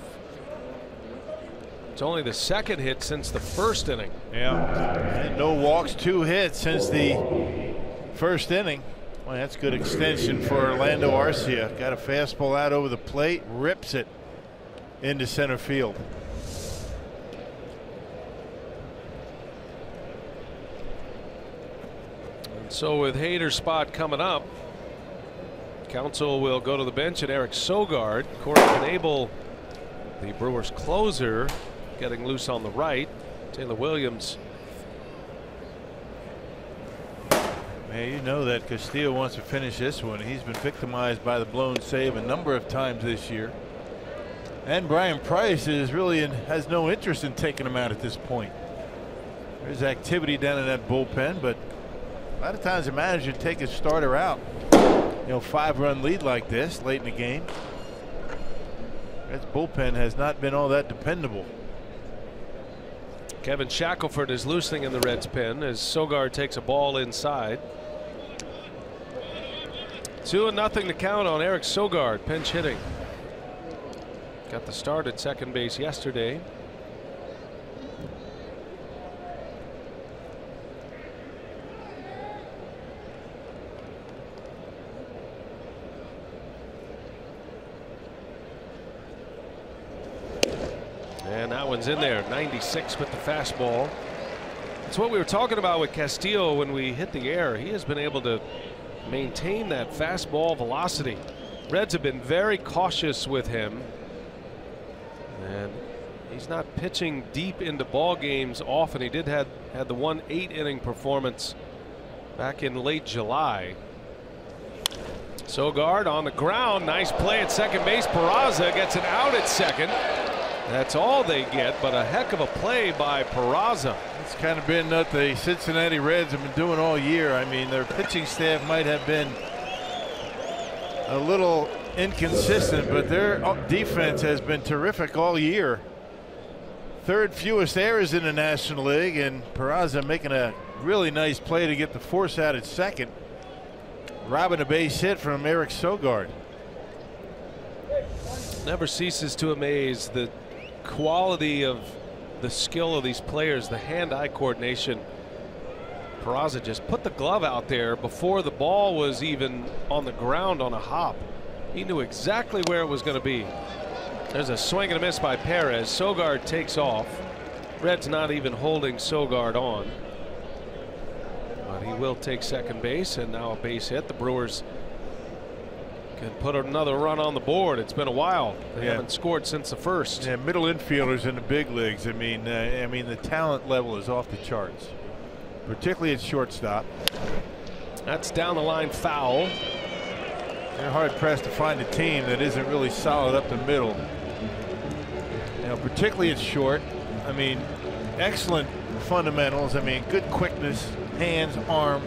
It's only the 2nd hit since the 1st inning. Yeah. And no walks, 2 hits since the 1st inning. Well, that's good extension for Orlando Arcia. Got a fastball out over the plate, rips it into center field. And so with Hader's spot coming up, Counsell will go to the bench, and Eric Sogard, Corey Knebel, the Brewers closer, getting loose on the right. Taylor Williams. Man, you know that Castillo wants to finish this one. He's been victimized by the blown save a number of times this year. And Brian Price is really has no interest in taking him out at this point. There's activity down in that bullpen, but a lot of times the manager take his starter out. You know, 5-run lead like this late in the game. That bullpen has not been all that dependable. Kevin Shackelford is loosening in the Reds pen as Sogard takes a ball inside. 2-0 to count on Eric Sogard, pinch hitting. Got the start at second base yesterday. And that one's in there. 96 with the fastball. It's what we were talking about with Castillo when we hit the air. He has been able to maintain that fastball velocity. Reds have been very cautious with him, and he's not pitching deep into ball games often. He did had the 1 8-inning performance back in late July. Sogard on the ground. Nice play at second base. Peraza gets an out at second. That's all they get, but a heck of a play by Peraza. It's kind of been what the Cincinnati Reds have been doing all year. I mean, their pitching staff might have been a little inconsistent, but their defense has been terrific all year. Third fewest errors in the National League, and Peraza making a really nice play to get the force out at second, robbing a base hit from Eric Sogard. Never ceases to amaze the quality of the skill of these players, the hand-eye coordination. Peraza just put the glove out there before the ball was even on the ground on a hop. He knew exactly where it was going to be. There's a swing and a miss by Perez. Sogard takes off. Red's not even holding Sogard on, but he will take second base, and now a base hit. The Brewers can put another run on the board. It's been a while. They haven't scored since the first. Yeah, middle infielders in the big leagues. I mean, the talent level is off the charts, particularly at shortstop. That's down the line, foul. They're hard pressed to find a team that isn't really solid up the middle. You know, particularly at short. I mean, excellent fundamentals. I mean, good quickness, hands, arm.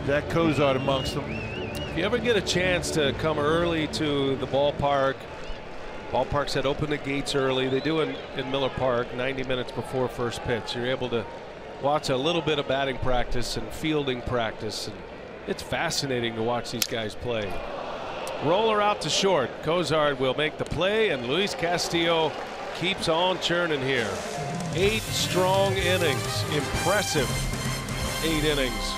Zach Cozart amongst them. If you ever get a chance to come early to the ballpark, ballparks that open the gates early. They do in Miller Park 90 minutes before first pitch. You're able to watch a little bit of batting practice and fielding practice, and it's fascinating to watch these guys play. Roller out to short. Cozart will make the play, and Luis Castillo keeps on churning here. 8 strong innings. Impressive 8 innings.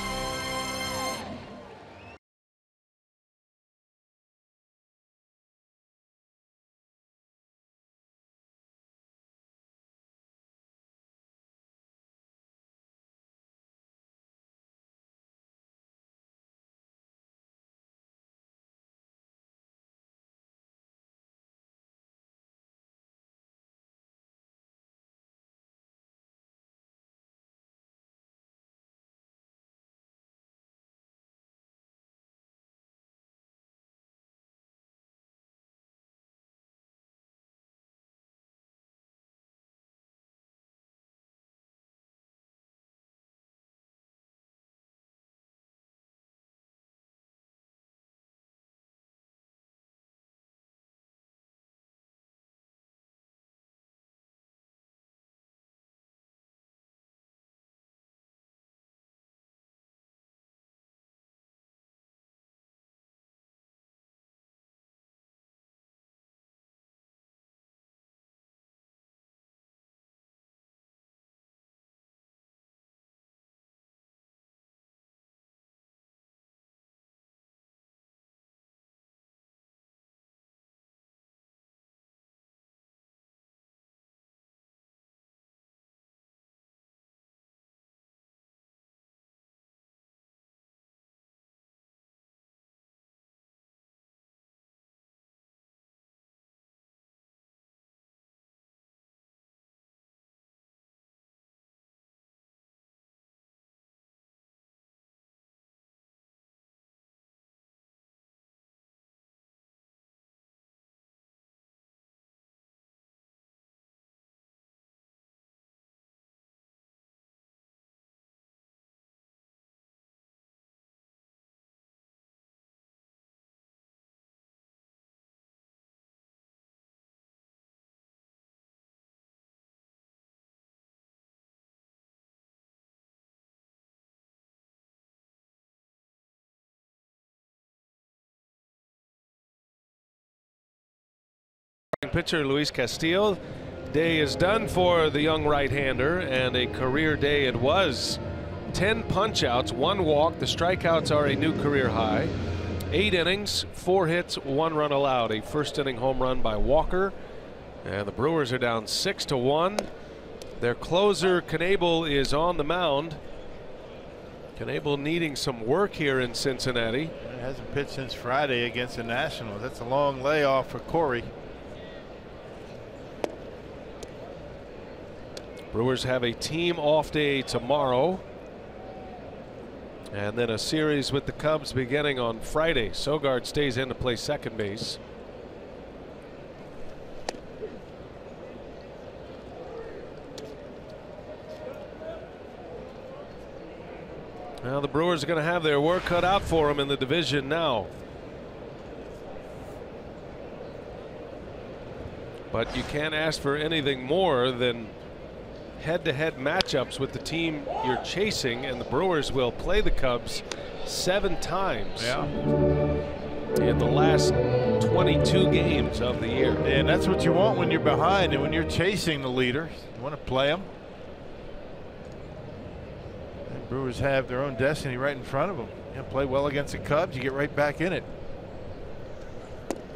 Pitcher Luis Castillo. Day is done for the young right-hander, and a career day it was. 10 punch-outs, 1 walk. The strikeouts are a new career high. 8 innings, 4 hits, 1 run allowed. A first-inning home run by Walker, and the Brewers are down 6-1. Their closer Knebel is on the mound. Knebel needing some work here in Cincinnati. He hasn't pitched since Friday against the Nationals. That's a long layoff for Corey. Brewers have a team off day tomorrow. And then a series with the Cubs beginning on Friday. Sogard stays in to play second base. Well, the Brewers are going to have their work cut out for them in the division now. But you can't ask for anything more than head-to-head matchups with the team you're chasing, and the Brewers will play the Cubs 7 times in the last 22 games of the year. And that's what you want when you're behind and when you're chasing the leader. You want to play them. The Brewers have their own destiny right in front of them. You play well against the Cubs, you get right back in it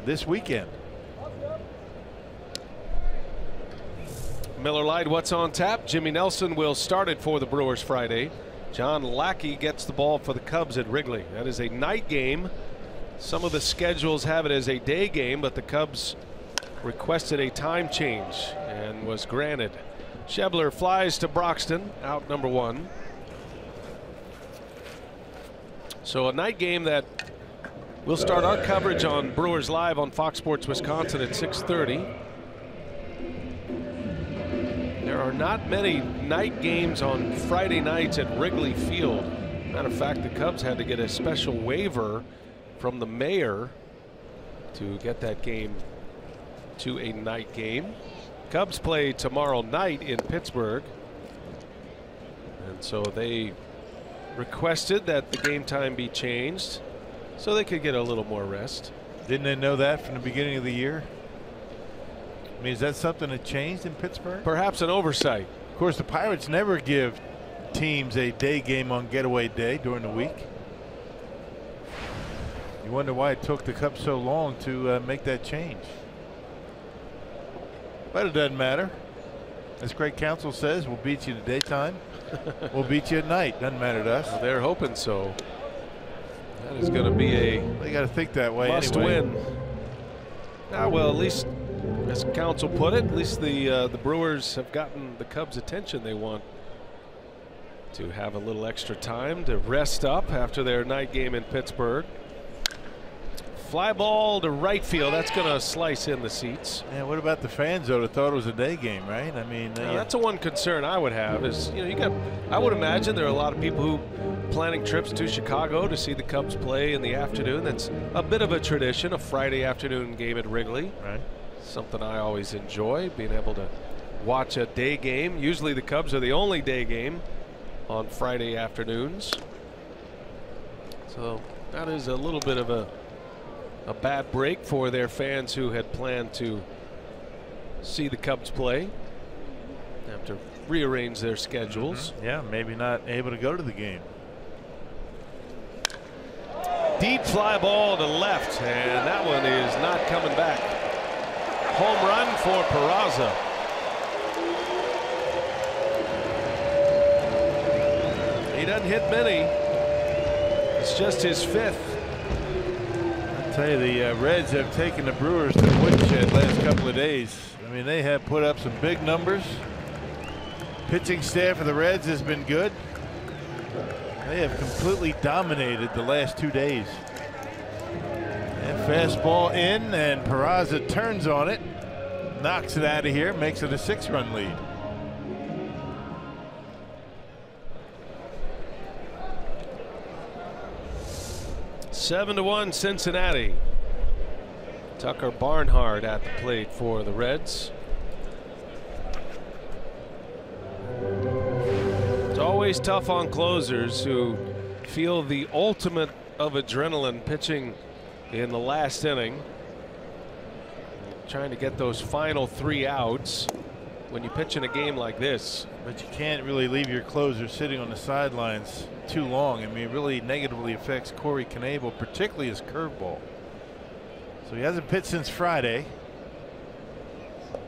this weekend. Miller Lite, what's on tap? Jimmy Nelson will start it for the Brewers Friday. John Lackey gets the ball for the Cubs at Wrigley. That is a night game. Some of the schedules have it as a day game, but the Cubs requested a time change and was granted. Schebler flies to Broxton, out number 1. So a night game that we'll start our coverage on Brewers Live on Fox Sports Wisconsin at 6:30. There are not many night games on Friday nights at Wrigley Field. Matter of fact, the Cubs had to get a special waiver from the mayor to get that game to a night game. Cubs play tomorrow night in Pittsburgh, and so they requested that the game time be changed so they could get a little more rest. Didn't they know that from the beginning of the year? I mean, is that something that changed in Pittsburgh? Perhaps an oversight. Of course, the Pirates never give teams a day game on getaway day during the week. You wonder why it took the Cubs so long to make that change. But it doesn't matter. As Craig Counsell says, we'll beat you in the daytime. We'll beat you at night. Doesn't matter to us. Well, they're hoping so. That is going to be a they got to think that way must anyway. win. Well, at least, as Counsell put it, at least the Brewers have gotten the Cubs' attention. They want to have a little extra time to rest up after their night game in Pittsburgh. Fly ball to right field. That's going to slice in the seats. Yeah, what about the fans though that thought it was a day game, right? I mean, that's the one concern I would have is, you got, I would imagine there are a lot of people who planning trips to Chicago to see the Cubs play in the afternoon. That's a bit of a tradition, a Friday afternoon game at Wrigley. Right. Something I always enjoy, being able to watch a day game. Usually the Cubs are the only day game on Friday afternoons. So that is a little bit of a bad break for their fans who had planned to see the Cubs play. Have to rearrange their schedules. Yeah, maybe not able to go to the game. Deep fly ball to left, and that one is not coming back. Home run for Peraza. He doesn't hit many. It's just his 5th. I tell you, the Reds have taken the Brewers to the woodshed last couple of days. I mean, they have put up some big numbers. Pitching staff of the Reds has been good. They have completely dominated the last 2 days. And fastball in, and Peraza turns on it, knocks it out of here, makes it a 6-run lead. Seven to 1 Cincinnati. Tucker Barnhart at the plate for the Reds. It's always tough on closers who feel the ultimate of adrenaline pitching in the last inning, trying to get those final 3 outs when you pitch in a game like this. But you can't really leave your closer sitting on the sidelines too long. I mean, it really negatively affects Corey Knebel, particularly his curveball. So he hasn't pitched since Friday,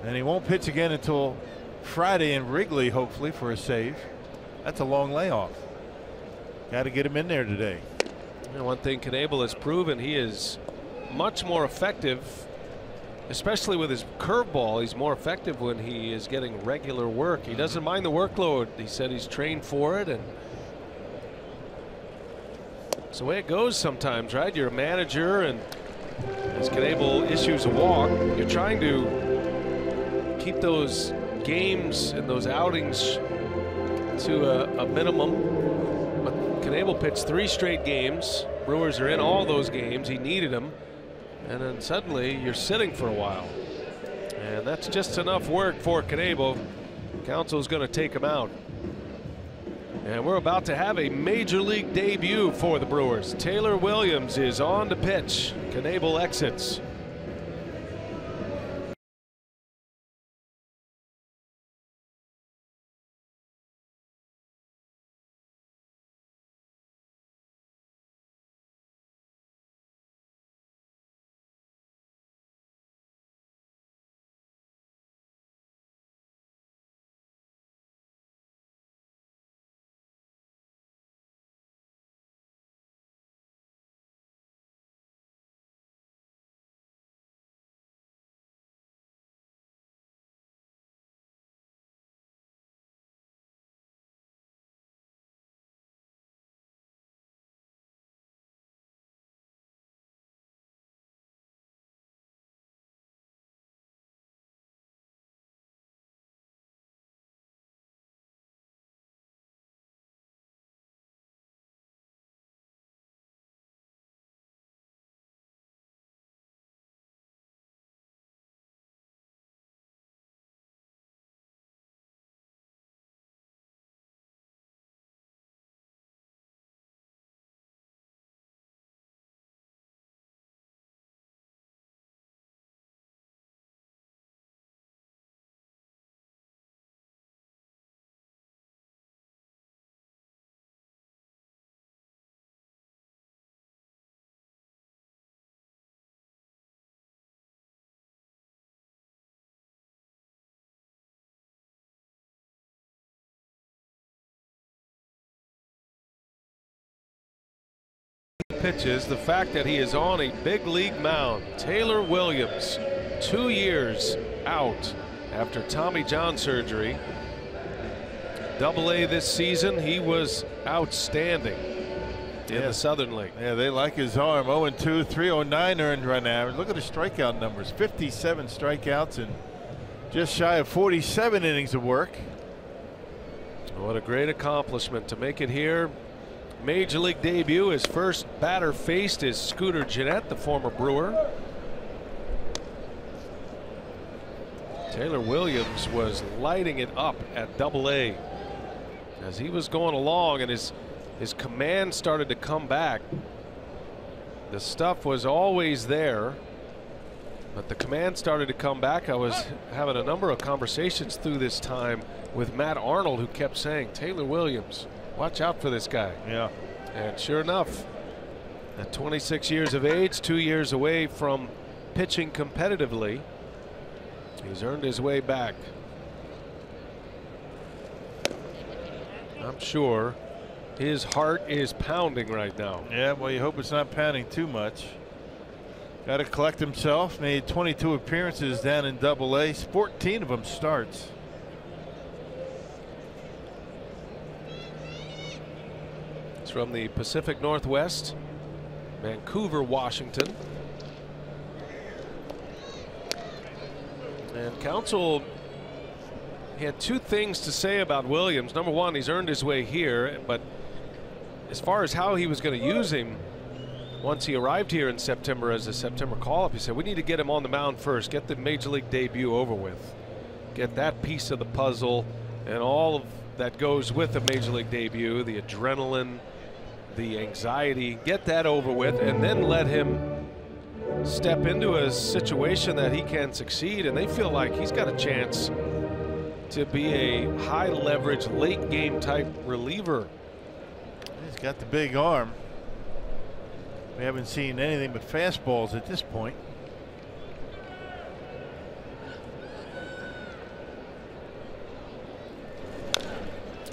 and he won't pitch again until Friday in Wrigley, hopefully, for a save. That's a long layoff. Got to get him in there today. And one thing Knebel has proven, he is much more effective, especially with his curveball. He's more effective when he is getting regular work. He doesn't mind the workload. He said he's trained for it, and It's the way it goes sometimes, right? You're a manager, and as Knebel issues a walk, you're trying to keep those games and those outings to a minimum. But Knebel pitched 3 straight games. Brewers are in all those games. He needed them. And then suddenly you're sitting for a while. And that's just enough work for Knebel. Council's going to take him out. And we're about to have a major league debut for the Brewers. Taylor Williams is on to pitch. Knebel exits. Pitches, the fact that he is on a big league mound. Taylor Williams, 2 years out after Tommy John surgery. Double-A this season, he was outstanding in the Southern League. Yeah, they like his arm. 0-2, 309 earned run average. Look at the strikeout numbers. 57 strikeouts and just shy of 47 innings of work. What a great accomplishment to make it here. Major league debut. His first batter faced is Scooter Gennett, the former Brewer. Taylor Williams was lighting it up at Double-A as he was going along, and his command started to come back. The stuff was always there, but the command started to come back. I was having a number of conversations through this time with Matt Arnold, who kept saying, Taylor Williams, watch out for this guy. Yeah. And sure enough, at 26 years of age, 2 years away from pitching competitively, he's earned his way back. I'm sure his heart is pounding right now. Yeah, well, you hope it's not pounding too much. Got to collect himself. Made 22 appearances down in Double-A. 14 of them starts. From the Pacific Northwest, Vancouver, Washington. And Council had 2 things to say about Williams. Number one, he's earned his way here, but as far as how he was going to use him once he arrived here in September as a September call-up, he said we need to get him on the mound first, get the major league debut over with, get that piece of the puzzle and all of that goes with the major league debut, the adrenaline, the anxiety, get that over with, and then let him step into a situation that he can succeed. And they feel like he's got a chance to be a high leverage late game type reliever. He's got the big arm. We haven't seen anything but fastballs at this point.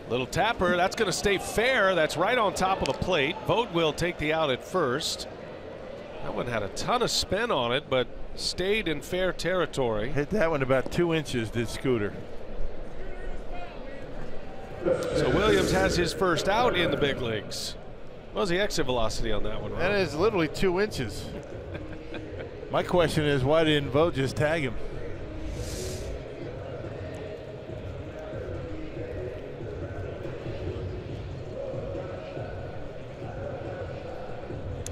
Little tapper, that's going to stay fair. That's right on top of the plate. Vogt will take the out at first. That one had a ton of spin on it, but stayed in fair territory. Hit that one about 2 inches, did Scooter. So Williams has his first out in the big leagues. What was the exit velocity on that one, Ron? That is literally 2 inches. My question is, why didn't Vogt just tag him?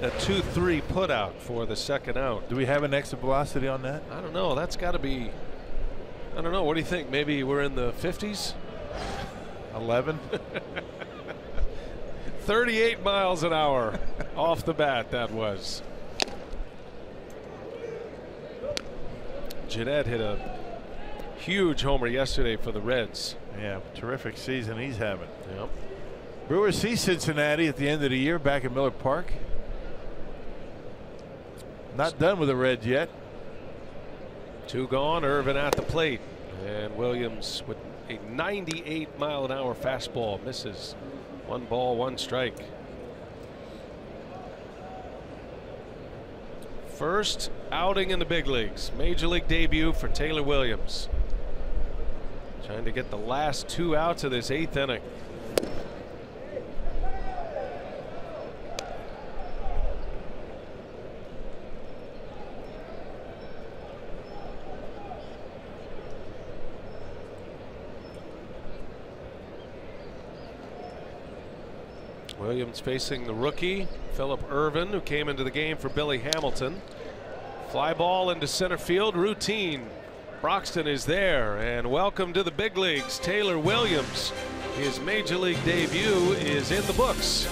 A 2-3 put out for the second out. Do we have an exit velocity on that? I don't know. That's got to be, I don't know. What do you think? Maybe we're in the 50s? 11? 38 miles an hour off the bat, that was. Jeanette hit a huge homer yesterday for the Reds. Yeah, terrific season he's having. Yep. Brewers see Cincinnati at the end of the year back at Miller Park. Not done with the Reds yet. 2 gone. Irvin at the plate, and Williams with a 98-mile-an-hour fastball misses. 1 ball, 1 strike. First outing in the big leagues. Major league debut for Taylor Williams. Trying to get the last 2 outs of this 8th inning. Williams facing the rookie Phillip Ervin, who came into the game for Billy Hamilton. Fly ball into center field, routine. Broxton is there, and welcome to the big leagues, Taylor Williams. His major league debut is in the books.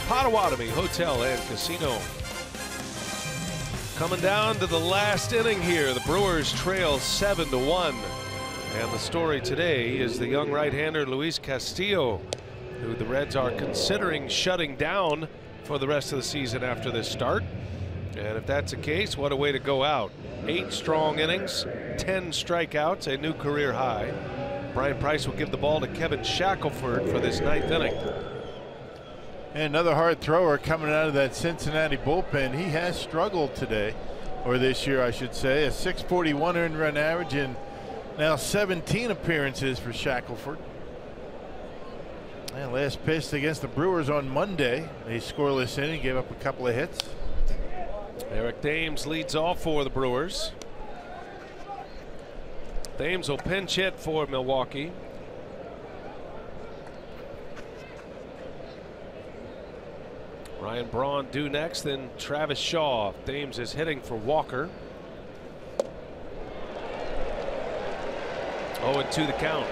Potawatomi Hotel and Casino. Coming down to the last inning here. The Brewers trail 7-1. And the story today is the young right-hander Luis Castillo, who the Reds are considering shutting down for the rest of the season after this start. And if that's the case, what a way to go out. 8 strong innings, 10 strikeouts, a new career high. Brian Price will give the ball to Kevin Shackelford for this 9th inning. And another hard thrower coming out of that Cincinnati bullpen. He has struggled today, or this year I should say. A 641 earned run average in now 17 appearances for Shackelford. And last pitched against the Brewers on Monday. A scoreless inning, gave up a couple of hits. Eric Thames leads off for the Brewers. Thames will pinch hit for Milwaukee. Ryan Braun due next, then Travis Shaw. Thames is hitting for Walker. 0-2 the count.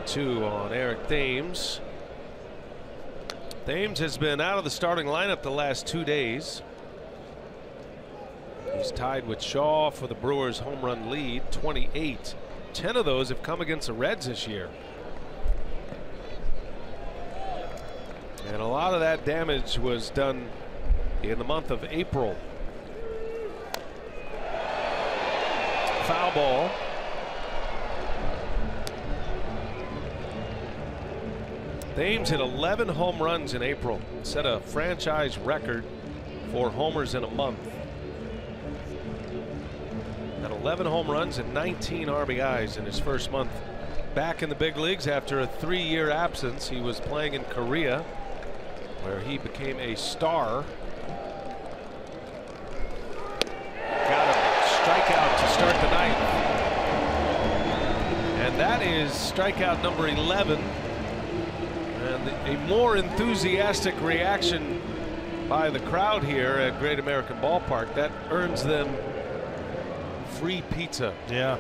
0-2 on Eric Thames. Thames has been out of the starting lineup the last 2 days. He's tied with Shaw for the Brewers' home run lead, 28. 10 of those have come against the Reds this year. And a lot of that damage was done in the month of April. Foul ball. Thames hit 11 home runs in April, set a franchise record for homers in a month. Had 11 home runs and 19 RBIs in his first month back in the big leagues after a 3-year absence. He was playing in Korea, where he became a star. Got a strikeout to start the night. And that is strikeout number 11. And a more enthusiastic reaction by the crowd here at Great American Ballpark. That earns them free pizza. Yeah.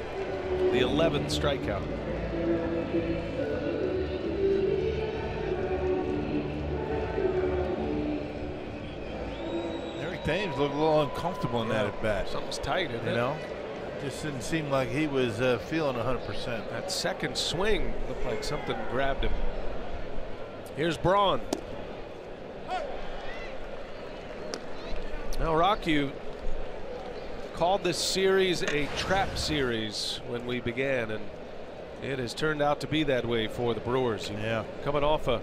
The 11th strikeout. Eric Thames looked a little uncomfortable in that at bat. Something's tight, isn't it? You know, just didn't seem like he was feeling 100%. That second swing looked like something grabbed him. Here's Braun. Now, Rock, you called this series a trap series when we began, and it has turned out to be that way for the Brewers. Yeah. Coming off a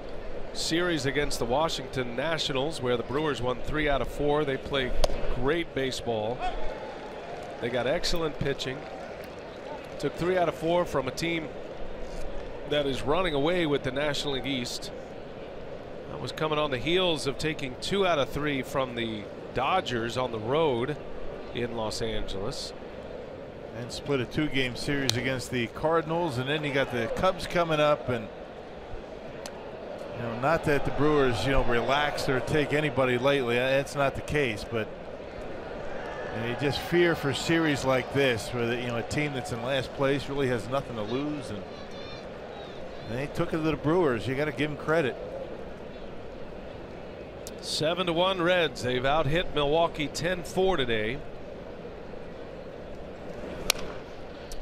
series against the Washington Nationals where the Brewers won 3 out of 4. They play great baseball. They got excellent pitching. Took 3 out of 4 from a team that is running away with the National League East. That was coming on the heels of taking 2 out of 3 from the Dodgers on the road in Los Angeles. And split a 2-game series against the Cardinals, and then you got the Cubs coming up. And you know, not that the Brewers, you know, relaxed or take anybody lately. That's not the case, but you just fear for series like this, where you know, a team that's in last place really has nothing to lose, and they took it to the Brewers. You got to give them credit. 7-1 Reds. They've out hit Milwaukee 10-4 today.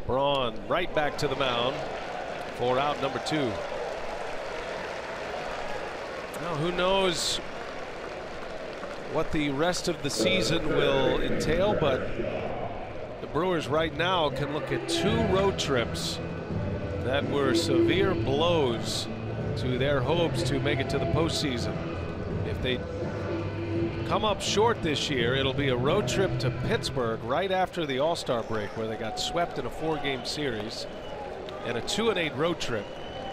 Braun right back to the mound for out number 2. Now, who knows what the rest of the season will entail, but the Brewers right now can look at 2 road trips that were severe blows to their hopes to make it to the postseason. If they come up short this year, it'll be a road trip to Pittsburgh right after the All-Star break, where they got swept in a 4-game series, and a 2-8 road trip.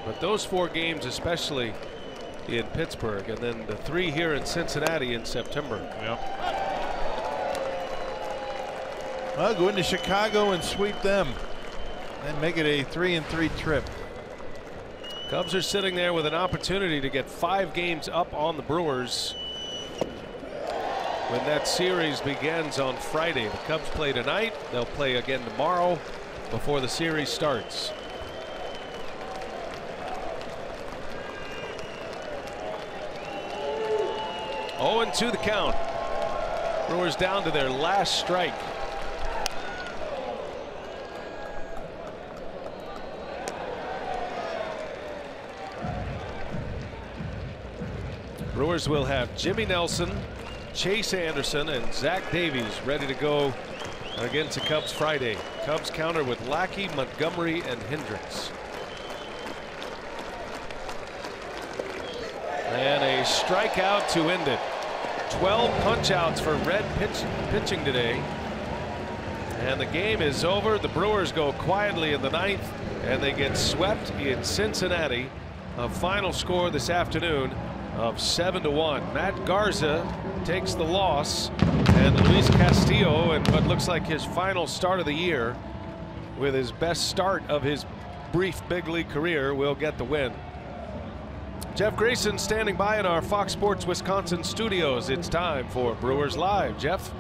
But those 4 games, especially in Pittsburgh, and then the 3 here in Cincinnati in September. Yep. Well, go into Chicago and sweep them and make it a 3-3 trip. Cubs are sitting there with an opportunity to get 5 games up on the Brewers when that series begins on Friday. The Cubs play tonight. They'll play again tomorrow before the series starts. Oh, and 2 the count. Brewers down to their last strike. Brewers will have Jimmy Nelson, Chase Anderson, and Zach Davies ready to go against the Cubs Friday. Cubs counter with Lackey, Montgomery, and Hendricks. And a strikeout to end it. 12 punch-outs for Red pitching today. And the game is over. The Brewers go quietly in the 9th, and they get swept in Cincinnati. A final score this afternoon of 7-1. Matt Garza takes the loss, and Luis Castillo, in what looks like his final start of the year, with his best start of his brief big league career, will get the win. Jeff Grayson standing by in our Fox Sports Wisconsin studios. It's time for Brewers Live. Jeff.